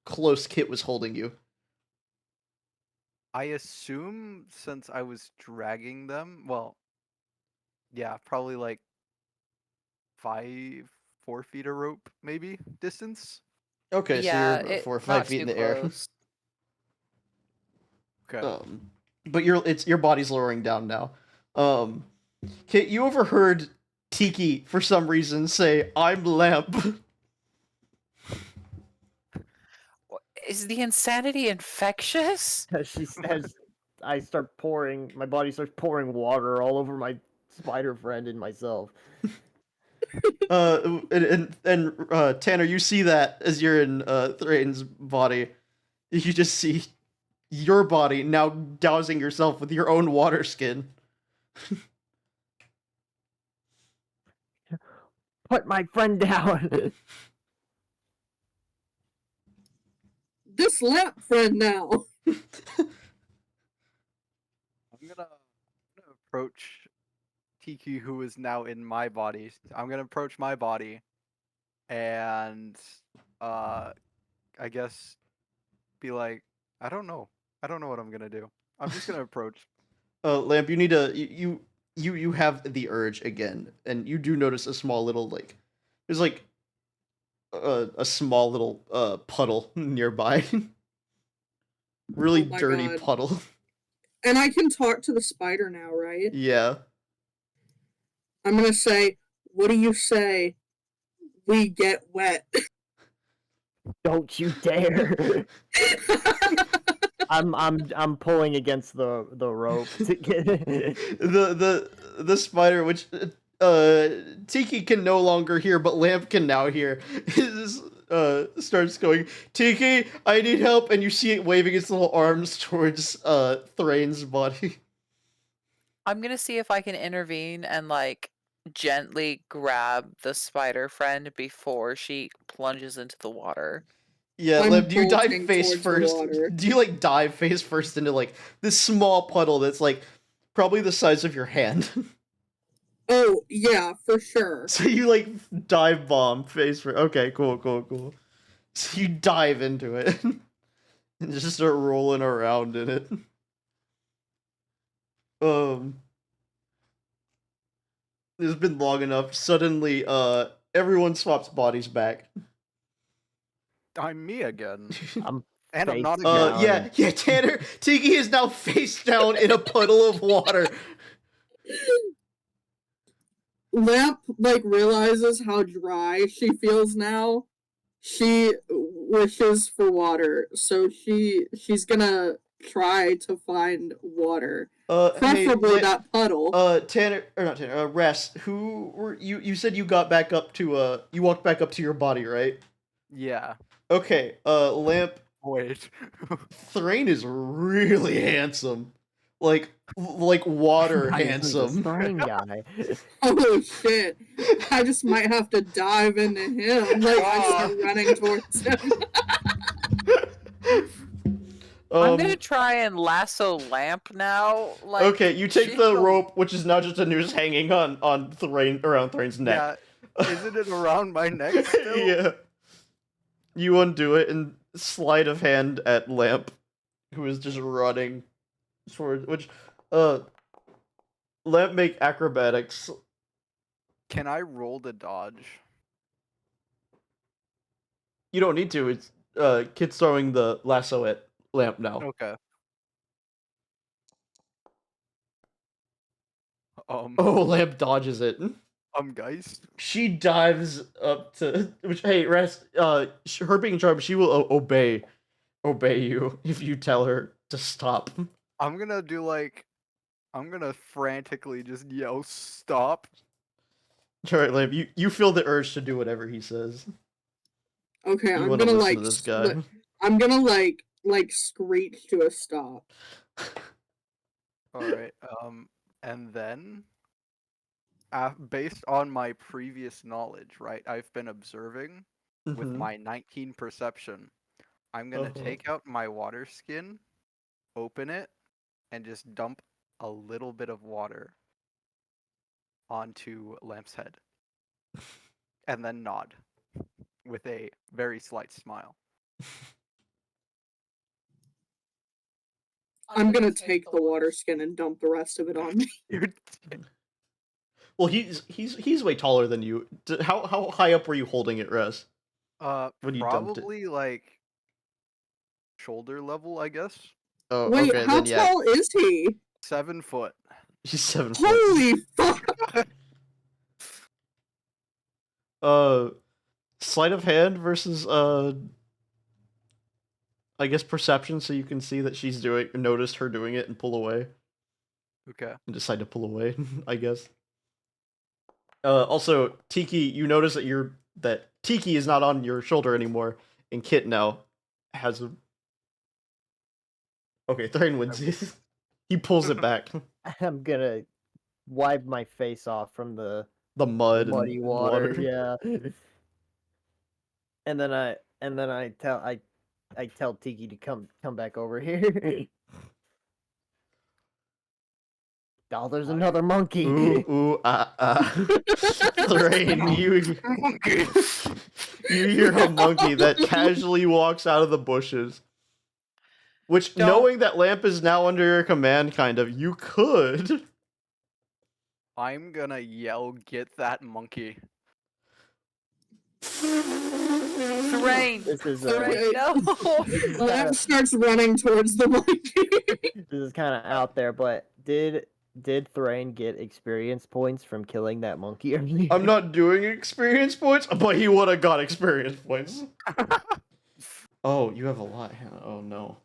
close Kit was holding you. I assume since I was dragging them, well, yeah, probably like 4 feet of rope, maybe distance. Okay, Yeah, so you're 4 or 5 not feet too in the air. close. Okay. But your body's lowering down now. Kit, you overheard Tiki for some reason say, "I'm Lamp." Is the insanity infectious? She says, I start pouring. My body starts pouring water all over my spider friend and myself. And Tanner, you see that as you're in Thrain's body. You just see your body now dousing yourself with your own water skin. Put my friend down. This Lamp friend now. I'm gonna approach Tiki, who is now in my body. I'm gonna approach my body, and I guess be like, I don't know what I'm gonna do. I'm just gonna approach. Lamp, you need to you have the urge again, and you do notice a small little there's like a small little puddle nearby. Really Oh my dirty God. puddle. And I can talk to the spider now, right? Yeah. I'm gonna say, what do you say? We get wet. Don't you dare. I'm pulling against the rope to get The spider, which Tiki can no longer hear, but Lamp can now hear, is starts going, "Tiki, I need help," and you see it waving its little arms towards Thrain's body. I'm gonna see if I can intervene and like gently grab the spider friend before she plunges into the water. Yeah, I'm Lamp, do you dive bolting face towards the first? water. Do you like dive face first into like this small puddle that's like probably the size of your hand? Oh, yeah, for sure. So you like dive bomb face first. Okay, cool. So you dive into it and just start rolling around in it. It's been long enough. Suddenly, everyone swaps bodies back. I'm me again, I'm and I'm face not down. again. Yeah, Tanner. Tiki is now face down in a puddle of water. Lamp like realizes how dry she feels now. She wishes for water, so she's gonna try to find water, preferably Hey, that puddle. Tanner or not Tanner, Rest. Who were you? You said you got back up to you walked back up to your body, right? Yeah. Okay, Lamp. Wait. Thrain is really handsome, like water This handsome. Thrain guy. Oh shit! I just might have to dive into him. Like I start running towards him. I'm gonna try and lasso Lamp now. Like, Okay, you take she's the a- rope, which is now just a noose hanging on Thrain around Thrain's neck. Yeah. Isn't it around my neck still? Yeah. You undo it, and sleight of hand at Lamp, who is just running toward which Lamp make acrobatics. Can I roll to dodge? You don't need to. It's Kit's throwing the lasso at Lamp now. Okay. Oh, Lamp dodges it. Guys. She dives up to which. Hey, rest. Her being charmed, she will obey you if you tell her to stop. I'm gonna frantically just yell stop. All right, Lamp. You feel the urge to do whatever he says. Okay, You I'm want to gonna listen like to this guy. I'm gonna like screech to a stop. All right. And then, based on my previous knowledge, right, I've been observing with Mhm. my 19 perception. I'm gonna Uh-huh. take out my water skin, open it, and just dump a little bit of water onto Lamp's head, and then nod with a very slight smile. I'm gonna take the water skin and dump the rest of it on me. Well, he's way taller than you. How high up were you holding it, Res? When you dumped it? Probably like shoulder level, I guess. Oh, Wait, okay, how then yeah. tall is he? 7 foot. He's 7 foot. Holy fuck! Sleight of hand versus I guess perception, so you can see that she's noticed her doing it and pull away. Okay. And decide to pull away, I guess. Also, Tiki, you notice that Tiki is not on your shoulder anymore, and Kit now has a. Okay, Thrain wins. He pulls it back. I'm gonna wipe my face off from the The mud muddy and water. Yeah. And then I tell Tiki to come back over here. Oh, there's another monkey. Ooh, Thrain, you hear a monkey that casually walks out of the bushes. Which, Don't- knowing that Lamp is now under your command, kind of, you could. I'm gonna yell, "Get that monkey!" Thrain. This is Okay. No. Lamp starts running towards the monkey. this is kind of out there, but did Thrain get experience points from killing that monkey earlier? I'm not doing experience points, but he would have got experience points. Oh, you have a lot, Hannah. Oh no.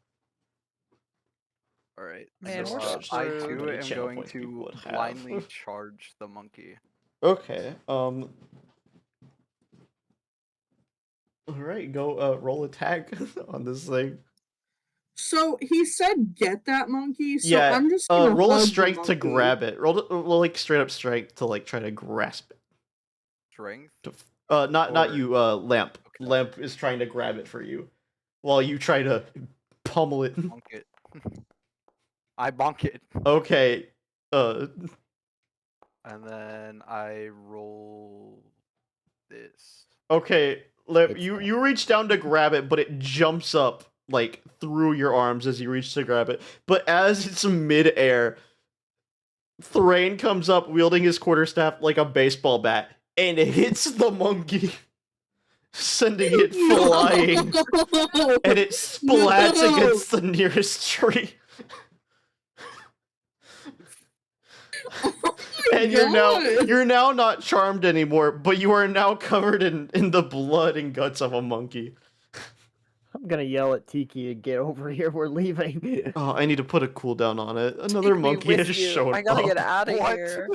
All right. Man, so, we're I screwed. too How many am channel going points people to would have. blindly charge the monkey. Okay. Alright, go roll attack on this thing. So he said, "Get that monkey." So Yeah, I'm just gonna roll a hug the strength to monkey. grab it. Roll like straight up strength to like try to grasp it. Strength. Not Or- you, Lamp. Okay. Lamp is trying to grab it for you, while you try to pummel it. Bonk it. I bonk it, Okay. and then I roll this. Okay, Lamp. It's You reach down to grab it, but it jumps up like through your arms as you reach to grab it. But as it's mid-air, Thrain comes up wielding his quarterstaff like a baseball bat and hits the monkey, sending it flying, No! and it splats No! against the nearest tree. Oh And God. you're now not charmed anymore, but you are now covered in the blood and guts of a monkey. I'm gonna yell at Tiki to get over here. We're leaving. Oh, I need to put a cooldown on it. Another Take me monkey with has you. shown I gotta up. get out of What? here.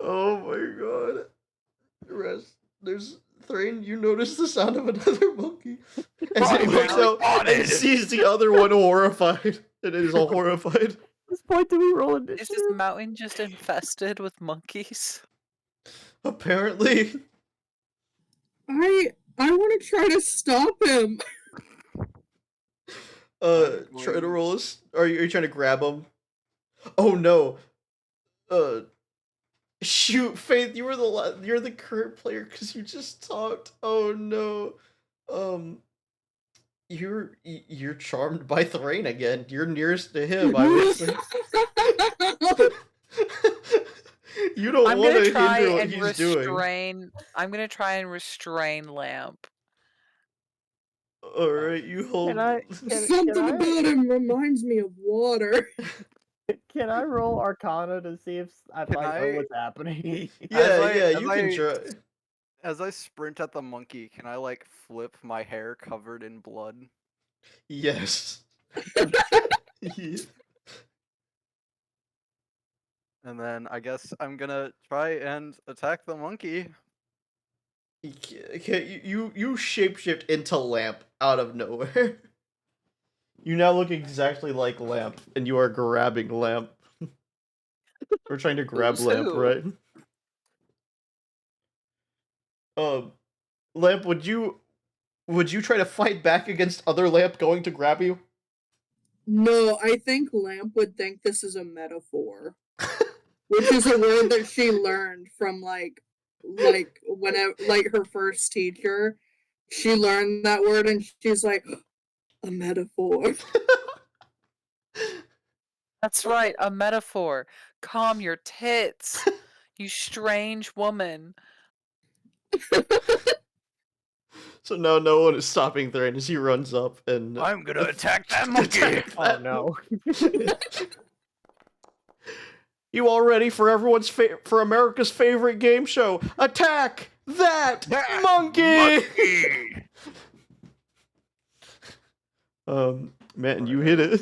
Oh my god. Rest. There's Thrain, you notice the sound of another monkey. As it looks out and sees the other one horrified. It is all horrified. At this point, do we roll Is initiative? this mountain just infested with monkeys? Apparently. I want to try to stop him. Try to roll us. Are you trying to grab him? Oh no. Shoot, Faith, you're the current player because you just talked. Oh no. You're charmed by Thrain again. You're nearest to him, I would say. You don't I'm want gonna to try hinder what and he's doing. restrain. I'm gonna try and restrain Lamp. Alright, you hold. Something about him reminds me of water. Can I roll Arcana to see if I Can know I- what's happening? Yeah, you can try. As I sprint at the monkey, can I like flip my hair covered in blood? Yes. Yeah. And then I guess I'm gonna try and attack the monkey. You shapeshift into Lamp out of nowhere. You now look exactly like Lamp, and you are grabbing Lamp. We're trying to grab Who's Lamp, who? right? Lamp, would you try to fight back against other Lamp going to grab you? No, I think Lamp would think this is a metaphor, which is a word that she learned from like whenever like her first teacher. She learned that word and she's like, a metaphor. That's right, a metaphor. Calm your tits, you strange woman. So now no one is stopping Thrain as he runs up and I'm gonna attack that monkey. Oh no. You all ready for for America's favorite game show? Attack that monkey! Man, you hit it.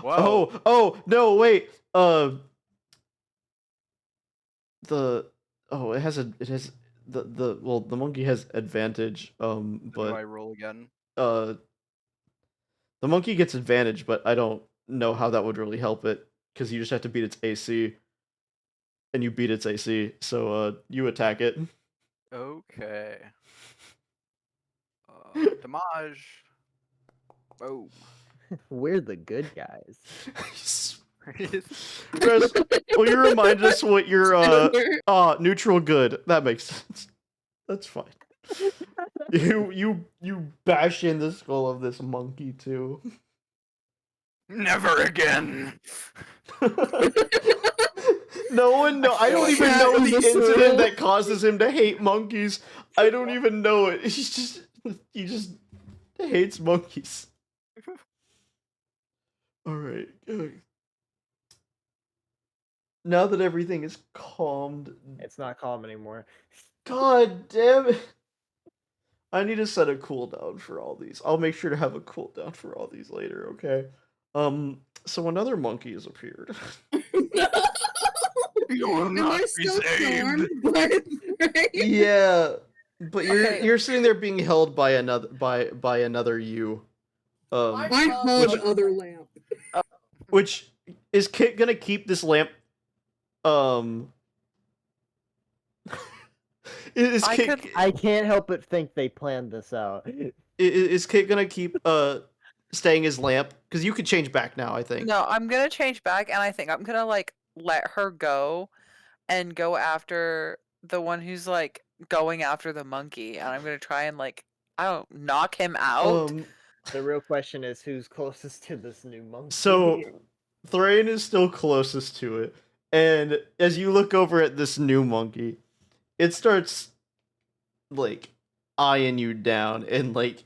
Wow. Oh no, wait. It has the monkey has advantage. Do But I roll again? the monkey gets advantage, but I don't know how that would really help it because you just have to beat its AC, and you beat its AC, so you attack it. Okay. Damage. Boom. We're the good guys. Chris, will you remind us what your neutral good? That makes sense. That's fine. You bash in the skull of this monkey too. Never again. No one know. I don't even Cat know is the a incident surreal. that causes him to hate monkeys. I don't even know it. He just hates monkeys. All right. Now that everything is calmed, It's not calm anymore. God damn it. I need to set a cooldown for all these. I'll make sure to have a cooldown for all these later, okay? So another monkey has appeared. You will Am not I be still saved. charmed by Thrain? Yeah, but Okay. you're sitting there being held by another you. I hug other Lamp. Which is Kit gonna keep this lamp? Is I Kit could- I can't help but think they planned this out. is Kit gonna keep staying his lamp? Because you could change back now, I think. No, I'm gonna change back, and I think I'm gonna like let her go, and go after the one who's like going after the monkey, and I'm gonna try and like knock him out. The real question is who's closest to this new monkey. So Thrain is still closest to it, and as you look over at this new monkey, it starts like eyeing you down and like,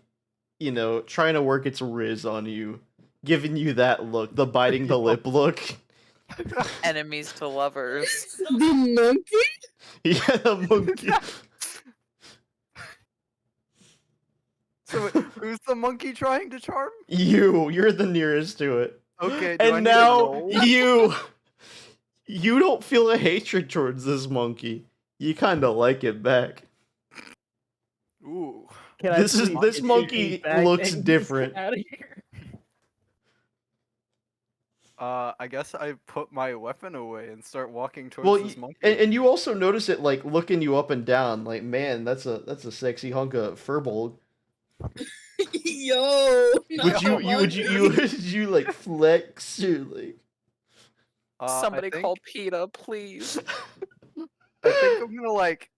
you know, trying to work its riz on you, giving you that look, the biting the lip look. Enemies to lovers. The monkey? Yeah, the monkey. So who's the monkey trying to charm? You're the nearest to it. Okay, do I And need to now roll? you don't feel a hatred towards this monkey. You kind of like it back. Ooh. Can I This please this get monkey you back looks and different. get out of here? I guess I put my weapon away and start walking towards Well, this monkey. and you also notice it like looking you up and down. Like, man, that's a sexy hunk of furbolg. Yo! Would you like flex or like? I Somebody think call PETA, please. I think I'm gonna like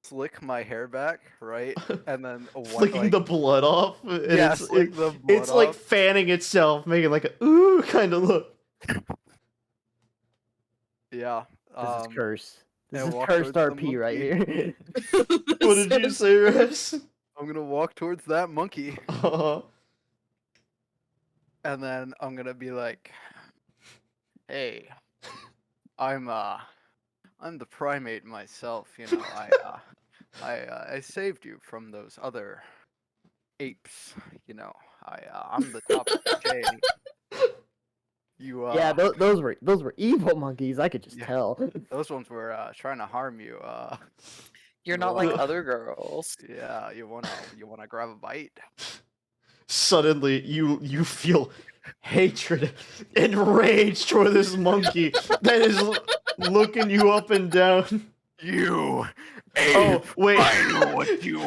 slick my hair back, right, and then Flicking like the blood off, and yeah, it's slick the blood it's like off. fanning itself, making like a ooh kind of look. Yeah. This is curse. This and is walk cursed towards the RP right monkey. here. What did you say, Res? I'm gonna walk towards that monkey, Uh-huh. and then I'm gonna be like, "Hey, I'm the primate myself. You know, I saved you from those other apes. You know, I'm the top of the chain. You Yeah, those were evil monkeys. I could just Yeah. tell. those ones were trying to harm you. You're You not like wanna- other girls. Yeah, you wanna grab a bite? Suddenly, you feel hatred and rage toward this monkey that is looking you up and down. You Oh wait, I know what you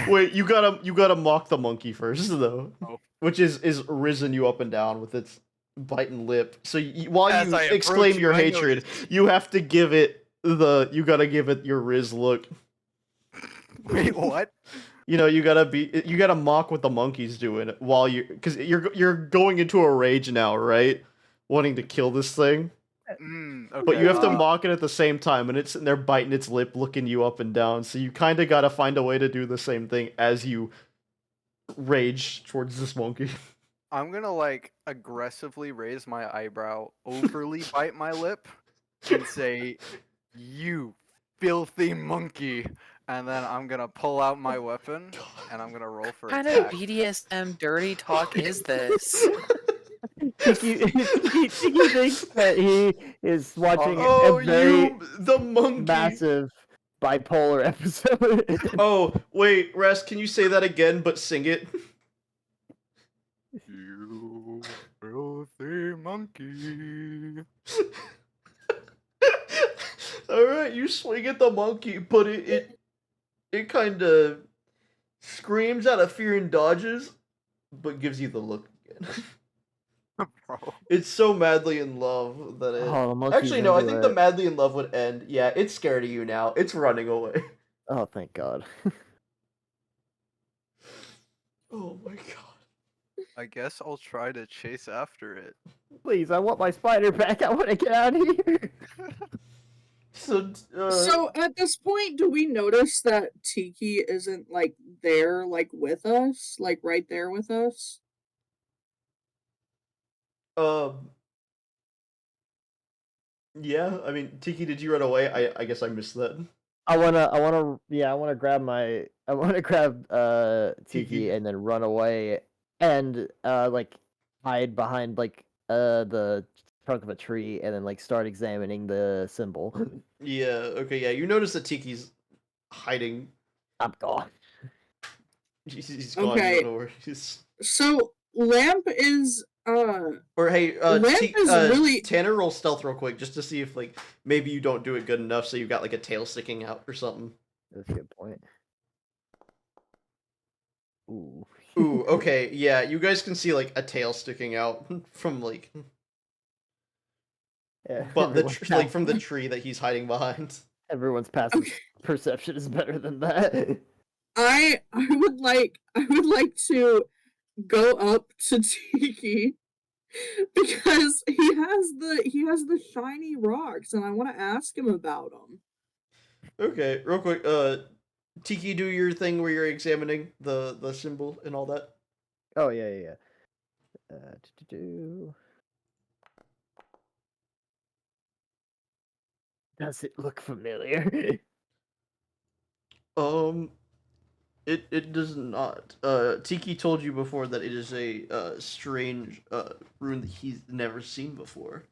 wait! You gotta mock the monkey first though, Oh. which is risen you up and down with its biting lip. So while As you I exclaim approach your you, I hatred, notice. you have to give it you gotta give it your Riz look. Wait, what? You know, you gotta mock what the monkey's doing while because you're going into a rage now, right? Wanting to kill this thing, Okay. but you have to mock it at the same time, and it's sitting there biting its lip, looking you up and down. So you kind of gotta find a way to do the same thing as you rage towards this monkey. I'm gonna like aggressively raise my eyebrow, overly bite my lip, and say, "You filthy monkey!" And then I'm gonna pull out my weapon, and I'm gonna roll for What kind attack. of BDSM dirty talk is this? Tiki thinks that he is watching Oh, a very the monkey! massive bipolar episode. Oh, wait, Res, can you say that again, but sing it? You filthy monkey. Alright, you swing at the monkey, but it kind of screams out of fear and dodges, but gives you the look again. Bro. It's so madly in love that it... Oh, the monkey's Actually, no, I into think it. the madly in love would end. Yeah, it's scared of you now. It's running away. Oh, thank God. Oh my god. I guess I'll try to chase after it. Please, I want my spider back. I want to get out of here. So at this point, do we notice that Tiki isn't like there, like with us, like right there with us? Yeah, I mean, Tiki, did you run away? I guess I missed that. I wanna grab Tiki. Tiki and then run away and like hide behind like the trunk of a tree and then like start examining the symbol. Yeah, okay, yeah, you notice that Tiki's hiding. I'm gone. He's gone, Okay. you don't know where he's... So Lamp is Or hey, Lamp is really Tanner, roll stealth real quick, just to see if, like, maybe you don't do it good enough so you've got, like, a tail sticking out or something. That's a good point. Ooh. Ooh, okay, yeah, you guys can see, like, a tail sticking out from, like... Yeah, But everyone's from the tree that he's hiding behind. everyone's passive perception is better than that. I would like to go up to Tiki because he has the shiny rocks and I want to ask him about them. Okay, real quick, Tiki, do your thing where you're examining the symbol and all that. Oh yeah. Do-do-do. Does it look familiar? It does not. Tiki told you before that it is a strange rune that he's never seen before.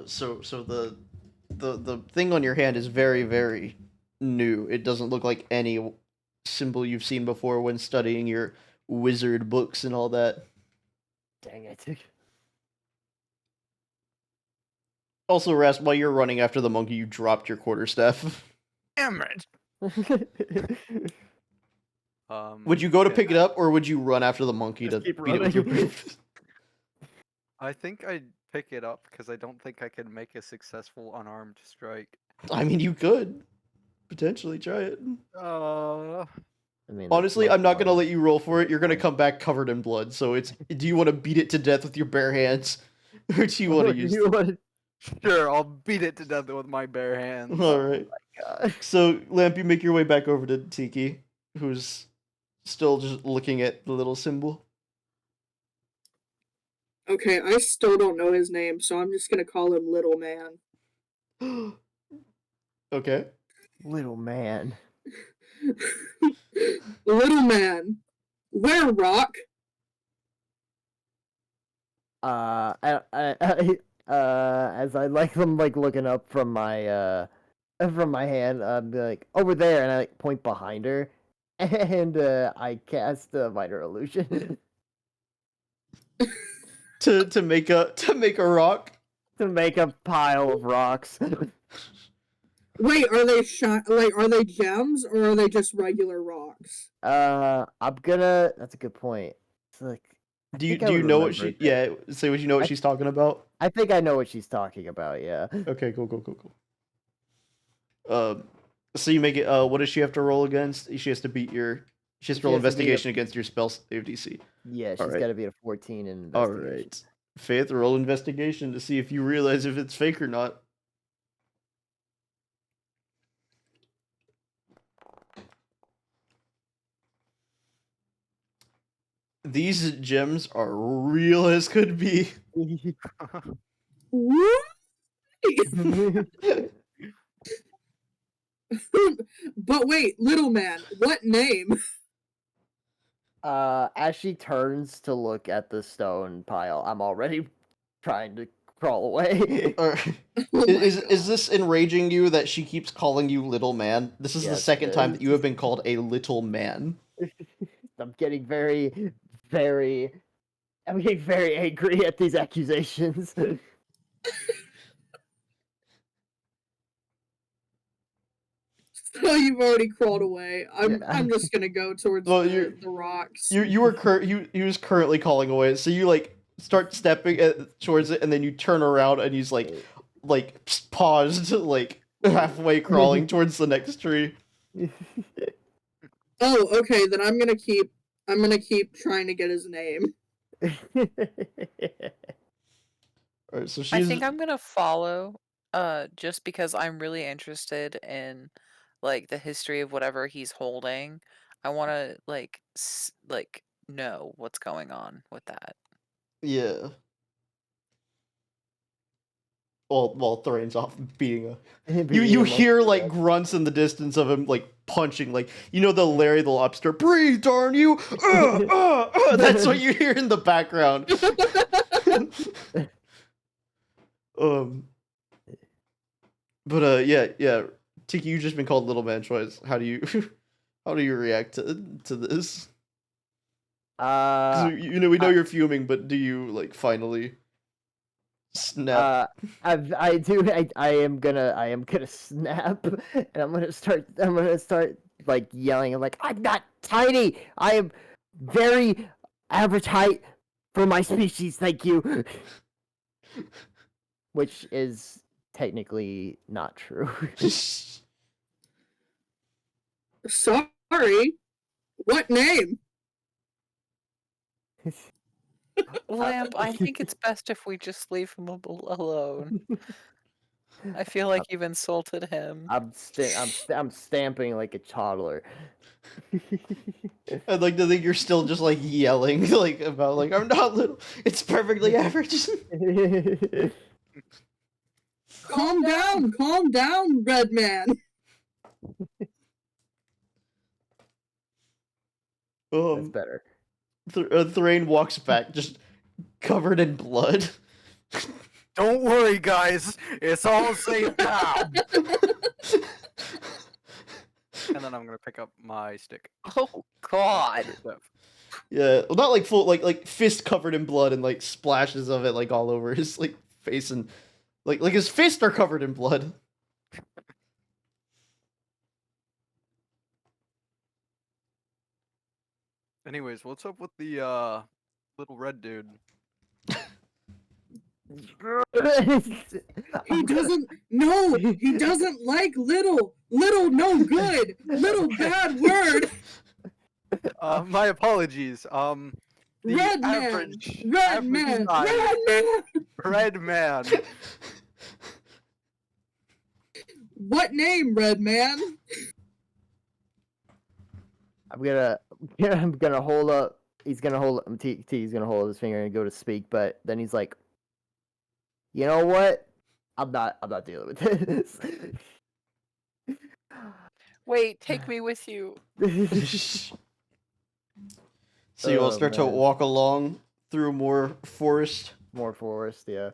So the thing on your hand is very, very new. It doesn't look like any symbol you've seen before when studying your wizard books and all that. Dang it. Also, Ras, while you're running after the monkey, you dropped your quarterstaff. Damn it. Would you go to yeah, pick it up, or would you run after the monkey Just to keep beat it with your running. boot? I think I'd pick it up because I don't think I can make a successful unarmed strike. I mean, you could potentially try it. Uh, I mean, Honestly, I'm not gonna let you roll for it. You're gonna fine. come back covered in blood. So it's, do you want to beat it to death with your bare hands, or do you want to use? You wanna- sure, I'll beat it to death with my bare hands. All right. God. So Lamp, you make your way back over to Tiki, who's still just looking at the little symbol. Okay, I still don't know his name, so I'm just gonna call him Little Man. Okay. Little man. Little Man. Where, Rock? As I like them like looking up from my hand, I'm like over there, and I like point behind her, and I cast a minor illusion To make a rock. to make a pile of rocks. Wait, are they are they gems or are they just regular rocks? I'm gonna. That's a good point. It's like, I Do you think I do you would know what remember she? Yeah, say what you know what I- she's talking about. I think I know what she's talking about. Yeah. Okay, cool. So you make it. What does she have to roll against? She has to beat your. She has to She roll has to beat a- investigation against your spell save DC. Yeah, she's Alright. got to be a 14 in All investigation. right, Faith, roll investigation to see if you realize if it's fake or not. These gems are real as could be. What? But wait, Little Man, what name? As she turns to look at the stone pile, I'm already trying to crawl away. Or Oh my is God. this enraging you that she keeps calling you little man? This is the Yes, second it time that is. you have been called a little man. I'm getting very angry at these accusations. So you've already crawled away. Yeah. I'm just gonna go towards Well, the rocks. You were you was currently calling away, so you like start stepping towards it, and then you turn around and he's like paused, like halfway crawling towards the next tree. Oh, okay, then I'm gonna keep trying to get his name. All right, so I she's think I'm gonna follow, just because I'm really interested in, like, the history of whatever he's holding. I wanna, like, know what's going on with that. yeah. While Thoraine's off beating a you hear like grunts in the distance of him like punching, like you know the Larry the Lobster, breathe, darn you! That's what you hear in the background. um, but yeah, Tiki, you've just been called Little Man twice. How do you how do you react to this? 'Cause you know we know you're fuming, but do you like finally snap? I am gonna snap, and I'm gonna start like yelling. I'm like, I'm not tiny. I am very average height for my species. Thank you. Which is technically not true. Sorry. What name? Lamp, I think it's best if we just leave him alone. I feel like you've insulted him. I'm stamping like a toddler. I'd like to think you're still just like yelling like about like I'm not little. It's perfectly average. Calm down, Red Man. That's better. Thorane walks back, just covered in blood. Don't worry, guys. It's all safe now. And then I'm gonna pick up my stick. Oh God. Yeah, well, not like full, like fist covered in blood and like splashes of it like all over his like face and like his fists are covered in blood. Anyways, what's up with the little red dude? He doesn't. No, he doesn't like little. Little, no good. Little, bad word. My apologies. The Red man. average, Red average man. size Red man. red man. What name, Red man? I'm gonna hold up. He's gonna hold up. He's gonna hold up his finger and go to speak, but then he's like, you know what? I'm not dealing with this. Wait, take me with you. So you all Oh, start to man. walk along through more forest. More forest, yeah.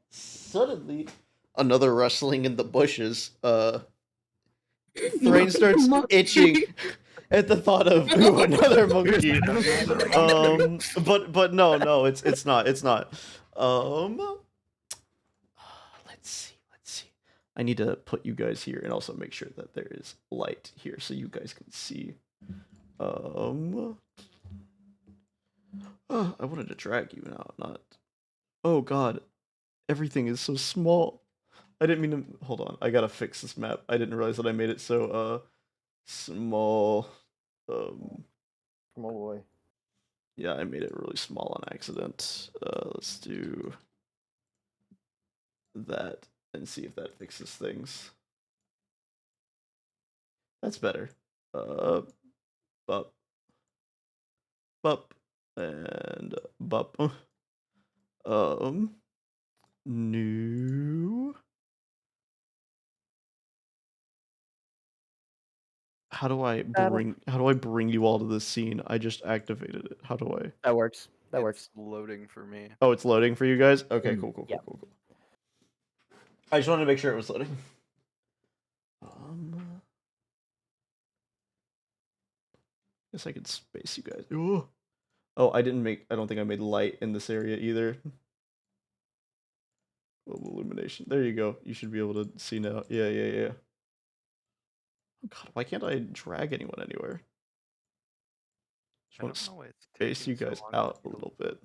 Suddenly, another rustling in the bushes. Thrain starts Monkey. itching at the thought of ooh, another monkey. But no, it's not. Let's see. I need to put you guys here and also make sure that there is light here so you guys can see. I wanted to drag you now, not. Oh God, everything is so small. I didn't mean to. Hold on, I gotta fix this map. I didn't realize that I made it so small. Small boy. Yeah, I made it really small on accident. Let's do that and see if that fixes things. That's better. Bup, bup, and bup. New. How do I bring you all to this scene? I just activated it. How do I? That works. That It's works. loading for me. Oh, it's loading for you guys? Okay, cool. Yeah. I just wanted to make sure it was loading. Guess I could space you guys. Ooh. Oh, I don't think I made light in this area either. Global illumination. There you go. You should be able to see now. Yeah. Oh God, why can't I drag anyone anywhere? Just I want don't to know why it's space you taking so guys long to out a load. little bit.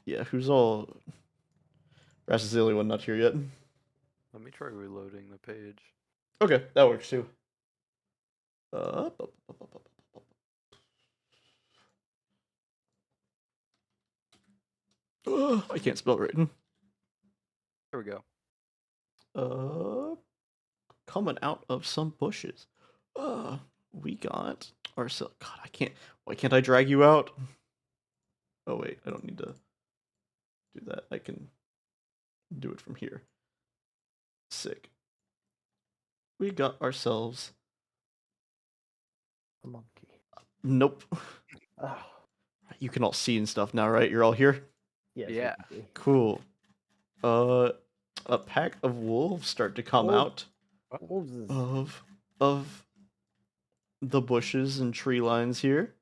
Yeah, who's all... Rash is the only one not here yet. Let me try reloading the page. Okay, that works too. I can't spell right. There we go. Coming out of some bushes. We got ourselves. God, I can't. Why can't I drag you out? Oh wait, I don't need to do that. I can do it from here. Sick. We got ourselves. A monkey. Nope. Oh. You can all see and stuff now, right? You're all here. Yes, we Yeah. can see. Cool. A pack of wolves start to come out Wolves is... of the bushes and tree lines here.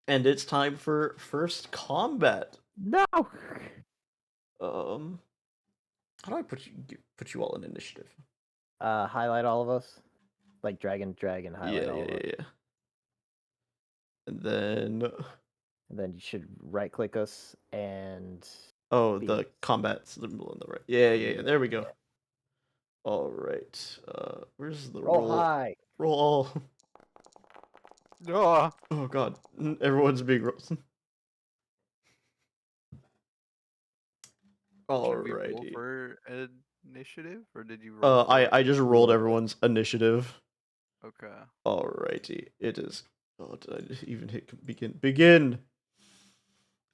And it's time for first combat. No. How do I put you all in initiative? Highlight all of us. Like drag and highlight all of us. Yeah. And then And then you should right click us and the combat symbol on the right. Yeah. There we go. All right. Where's the roll high. Roll all. Ah, Oh God, everyone's being rolled. should we roll Alrighty. for initiative, or did you roll? I just rolled everyone's initiative. Okay. Alrighty, it is. Oh, did I just even hit begin?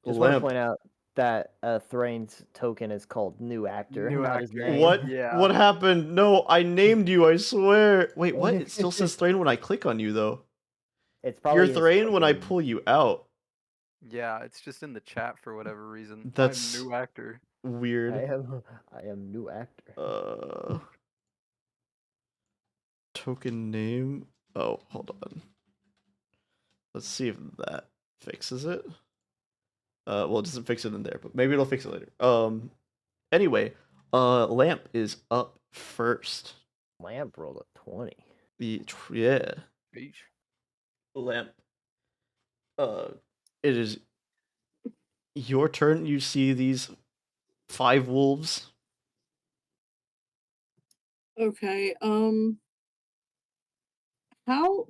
Just want to Lamp. point out that Thrain's token is called New Actor, New not his actor. name. What? Yeah. What happened? No, I named you. I swear. Wait, what? It still says Thrain when I click on you, though. It's probably You're his Thrain when I token. pull you out. Yeah, it's just in the chat for whatever reason. That's I'm new actor. weird. I am New Actor. Token name. Oh, hold on. Let's see if that fixes it. Well, it doesn't fix it in there, but maybe it'll fix it later. Anyway, Lamp is up first. Lamp rolled a 20. Yeah. Beach. Lamp it is your turn. You see these 5 wolves. Okay. How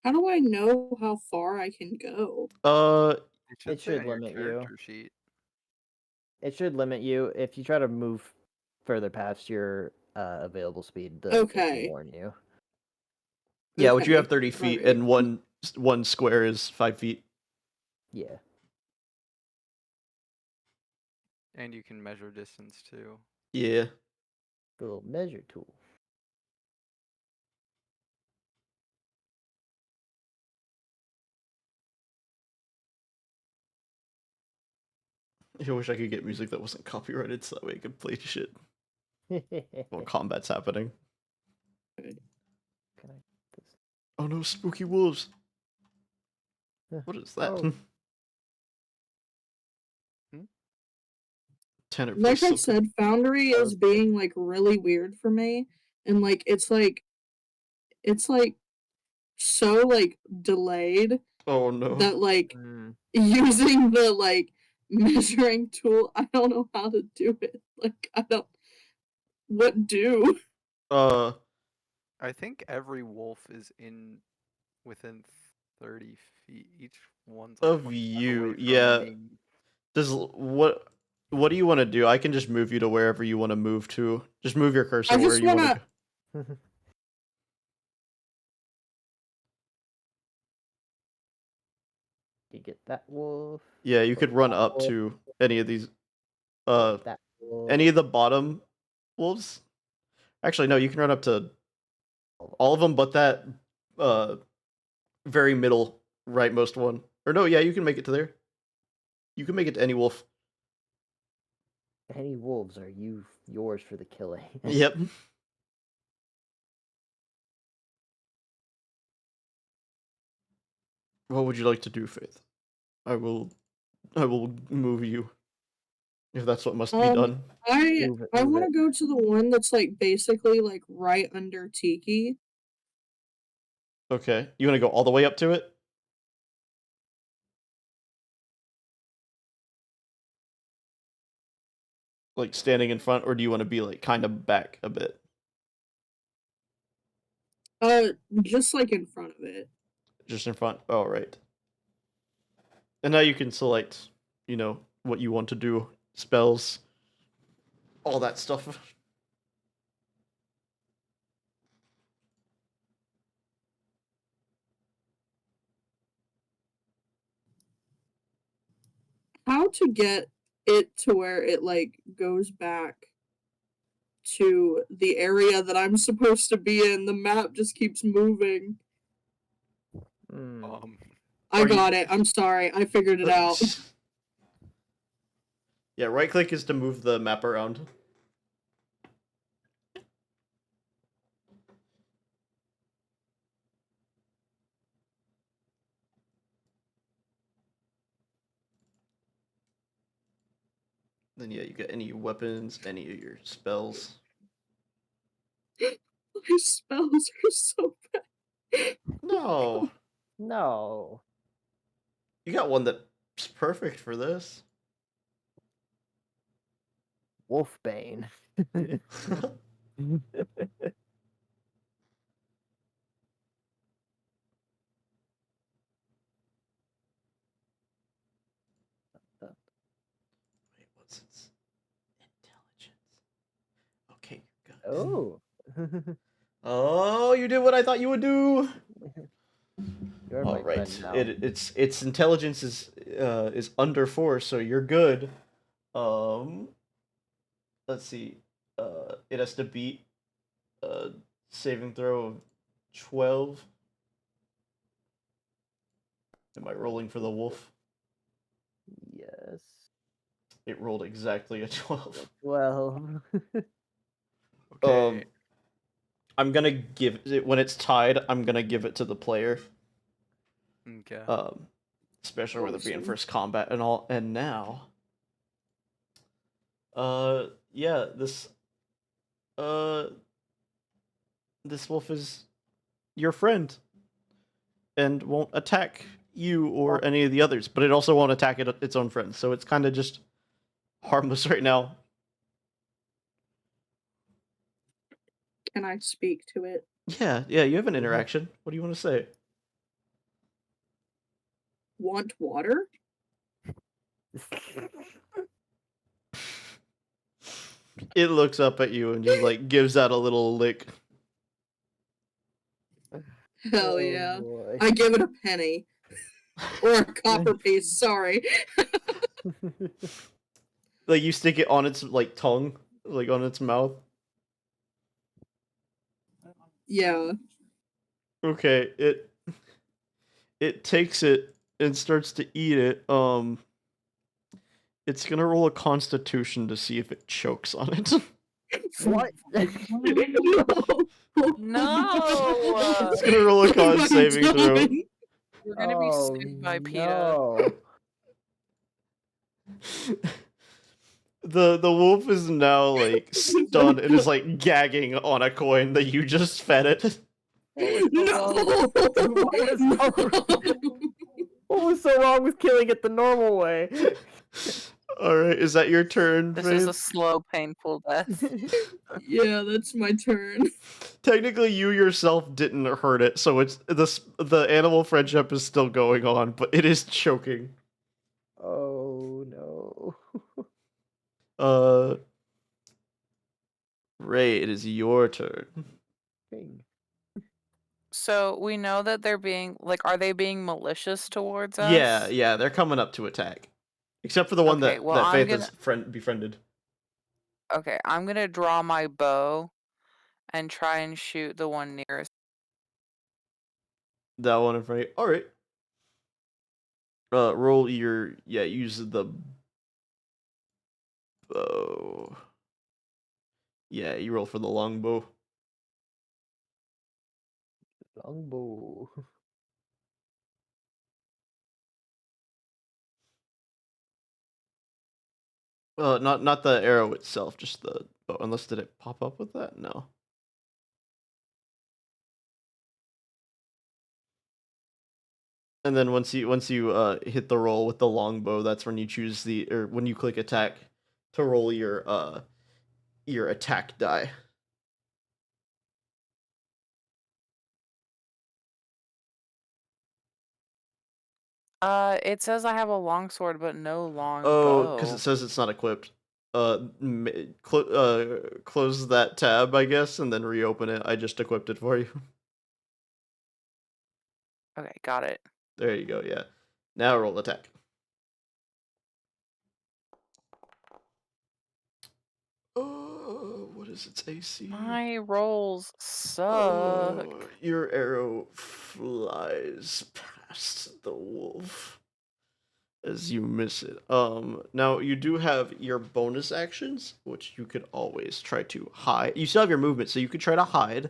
how do I know how far I can go? It It say should on your limit you. character sheet. It should limit you if you try to move further past your available speed. It Okay. will warn you. Yeah, which you have Okay. 30 feet, Alright. and one square is 5 feet. Yeah. And you can measure distance too. Yeah. The little measure tool. I wish I could get music that wasn't copyrighted so that way I could play shit while combat's happening. Can I? This? Oh no, spooky wolves! What is that? Oh. 10 or Like plus I something. said, Foundry is being like really weird for me, and like it's like so like delayed Oh no. that like Mm. using the like measuring tool, I don't know how to do it. Like I don't what do. I think every wolf is within 30 feet. Each one's like Of 25 you, away from yeah. me. What do you want to do? I can just move you to wherever you want to move to. Just move your cursor I where just you want to wanna go. You get that wolf. Yeah, you or could run that up wolf, to any of these or that wolf. any of the bottom wolves. Actually, no, you can run up to all of them but that very middle rightmost one. Or no, yeah, you can make it to there. You can make it to any wolf. Any wolves are yours for the killing. Yep. What would you like to do, Faith? I will move you. If that's what must be done. I Move it, I move want to it. go to the one that's like basically like right under Tiki. Okay. You want to go all the way up to it? Like standing in front, or do you want to be like kind of back a bit? Just like in front of it. Just in front? Oh, right. And now you can select, what you want to do, spells, all that stuff. How to get it to where it like goes back to the area that I'm supposed to be in. The map just keeps moving. Mm. I Are you- got it. I'm sorry. I figured it out. Yeah, right click is to move the map around. Then yeah, you get any weapons, any of your spells. My spells are so bad. No. No. You got one that's perfect for this. Wolfbane. Wait, what's its intelligence? Okay, good. Oh. Oh, you did what I thought you would do. You're All my right. friend now. Its intelligence is under 4, so you're good. Let's see. It has to beat a saving throw of 12. Am I rolling for the wolf? Yes. It rolled exactly a 12. Well. Okay. I'm gonna give it when it's tied. I'm gonna give it to the player. Okay. Especially with it being Awesome. first combat and all. And now, yeah, this wolf is your friend and won't attack you or any of the others, but it also won't attack its own friends, so it's kind of just harmless right now. Can I speak to it? Yeah, you have an interaction. What do you want to say? Want water? It looks up at you and just like gives out a little lick. Hell Oh, yeah. boy. I give it a penny. Or a copper piece, sorry. Like you stick it on its like tongue, like on its mouth. Yeah. Okay, it takes it and starts to eat it. It's gonna roll a Constitution to see if it chokes on it. What? No! It's gonna roll a What am con I saving throw. doing? You're gonna be Oh, sued by PETA. no. The wolf is now like stunned and is like gagging on a coin that you just fed it. No! What was so wrong with killing it the normal way? All right, is that your turn, This is a Faith? slow, painful death. Yeah, that's my turn. Technically, you yourself didn't hurt it, so it's the animal friendship is still going on, but it is choking. Oh no. Ray, it is your turn. Dang. So we know that they're being like, are they being malicious towards us? Yeah, they're coming up to attack, except for the one Okay, that well, that I'm Faith gonna- has befriended. Okay, I'm gonna draw my bow and try and shoot the one nearest. That one in front of you. All right. Roll your use the bow. Yeah, you roll for the longbow. Longbow. Not the arrow itself, just the bow. Unless did it pop up with that? No. And then once you hit the roll with the longbow, that's when you choose when you click attack to roll your attack die. It says I have a longsword, but no long Oh, bow. because it says it's not equipped. Close that tab, I guess, and then reopen it. I just equipped it for you. Okay, got it. There you go. Yeah. Now roll attack. What is its AC? My rolls suck. Your arrow flies past the wolf as you miss it. Now you do have your bonus actions, which you could always try to hide. You still have your movement, so you could try to hide,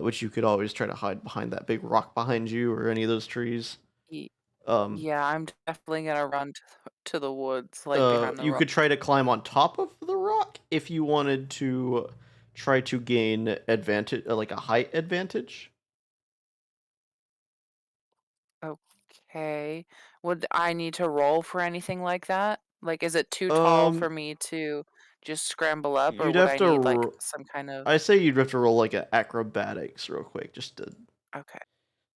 which you could always try to hide behind that big rock behind you or any of those trees. Yeah, I'm definitely gonna run to the woods, like behind the you rock. could try to climb on top of the rock if you wanted to try to gain advantage, like a height advantage. Okay. Would I need to roll for anything like that? Like, is it too tall for Um, me to just scramble up, or You'd would have I to. need like some kind of? I say you'd have to roll like an acrobatics real quick, just to. Okay.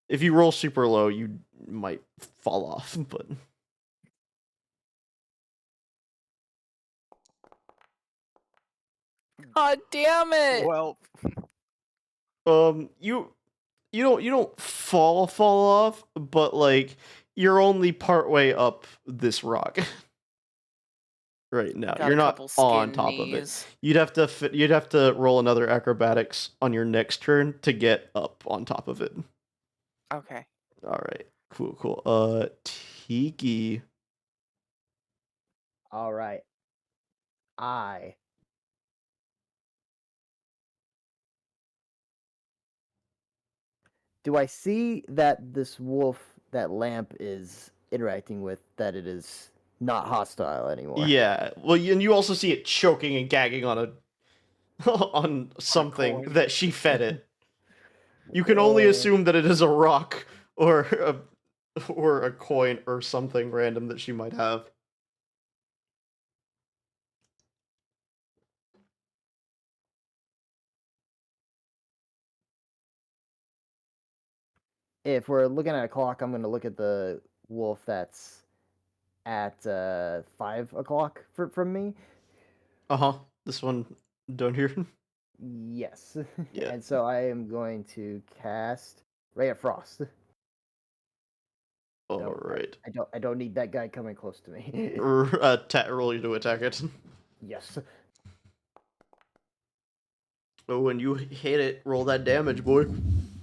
If you roll super low, you might fall off, but. God damn it! Well, You don't fall off, but like you're only partway up this rock right now. Got You're a not couple on skin top of it. knees. You'd have to roll another acrobatics on your next turn to get up on top of it. Okay. All right. Cool. Tiki. All right. Do I see that this wolf that Lamp is interacting with, that it is not hostile anymore? Yeah. Well, and you also see it choking and gagging on on something coin. that she fed it. You can only assume that it is a rock or or a coin or something random that she might have. If we're looking at a clock, I'm going to look at the wolf that's at 5 o'clock from me. Uh-huh. This one down here. Yes. Yeah. And so I am going to cast Ray of Frost. All No, right. I don't need that guy coming close to me. Roll you to attack it. Yes. Oh, when you hit it, roll that damage, boy.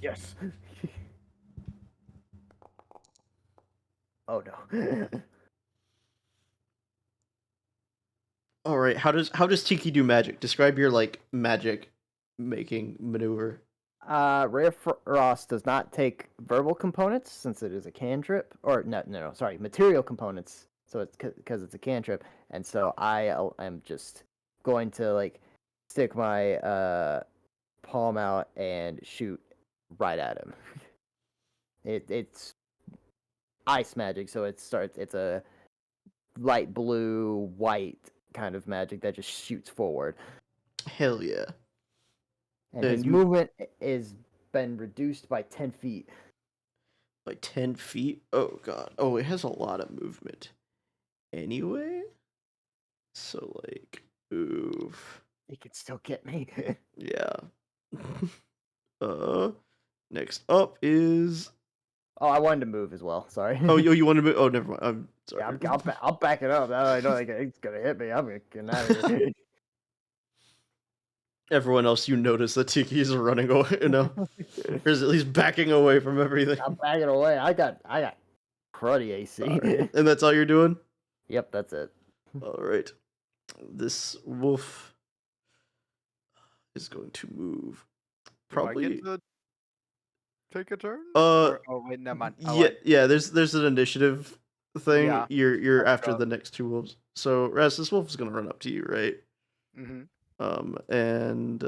Yes. Oh no. All right. How does Tiki do magic? Describe your like magic making maneuver. Ray of Frost does not take verbal components since it is a cantrip, or no, sorry, material components. So it's because it's a cantrip, and so I am just going to like stick my palm out and shoot right at him. It's ice magic, so it's a light blue white kind of magic that just shoots forward, Hell yeah. and And his you- movement is been reduced by 10 feet. Like 10 feet? Oh god. Oh, it has a lot of movement. Anyway. So like, oof. He can still get me. Yeah. Next up is. Oh, I wanted to move as well. Sorry. Oh, you want to move? Oh, never mind. I'm sorry. Yeah, I'll back it up. Now that I know like, it's gonna hit me. I'm gonna get out of here. Everyone else, you notice that Tiki is running away, or is at least backing away from everything. I'm backing away. I got cruddy AC. Alright. And that's all you're doing? Yep, that's it. All right. This wolf is going to move. Do I Probably. get to take a turn? Oh wait, never mind. Yeah. There's an initiative thing. Yeah. You're Fucked after up. the next two wolves. So Raz, this wolf is gonna run up to you, right? Mm-hmm. And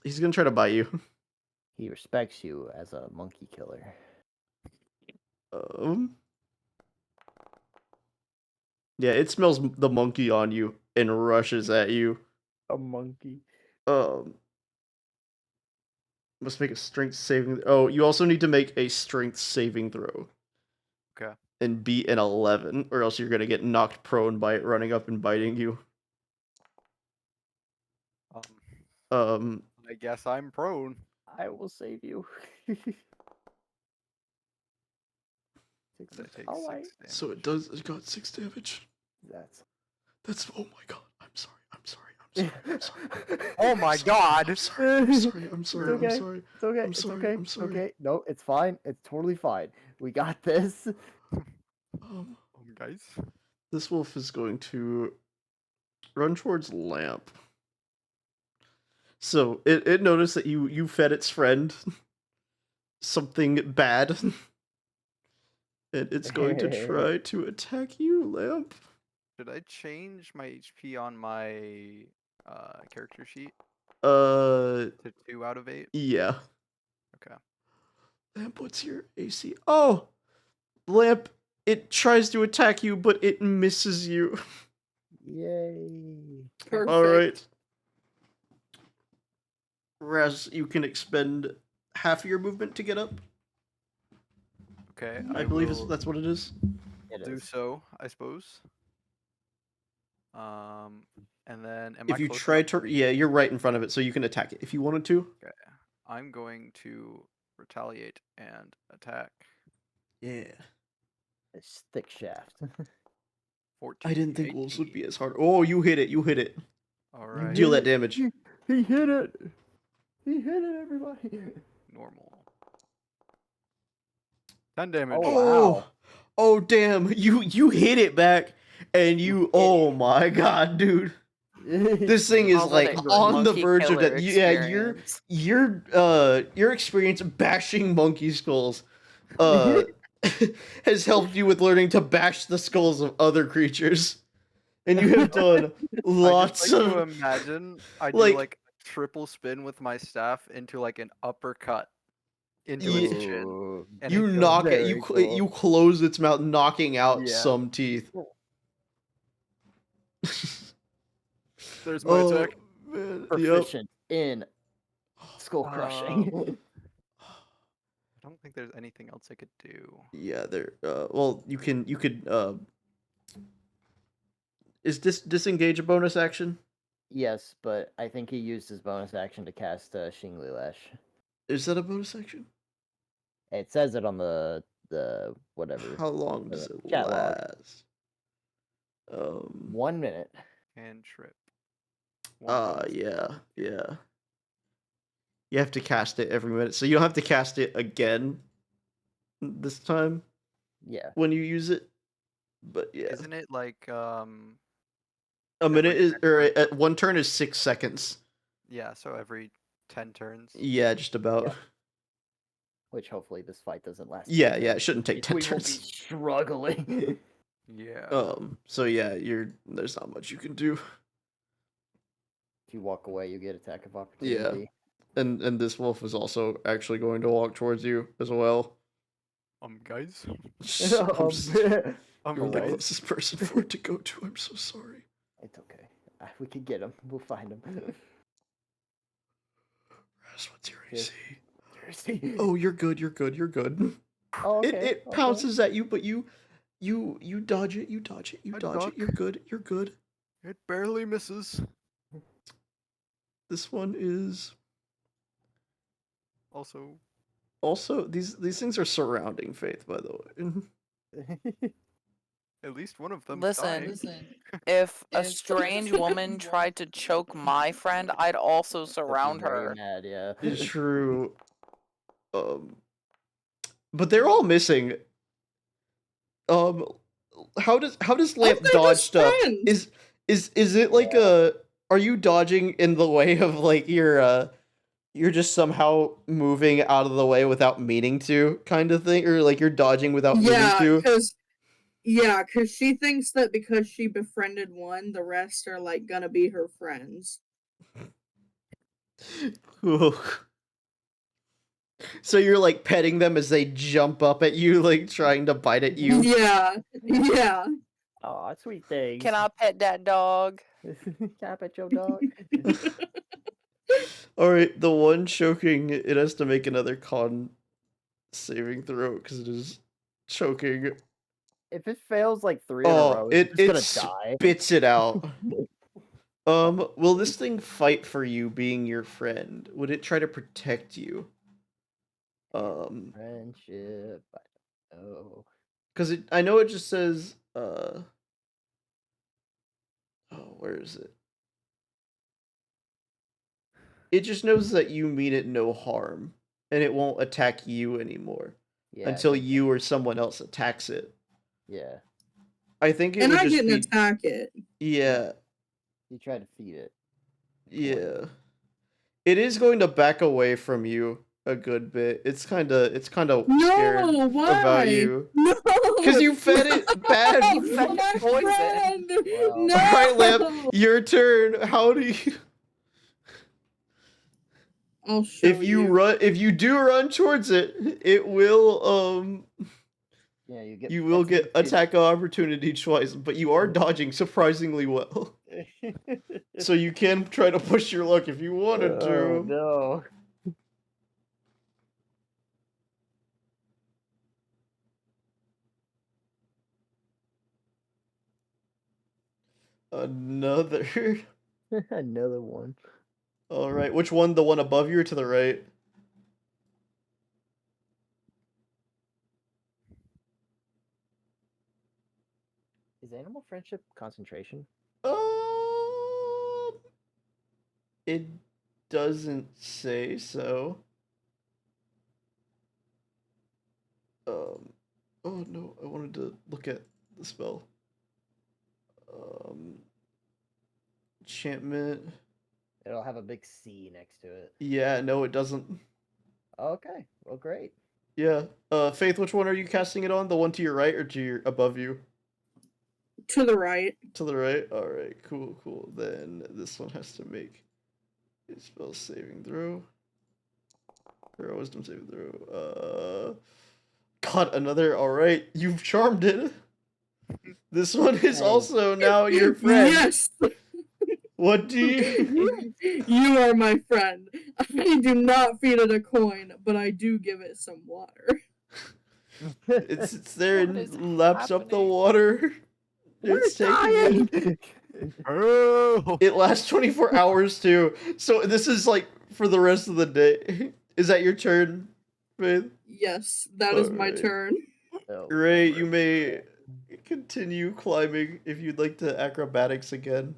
he's gonna try to bite you. He respects you as a monkey killer. Yeah, it smells the monkey on you and rushes at you. A monkey. Must make a strength saving. Oh, you also need to make a strength saving throw. Okay. And beat an 11, or else you're gonna get knocked prone by it running up and biting you. I guess I'm prone. I will save you. So I take Oh, 6 I- damage. So it does. It got 6 damage. That's. Oh my god. I'm sorry. Oh my god! I'm sorry. It's I'm okay. sorry. It's okay. I'm It's sorry, okay. I'm sorry. Okay. No, it's fine. It's totally fine. We got this. Guys. This wolf is going to run towards Lamp. So it noticed that you fed its friend something bad. And it's going to try to attack you, Lamp. Should I change my HP on my character sheet To to 2 out of 8? Yeah. Okay. Lamp, what's your AC? Oh! Lamp, it tries to attack you, but it misses you. Yay. Perfect. Alright. Raz, you can expend half of your movement to get up. Okay. I believe will that's what it is. It do is. so, I suppose. And then am If I you close try enough? to, yeah, you're right in front of it, so you can attack it if you wanted to. Okay. I'm going to retaliate and attack. Yeah. A stick shaft. 14. I didn't think wolves would 18. be as hard. Oh, you hit it. You hit it. All right. Deal that damage. He hit it. He hit it, everybody. Normal. 10 damage. Oh, wow. Oh, damn. You hit it back, and you. Oh my god, dude. This thing is Call like it a on the monkey verge of killer that. Yeah, experience. your experience bashing monkey skulls has helped you with learning to bash the skulls of other creatures. And you have done lots I just like to of imagine I do like- like a triple spin with my staff into like an uppercut into Ye- its chin. Ooh. And You it goes, knock it. very You cool. you close its mouth, knocking out Yeah. some teeth. there's my Oh attack. man. Yep. Proficient in skull Um, crushing. I don't think there's anything else I could do. Yeah. There. Well, you could. Is this disengage a bonus action? Yes, but I think he used his bonus action to cast Shingly Lash. Is that a bonus action? It says it on the whatever How long does it chat log. last? 1 minute. Cantrip. One bonus. Yeah. You have to cast it every minute, so you don't have to cast it again this time Yeah. when you use it. But yeah, Isn't it like a minute every is 10 or turns? one turn is 6 seconds. Yeah, so every 10 turns. Yeah, just about. Yeah. Which hopefully this fight doesn't last. Yeah, 10 yeah, it turns. shouldn't take 10 We will be turns. struggling. Yeah. So yeah, there's not much you can do. If you walk away, you get attack of opportunity. And this wolf is also actually going to walk towards you as well. Guys. You're the guys. closest person for it to go to. I'm so sorry. It's okay. We can get him. We'll find him. Raz, what's your Yes. AC? Oh, you're good. Oh, okay. It pounces at you, but you dodge it. You dodge it. I You're duck. good. You're good. It barely misses. This one is Also, these things are surrounding Faith, by the way. at least one of them. Listen, if a strange woman tried to choke my friend, I'd also surround her. Mad, yeah. It's true. But they're all missing. How does Lamp they're dodge just stuff? friends. Is it like are you dodging in the way of like you're just somehow moving out of the way without meaning to kind of thing, or like you're dodging without meaning to? Because she thinks that because she befriended one, the rest are like gonna be her friends. Ooh. So you're like petting them as they jump up at you, like trying to bite at you. Yeah. Aw, sweet thing. Can I pet that dog? Can I pet your dog? All right, the one choking, it has to make another con saving throw because it is choking. If it fails like 3 in a row, it it's gonna die. spits it out. Will this thing fight for you, being your friend? Would it try to protect you? Friendship. Oh. Because I know it just says where is it? It just knows that you mean it no harm, and it won't attack you anymore Yeah. until you or someone else attacks it. Yeah. I think it And would I just didn't be attack it. yeah. You try to feed it. Yeah. It is going to back away from you a good bit. It's kind of scared No, why? about you. No, Cuz you fed it bad. No, You fed my it poison. friend. Wow. No. All right, Lamp, your turn. How do you I'll show if you do run towards it, it will Yeah, you get. you will get attack opportunity twice, but you are dodging surprisingly well. So you can try to push your luck if you wanted to. Oh no. Another. Another one. All right, which one? The one above you or to the right? Is animal friendship concentration? It doesn't say so. Oh no, I wanted to look at the spell. Enchantment. It'll have a big C next to it. Yeah, no, it doesn't. Okay, well, great. Yeah. Faith, which one are you casting it on? The one to your right or to your above you? To the right. To the right? Alright, cool. Then this one has to make a spell saving throw. Throw a wisdom saving throw. God, another. All right, you've charmed it. This one is Hey. also now your friend. Yes, What do you? you are my friend. I do not feed it a coin, but I do give it some water. It sits there What is and laps up the happening? water. We're It's taking it. Oh! It lasts 24 hours too. So this is like for the rest of the day. Is that your turn, Faith? Yes, that is my Alright. turn. Oh, Ray, you may continue climbing if you'd like to acrobatics again.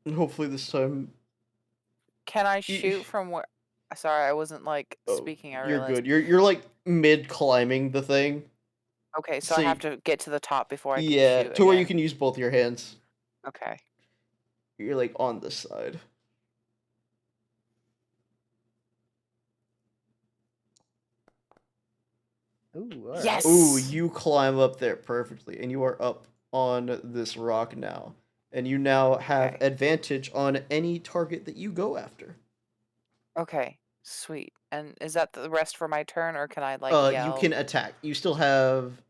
And hopefully this time Can I Ye- shoot from where? Sorry, I wasn't like oh, speaking. I you're realized. good. You're like mid climbing the thing. Okay, so So I have you- to get to the top before I can Yeah, shoot to where you again. can use both your hands. Okay. You're like on this side. Ooh, all right. Yes! Ooh, you climb up there perfectly, and you are up on this rock now. And you now have Okay. advantage on any target that you go after. Okay, sweet. And is that the rest for my turn, or can I like You yell? can attack. You still have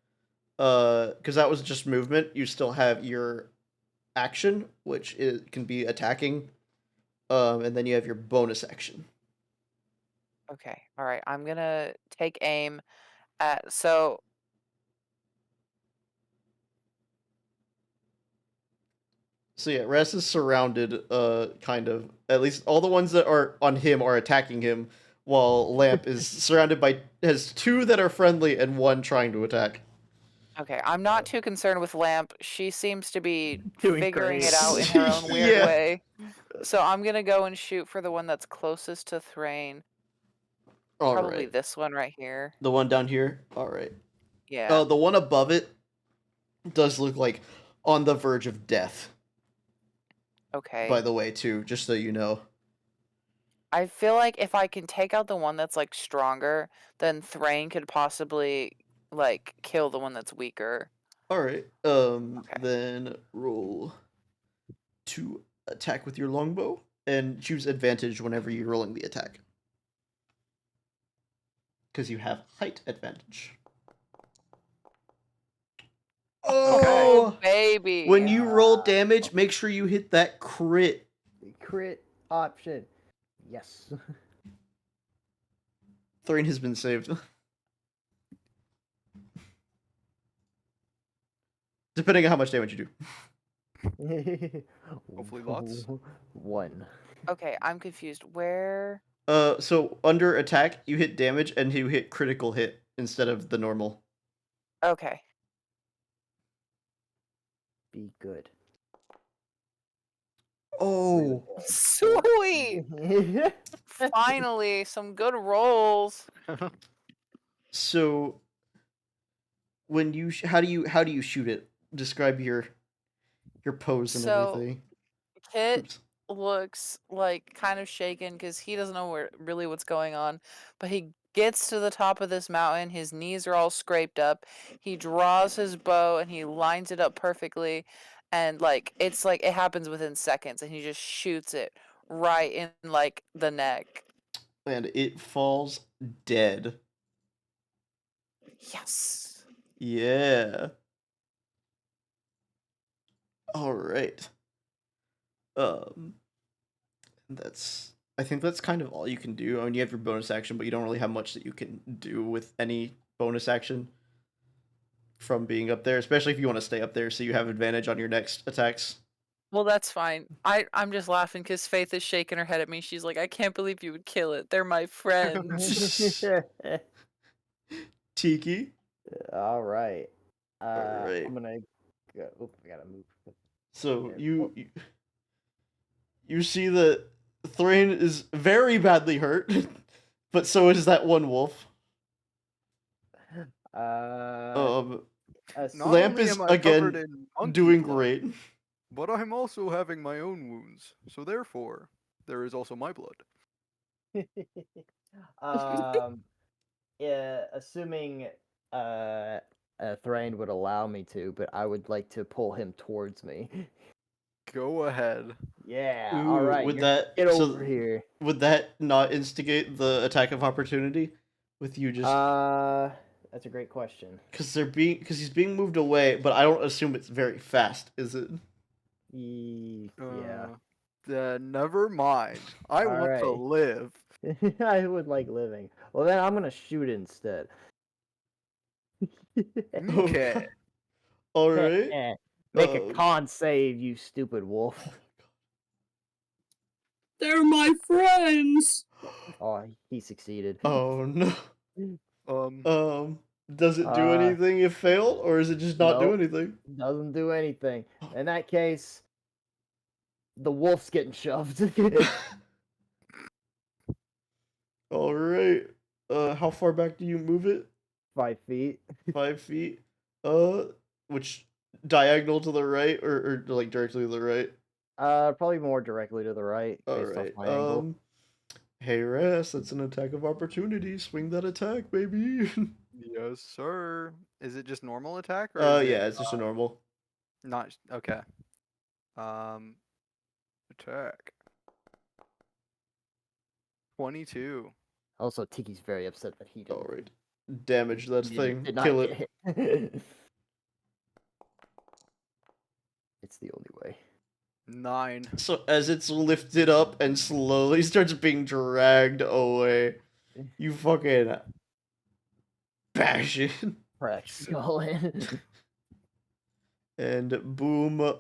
because that was just movement. You still have your action, which can be attacking. And then you have your bonus action. Okay, all right. I'm gonna take aim at. So So yeah, Ras is surrounded, kind of. At least all the ones that are on him are attacking him, while Lamp is surrounded by has two that are friendly and one trying to attack. okay, I'm not too concerned with Lamp. She seems to be Doing figuring great. it out in her own weird Yeah. way. So I'm gonna go and shoot for the one that's closest to Thrain. All Probably right, this one right here. the one down here. All right. Yeah. The one above it does look like on the verge of death. Okay. By the way, too, just so you know. I feel like if I can take out the one that's like stronger, then Thrain could possibly like kill the one that's weaker. All right. Okay. Then roll to attack with your longbow and choose advantage whenever you're rolling the attack. Because you have height advantage. Oh, baby. when you roll damage, make sure you hit that crit. Crit option. Yes. Thrain has been saved. Depending on how much damage you do. Hopefully lots. 1. Okay, I'm confused. Where? So under attack, you hit damage and you hit critical hit instead of the normal. Okay. Be good. Oh, Sweet. Finally, some good rolls. so when you how do you shoot it? Describe your pose and So, everything. Kit Oops. looks like kind of shaken because he doesn't know really what's going on, but he gets to the top of this mountain. His knees are all scraped up. He draws his bow and he lines it up perfectly, and like it's like it happens within seconds, and he just shoots it right in like the neck. And it falls dead. Yes. Yeah. All right. That's I think that's kind of all you can do. I mean, you have your bonus action, but you don't really have much that you can do with any bonus action from being up there, especially if you want to stay up there so you have advantage on your next attacks. Well, that's fine. I'm just laughing because Faith is shaking her head at me. She's like, I can't believe you would kill it. They're my friends. Tiki. All right. Alright. I'm gonna go. Oop, I gotta move. So There. you see that Thrain is very badly hurt, but so is that one wolf. Uh, Not Lamp only is am I again covered in monkey doing blood, great. but I'm also having my own wounds. So therefore, there is also my blood. um, yeah, assuming Thrain would allow me to, but I would like to pull him towards me. Go ahead. Yeah, Ooh, alright, would that get so over here. would that not instigate the attack of opportunity with you just That's a great question. because he's being moved away, but I don't assume it's very fast, is it? Yeah. Never mind. I want to Alright. live. I would like living. Well, then I'm gonna shoot instead. Okay. All right. Make a con save, you stupid wolf. They're my friends. Oh, he succeeded. Oh no. Does it do Uh, anything if failed, or is it just not do nope. anything? Doesn't do anything. In that case, the wolf's getting shoved. All right. How far back do you move it? 5 feet. 5 feet. Which diagonal to the right, or like directly to the right? Probably more directly to the right, All based right. off my angle. Hey Ras, that's an attack of opportunity. Swing that attack, baby. Yes, sir. Is it just normal attack or is Yeah, it it's just a normal. not okay? Attack. 22. Also, Tiki's very upset that he didn't. All right. Damage that did- thing. did not Kill get it. hit. It's the only way. 9. So as it's lifted up and slowly starts being dragged away, you fucking bash it. Crack skull in. And boom,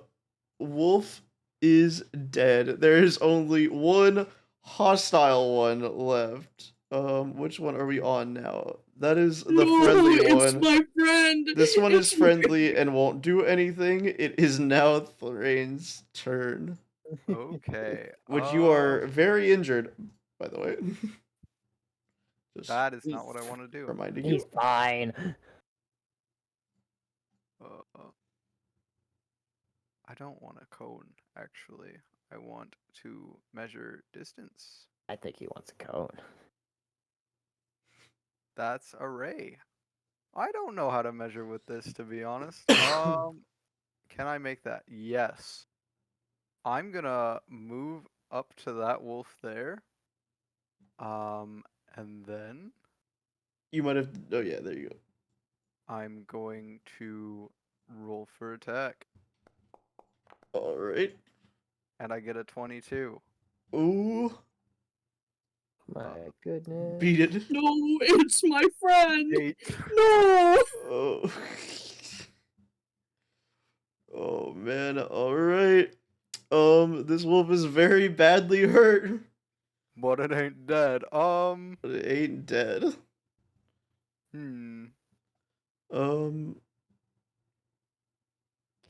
Wolf is dead. There is only one hostile one left. Which one are we on now? That is the friendly it's one. my friend. This one is It's my- friendly and won't do anything. It is now Thrain's turn. Okay. Which you are very injured, by the way. Just That is not what I want to do. reminding He's you. fine. I don't want a cone, actually. I want to measure distance. I think he wants a cone. That's a ray. I don't know how to measure with this, to be honest. Can I make that? Yes. I'm gonna move up to that wolf there. And then You might have. Oh, yeah, there you go. I'm going to roll for attack. All right. And I get a 22. Ooh. My goodness. Beat it. No, it's my friend. 8. No. Oh. Oh, man. All right. This wolf is very badly hurt. But it ain't dead. But it ain't dead. Hmm. Um,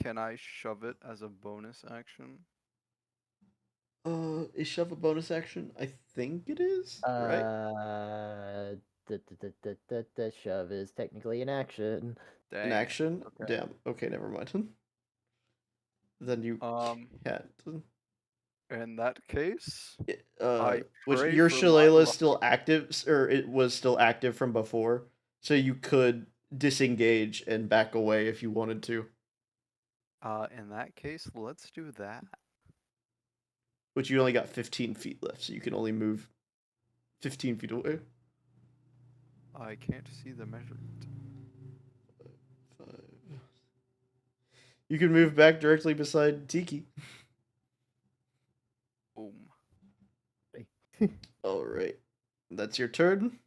Can I shove it as a bonus action? is shove a bonus action? I think it is, right? The shove is technically an action. Dang. An action? Okay. Damn. Okay, never mind. Then you can't. In that case, Which pray your for my shillelagh is luck. still active, or it was still active from before, so you could disengage and back away if you wanted to. In that case, let's do that. Which you only got 15 feet left, so you can only move 15 feet away. I can't see the measurement. 5. You can move back directly beside Tiki. Boom. All right, that's your turn.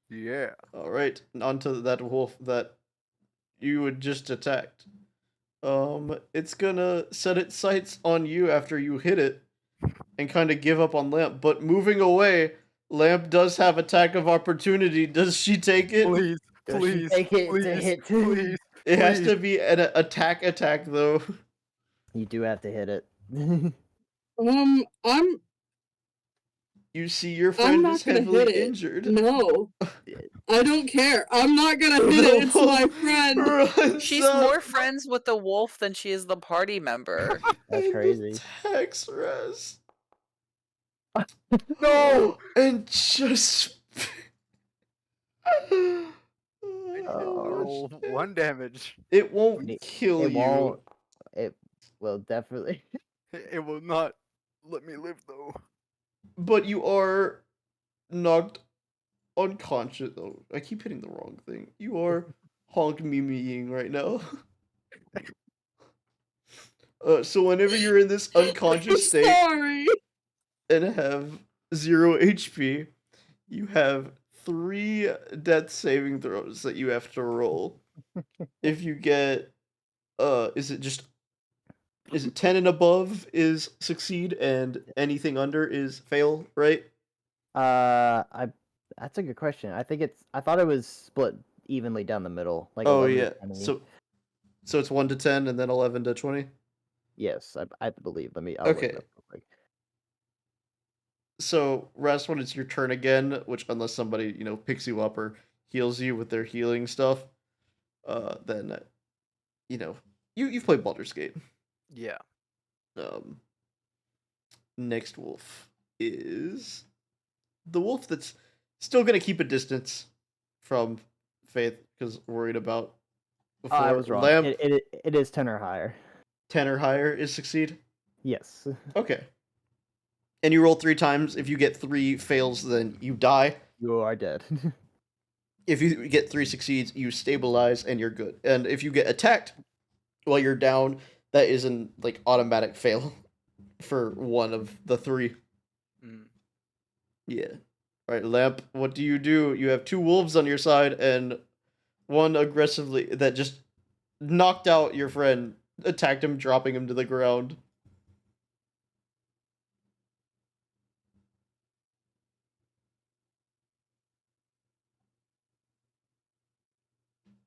Yeah. All right, onto that wolf that you had just attacked. It's gonna set its sights on you after you hit it, and kind of give up on Lamp. But moving away, Lamp does have attack of opportunity. Does she take it? Please, Does she please, take it to please, hit? please. It has please. to be an attack though. You do have to hit it. I'm You see, your friend not is gonna heavily hit it. injured. No. I don't care. I'm not gonna hit it. It's my friend. Runs She's up more friends with the wolf than she is the party member. That's and crazy. attacks Res. No! And just Roll 1 damage. It won't It- kill It you. won't. It will definitely. It will not let me live though. But you are knocked unconscious. Oh, I keep hitting the wrong thing. You are honk memeing right now. So whenever you're in this unconscious state Sorry. and have 0 HP, you have 3 death saving throws that you have to roll. If you get, is it 10 and above is succeed and anything under is fail, right? I. That's a good question. I think it's. I thought it was split evenly down the middle, like Oh 11 to yeah. 20. So it's 1 to 10 and then 11 to 20. Yes, I believe. I'll look it Okay. up real quick. So rest when it's your turn again, which unless somebody, picks you up or heals you with their healing stuff, then you've played Baldur's Gate. Yeah. Next wolf is the wolf that's still gonna keep a distance from Faith because worried about Oh, I before was wrong. Lamp. It is 10 or higher. 10 or higher is succeed. Yes. Okay. And you roll 3 times. If you get 3 fails, then you die. You are dead. If you get 3 succeeds, you stabilize and you're good. And if you get attacked while you're down, that is an automatic fail for one of the 3. Mm. Yeah. All right, Lamp. What do? You have 2 wolves on your side and one aggressively that just knocked out your friend, attacked him, dropping him to the ground.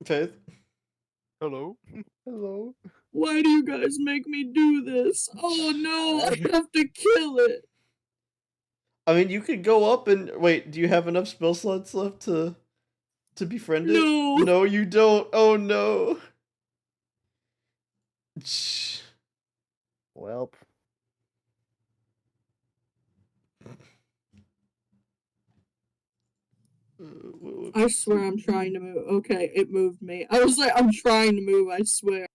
Faith. Hello. Hello. Why do you guys make me do this? Oh no, I have to kill it. I mean, you could go up and wait. Do you have enough spell slots left to befriend it? No. No, you don't. Oh no. Welp. I swear I'm trying to move. Okay, it moved me. I was like, I'm trying to move, I swear.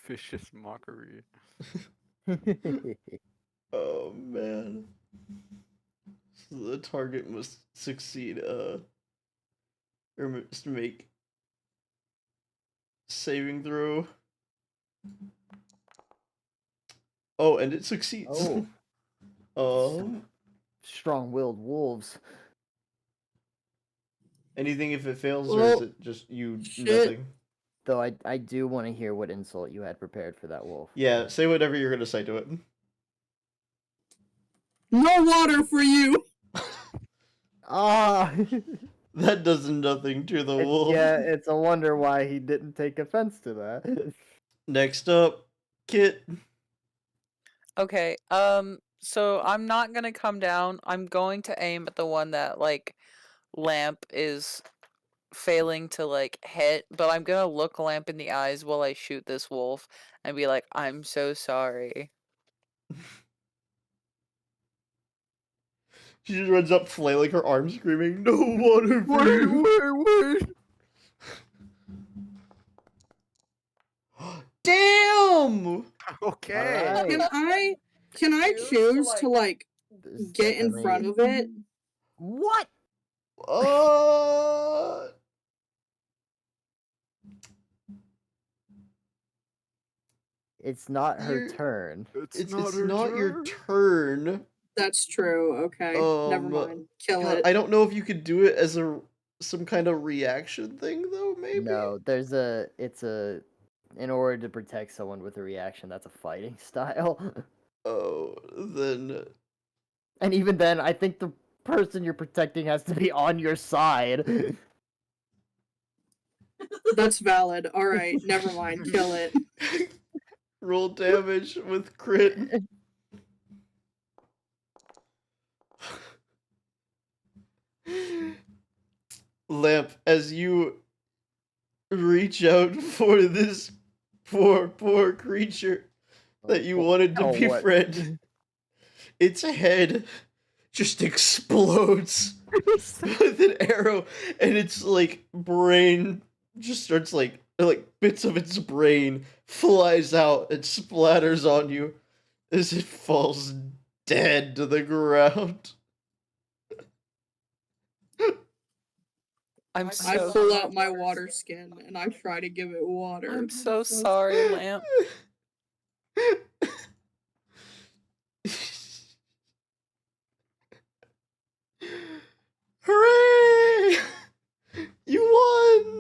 Vicious mockery. Oh man. So the target must succeed. Or must make saving throw. Oh, and it succeeds. Oh. Strong-willed wolves. Anything if it fails, or is Well, it just you shit. nothing? Though I do want to hear what insult you had prepared for that wolf. Yeah, say whatever you're gonna say to it. No water for you. Ah. That does nothing to the wolf. Yeah, it's a wonder why he didn't take offense to that. Next up, Kit. Okay. So I'm not gonna come down. I'm going to aim at the one that Lamp is failing to hit, but I'm gonna look Lamp in the eyes while I shoot this wolf and be like, I'm so sorry. She just runs up, flailing her arms, screaming, "No water for you!" Wait. Damn! Okay. Alright. Can I choose to This get in definitely- front of it? What? It's not her You're- turn. It's her not your turn. turn. That's true. Okay, never mind. Kill God, it. I don't know if you could do it as some kind of reaction thing though. Maybe. No, in order to protect someone with a reaction, that's a fighting style. Oh, then And even then, I think the person you're protecting has to be on your side. That's valid. All right, never mind. Kill it. roll damage with crit. Lamp, as you reach out for this poor creature that you wanted to Oh, what? befriend. Its head just explodes with an arrow, and its like brain just starts like bits of its brain flies out and splatters on you as it falls dead to the ground. I'm I so pull out my water skin and I try to give it water. I'm so sorry, Lamp. Hooray! You won!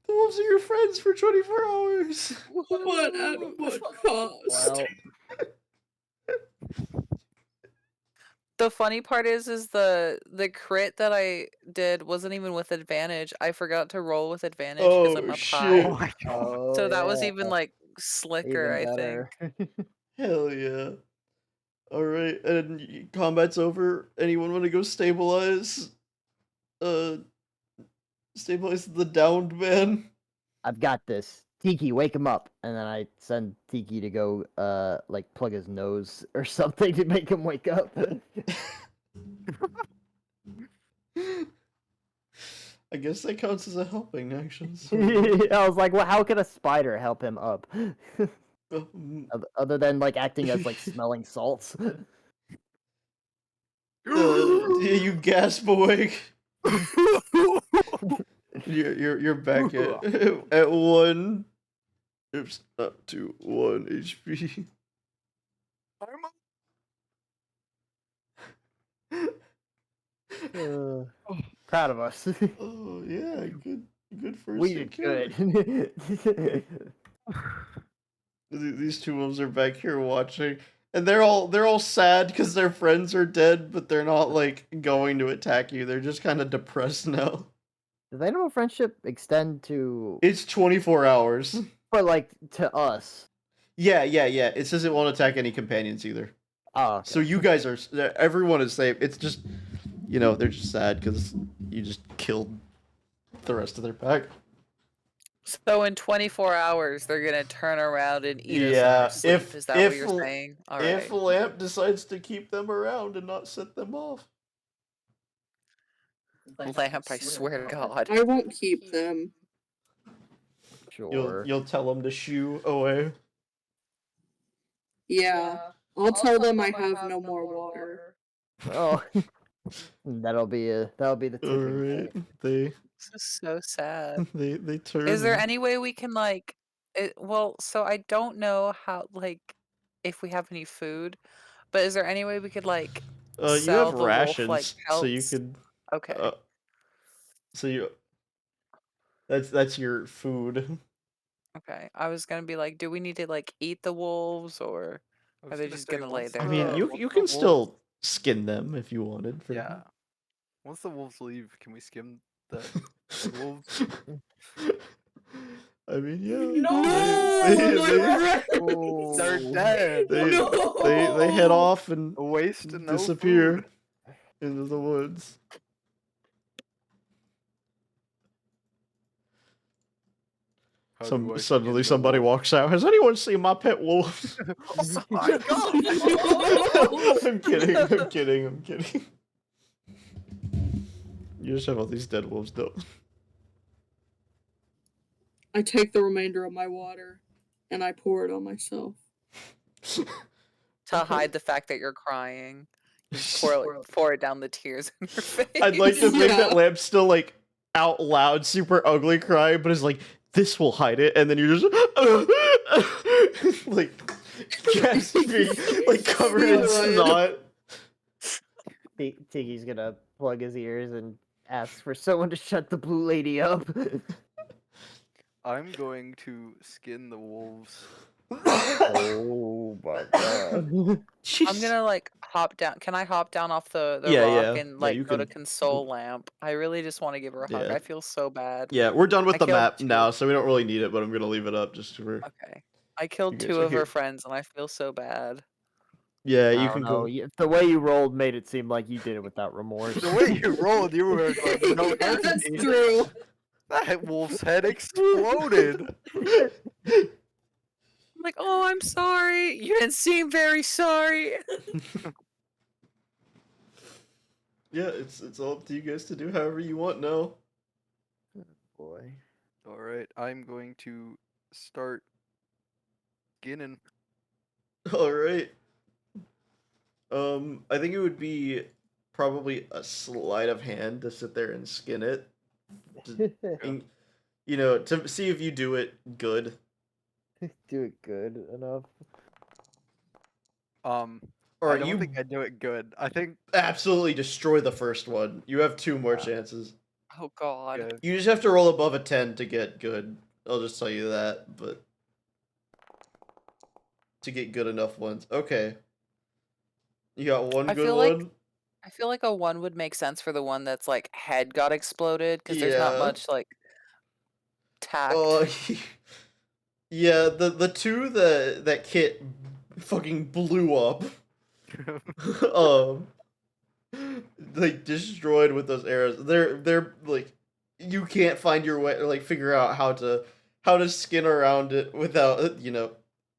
The wolves are your friends for 24 hours. But at what cost? Well, The funny part is the crit that I did wasn't even with advantage. I forgot to roll with advantage because I'm Oh up shit! Oh high. my god. oh, So that was yeah, even like slicker, even I better. think. Hell yeah! All right, and combat's over. Anyone want to go stabilize? Stabilize the downed man. I've got this. Tiki, wake him up. And then I send Tiki to go, like, plug his nose or something to make him wake up. I guess that counts as a helping action. So, I was like, well, how can a spider help him up? Other than, like, acting as, like, smelling salts. you gasp awake. You're back at 1. Oops, up to 1 HP. Proud of us. Oh yeah, good first We did encounter. good. These two wolves are back here watching, and they're all sad because their friends are dead, but they're not like going to attack you. They're just kind of depressed now. Does animal friendship extend to, It's 24 hours. but like to us? Yeah. It says it won't attack any companions either. Oh, okay. So you guys are, everyone is safe. It's just, they're just sad because you just killed the rest of their pack. So in 24 hours, they're gonna turn around and eat us in Yeah, our sleep. if- Is that if what you're l- saying? All If right. Lamp decides to keep them around and not set them off. Lamp, I swear to God. I won't keep them. Sure. You'll tell them to shoo away. Yeah. I'll tell them I have no more water. Oh, that'll be the tipping Alright, point. they This is so sad. they turn. Is there any way we can like well, so I don't know how like if we have any food, but is there any way we could like you have sell the wolf like rations, so you pelts? could. Okay. So you. That's your food. Okay. I was gonna be like, do we need to like eat the wolves or I are was they gonna just say, gonna lay once there I mean, dead? you once you the can wolves- still skin them if you wanted. For Yeah. Once the wolves leave, can we skim the wolves? I mean, yeah. No, they- my Oh, They're dead. No. they head off and Waste no disappear food. into the woods. How do I Suddenly skin the somebody wolf? walks out. Has anyone seen my pet wolf? Oh my god! I'm kidding. You just have all these dead wolves, though. I take the remainder of my water and I pour it on myself. To hide the fact that you're crying. You pour it down the tears in your face. I'd like to think that Yeah. Lamp's still like out loud, super ugly crying, but is like, this will hide it, and then you're just like gasping, like covered in snot. Tiki's gonna plug his ears and ask for someone to shut the blue lady up. I'm going to skin the wolves. Oh my god. I'm gonna like hop down. Can I hop down off the Yeah, rock yeah. and Yeah, like you go to can- console Lamp? I really just want to give her a hug. Yeah. I feel so bad. Yeah, we're done with I the killed map two. now, so we don't really need it, but I'm gonna leave it up just for. Okay. I killed You guys 2 are of her here. friends and I feel so bad. Yeah, I you don't can know. go. The way you rolled made it seem like you did it without remorse. The way you rolled, you were like, no That's mercy. true. That wolf's head exploded. I'm like, oh, I'm sorry. You didn't seem very sorry. Yeah, it's all up to you guys to do however you want now. Boy. All right, I'm going to start skinning. All right. I think it would be probably a sleight of hand to sit there and skin it. And, you know, to see if you do it good. Do it good enough. Or I don't you think I do it good. I think absolutely destroy the first one. You have 2 more chances. Oh God. okay. You just have to roll above a 10 to get good. I'll just tell you that, but to get good enough ones. Okay. You got one I good feel like one? I feel like a 1 would make sense for the one that's like head got exploded because there's not Yeah. much like tact. Oh, yeah, the 2 that Kit fucking blew up. um like destroyed with those arrows. They're like you can't find your way, like figure out how to skin around it without, you know,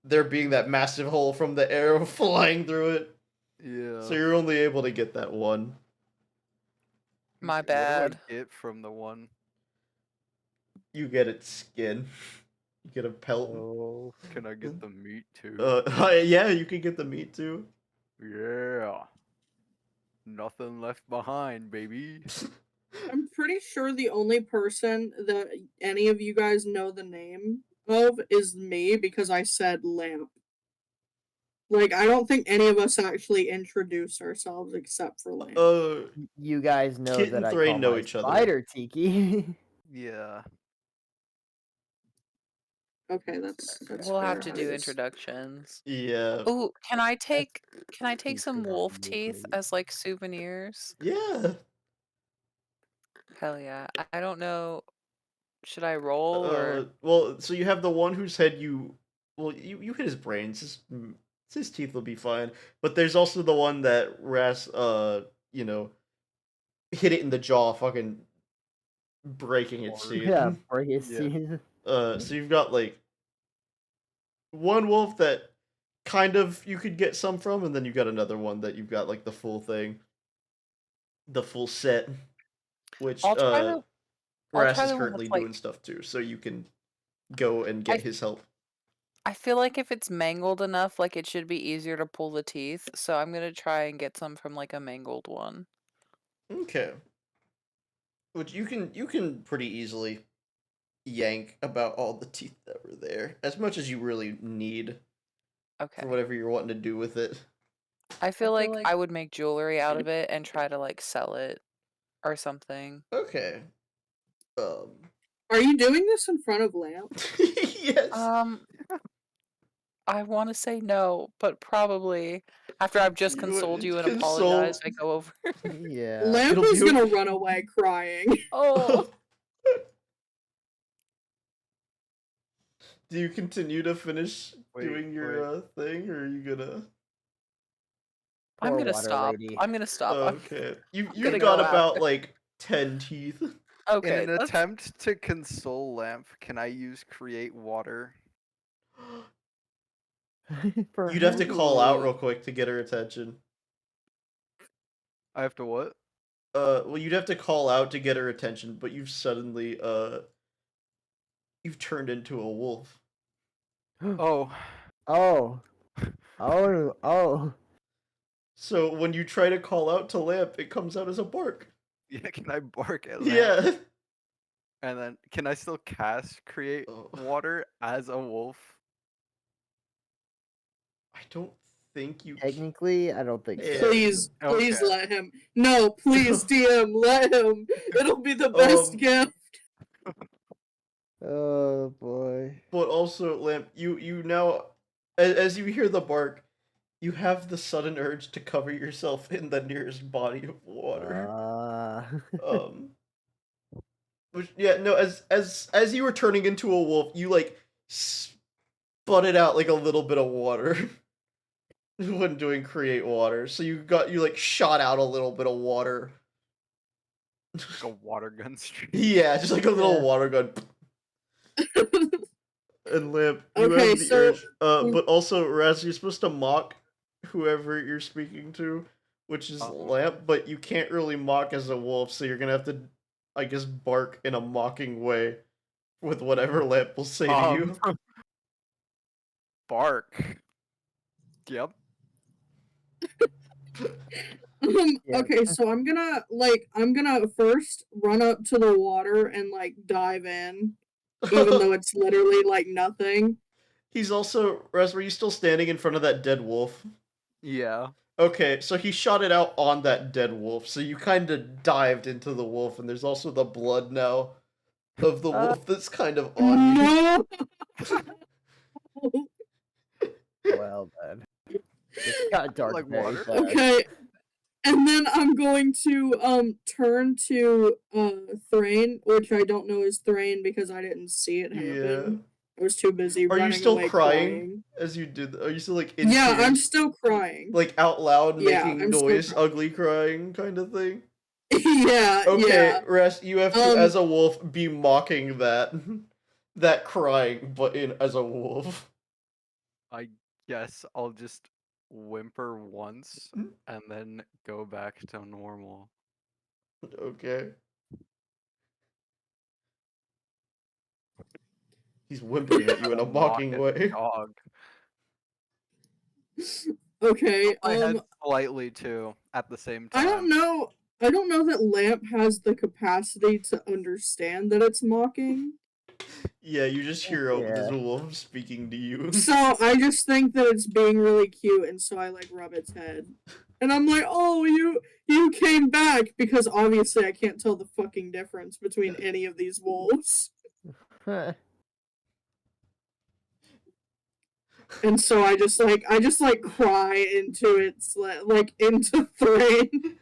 there being that massive hole from the arrow flying through it. Yeah. So you're only able to get that one. My Okay, what bad. do I get from the one? You get its skin. You get a pelt. Oh. Can I get the meat too? Yeah, you can get the meat too. Yeah. Nothing left behind, baby. I'm pretty sure the only person that any of you guys know the name of is me because I said lamp. Like, I don't think any of us actually introduced ourselves except for lamp. You guys know Kit that and I Thrain call know my each other. spider Tiki. Yeah. Okay, that's We'll fair. have to I do just- introductions. Yeah. Oh, can I take some Secret wolf obvious teeth lady. as like souvenirs? Yeah. Hell yeah. I don't know. Should I roll or Well, so you have the one whose head you hit his brains. His teeth will be fine. But there's also the one that Ras you know, hit it in the jaw, fucking breaking its teeth. Yeah, break his Yeah. teeth. So you've got like one wolf that kind of you could get some from, and then you've got another one that you've got like the full thing, the full set, which I'll try the Ras is one currently that's like doing stuff too, so you can go and I get his help. I feel like if it's mangled enough, like it should be easier to pull the teeth. So I'm gonna try and get some from like a mangled one. Okay. Which you can pretty easily yank about all the teeth that were there, as much as you really need Okay. for whatever you're wanting to do with it. I feel like I would make jewelry out of it and try to like sell it or something. Okay. Are you doing this in front of lamp? Yes. I want to say no, but probably after I've just You consoled you and console- apologized, I go over. Yeah. Lamp It'll is be gonna okay. run away crying. Oh, Do you continue to finish Wait, doing your thing, or are you gonna? I'm Poor gonna water stop. lady. I'm gonna stop. Okay. You've gonna got go about after. like 10 teeth. Okay, In an that's- attempt to console Lamp, can I use create water? You'd have to call out real Ooh. quick to get her attention. I have to what? Well, you'd have to call out to get her attention, but you've suddenly you've turned into a wolf. Oh. Oh. Oh. Oh. So when you try to call out to Lamp, it comes out as a bark. Yeah, can I bark at Lamp? Yeah. And then can I still cast create Oh. water as a wolf? I don't think you Technically, I don't think Yeah. so. Please, please Okay. let him. No, please, DM, let him. It'll be the best gift. Oh boy. But also, Lamp, you now, as you hear the bark, you have the sudden urge to cover yourself in the nearest body of water. Which, yeah, no, as you were turning into a wolf, you like sputted out like a little bit of water when doing create water. So you like shot out a little bit of water. Like a water gun stream. Yeah, just like a little Yeah. water gun. And Lamp, you Okay, have the so- urge. But also, Raz, you're supposed to mock whoever you're speaking to, which is Lamp, but you can't really mock as a wolf, so you're gonna have to, I guess, bark in a mocking way with whatever Lamp will say to you. Bark. Yep. Yeah. Okay, so I'm gonna first run up to the water and like dive in, even though it's literally like nothing. He's also, Raz, were you still standing in front of that dead wolf? Yeah. Okay, so he shot it out on that dead wolf, so you kind of dived into the wolf, and there's also the blood now of the wolf that's kind of on you. No. Well then. It got dark Like very water. fast. Okay. And then I'm going to turn to Thrain, which I don't know is Thrain because I didn't see it happen. I was too busy Are running you still away crying as you did? Are you still like in Yeah, tears? I'm still crying. Like out loud, Yeah, making I'm still noise, crying. ugly crying kind of thing? Yeah, Okay, yeah. Rest, you have to, as a wolf, be mocking that. That crying, but as a wolf. I guess I'll just whimper once and then go back to normal. Okay. He's whimpering at you in a I'll mock mocking at way. Dog. Okay, My head slightly too at the same time. I don't know that Lamp has the capacity to understand that it's mocking. Yeah, you just hear this Yeah. wolf speaking to you. So I just think that it's being really cute, and so I like rub its head. And I'm like, oh, you came back, because obviously I can't tell the fucking difference between any of these wolves. And so I just cry into its like into Thrain.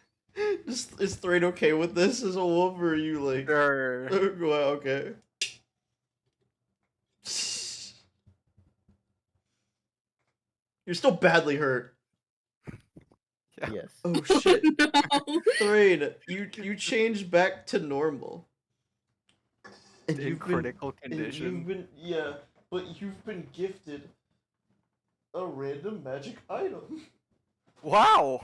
Is Thrain okay with this as a wolf, or are you like, Sure. well, okay. You're still badly hurt. Yeah. Yes. Oh shit. No. Thrain, you changed back to normal. And In critical and condition. but you've been gifted a random magic item. Wow!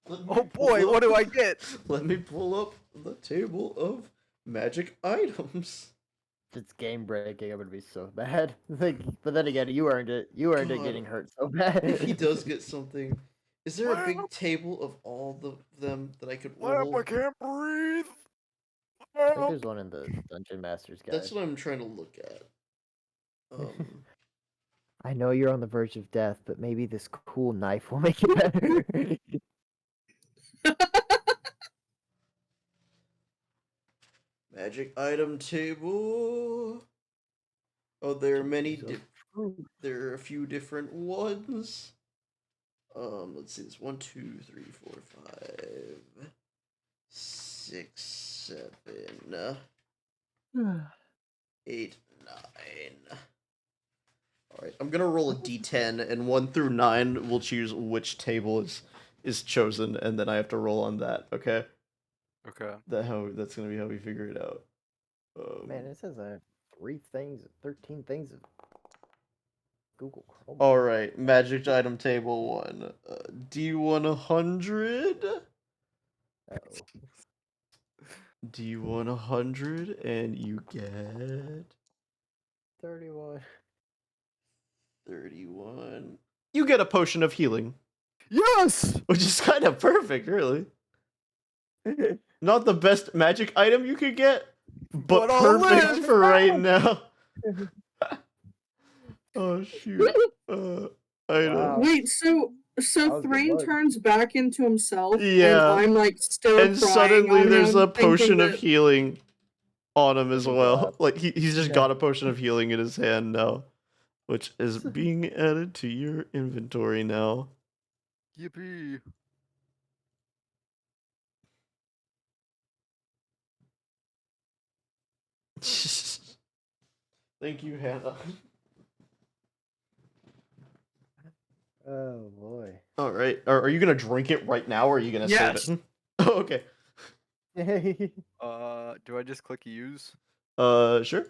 Let me Oh pull boy, up- what do I get? Let me pull up the table of magic items. It's game breaking. I'm gonna be so bad. Like, but then again, you earned it. You earned it God. getting hurt so bad. If he does get something, is there a big Lamp. table of all of them that I could Lamp, roll? I can't breathe! I think there's one in the Dungeon Master's Guide. That's what I'm trying to look at. I know you're on the verge of death, but maybe this cool knife will make it better. Magic item table. Oh, there are many. Jesus. There are a few different ones. Let's see. This 1, 2, 3, 4, 5, 6, 7, 8, 9. All right, I'm gonna roll a d10, and 1 through 9 will choose which table is chosen, and then I have to roll on that. Okay. Okay. That's gonna be how we figure it out. Man, it says 13 things of Google Chrome. All right, magic item table 1. D100. Uh-oh. D100, and you get 31. 31. You get a potion of healing, Yes! which is kind of perfect, really. Not the best magic item you could get, but But I'll perfect live! for right now. Oh shoot. Item. Wow. Wait, so That was good Thrain luck. turns back into himself, Yeah. and I'm like still And crying suddenly on there's him, a potion thinking of that- healing on him as Let me well. grab. Like he's just Yeah. got a potion of healing in his hand now, which is being added to your inventory now. Yippee! Thank you, Hannah. Oh boy. All right. Are you gonna drink it right now, or are you gonna Yes. save it? Oh, okay. Do I just click use? Sure.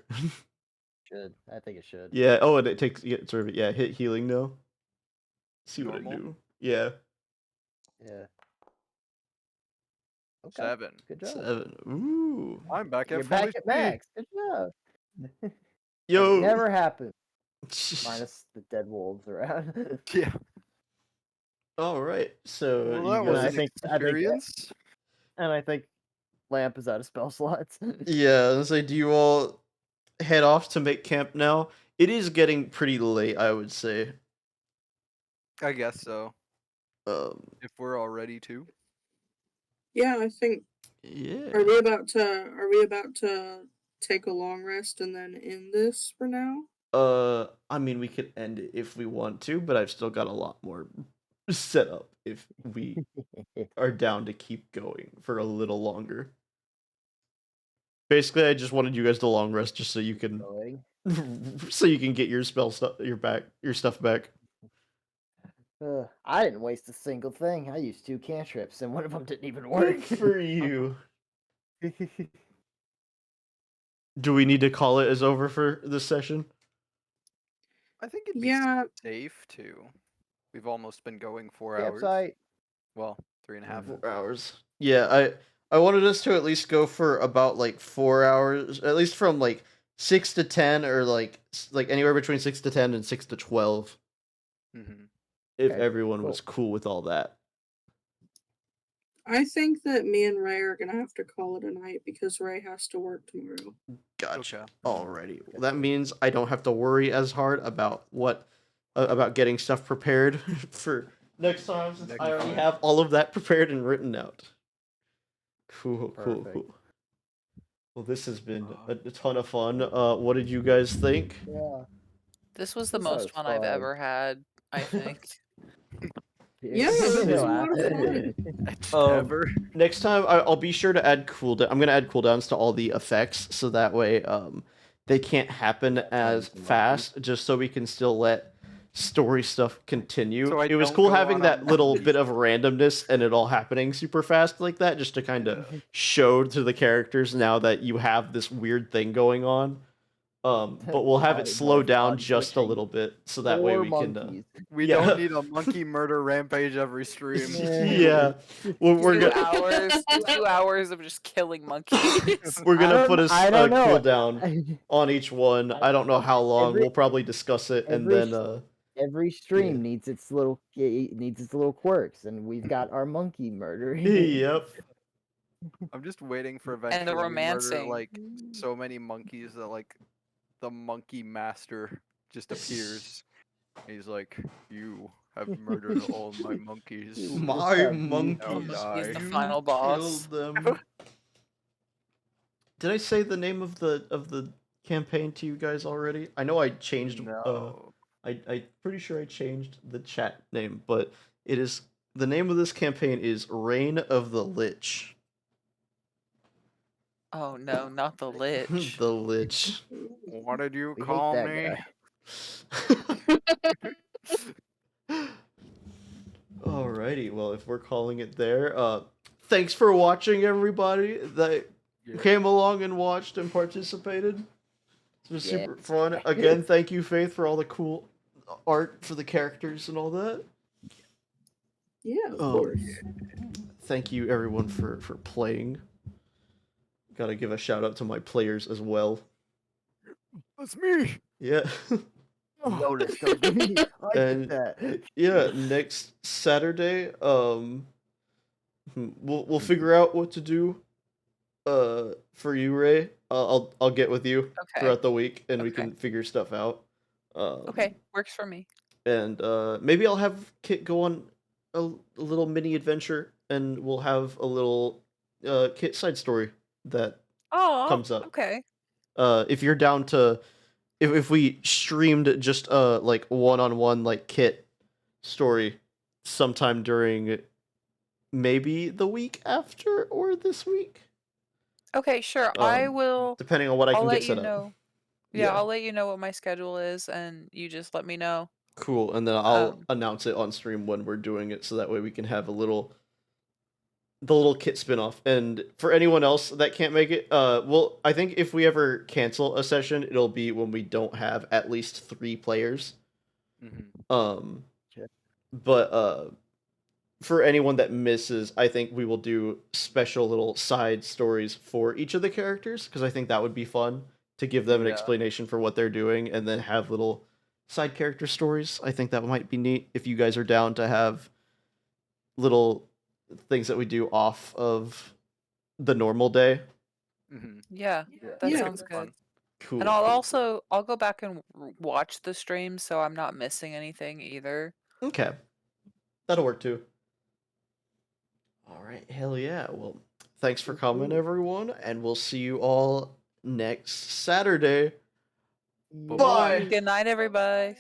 Should. I think it should. Yeah. Oh, and it takes sort of hit healing now. See what I Normal? do. Yeah. Yeah. Okay. 7. Good job. 7. Ooh. I'm back You're at fully back at speed. max. Good job. Like Yo. it never happened. Minus the dead wolves around. Yeah. All right. So Well, you that was I guys. an think- experience. And I think Lamp is out of spell slots. Yeah. I was like, do you all head off to make camp now? It is getting pretty late, I would say. I guess so. Um. If we're all ready to. Yeah, I think. Yeah. Are we about to take a long rest and then end this for now? I mean, we could end it if we want to, but I've still got a lot more set up if we are down to keep going for a little longer. Basically, I just wanted you guys to long rest just so you can Going. so you can get your spell stuff your stuff back. I didn't waste a single thing. I used 2 cantrips, and one of them didn't even Good work. for you. Do we need to call it as over for this session? I think it'd be Yeah. safe to. We've almost been going 4 hours. Campsite. Well, 3.5. 4 hours. Yeah, I wanted us to at least go for about like 4 hours, at least from like 6 to 10 or like anywhere between 6 to 10 and 6 to 12 Mm-hmm. if Okay, everyone cool. was cool with all that. I think that me and Ray are gonna have to call it a night because Ray has to work tomorrow. Gotcha. Okay. Alrighty. Well, that means I don't have to worry as hard about about getting stuff prepared for next time since Next I already time. have all of that prepared and written out. Cool. Perfect. Well, this has been a ton of fun. What did you guys think? Yeah. This was the This most was fun I've fun. ever had, I think. Yeah, it was a lot of fun. Ever. Next time, I'll be sure to add cooldown. I'm gonna add cooldowns to all the effects, so that way, they can't happen as sounds fast. Just so we can still let story stuff continue. So I It was don't cool go having on a that little monkey. bit of randomness and it all happening super fast like that, just to kind of show to the characters now that you have this weird thing going on. But we'll have it More slow down fun just a switching little bit, so that way 4 we can. monkeys. We Yeah. don't need a monkey murder rampage every stream. Yeah, we're 2 gonna hours, 2 hours of just killing monkeys. we're gonna put I a don't know. cooldown on each one. I don't know how long. Every- We'll probably discuss it and every then Every stream needs its little quirks, and we've got our monkey murder. yep. I'm just waiting for And the eventually we murder romancing. like so many monkeys that like the monkey master just appears. He's like, "You have murdered all my monkeys." You My have monkeys. die. He's the You final boss. killed them. Did I say the name of the campaign to you guys already? I know I changed. No. I pretty sure I changed the chat name, but it is the name of this campaign is Reign of the Lich. Oh no, not the Lich. The Lich. What did you We hate call that me? guy. Alrighty, well, if we're calling it there, thanks for watching, everybody that came along and watched and participated. It was Yeah. super fun. Again, thank you, Faith, for all the cool art for the characters and all that. Yeah, of Oh, course. Thank you, everyone, for playing. Gotta give a shout out to my players as well. That's me. Yeah. Notice I did And- that. Yeah, next Saturday, we'll figure out what to do for you, Ray. I'll get with you Okay. throughout the week and we Okay. can figure stuff out. Okay, works for me. And maybe I'll have Kit go on a little mini adventure and we'll have a little Kit side story that Oh, comes up. okay. If you're down to if we streamed just like one-on-one like Kit story sometime during maybe the week after or this week, Okay, sure. I Um, will. depending on what I I'll can let get you set up. know. Yeah, I'll let you know what my schedule is, and you just let me know. Cool, and then I'll Um, announce it on stream when we're doing it, so that way we can have a little the little kit spinoff. And for anyone else that can't make it, well, I think if we ever cancel a session, it'll be when we don't have at least 3 players. Mm-hmm. Okay. But for anyone that misses, I think we will do special little side stories for each of the characters, because I think that would be fun to give them an Yeah. explanation for what they're doing and then have little side character stories. I think that might be neat if you guys are down to have little things that we do off of the normal day. Mm-hmm. Yeah, Yeah, that Yeah. sounds good. Cool. And I'll cool. also I'll go back and watch the stream so I'm not missing anything either. Okay. That'll work too. All right. Hell yeah. Well, thanks for coming, everyone, and we'll see you all next Saturday. Bye. Good night, everybody.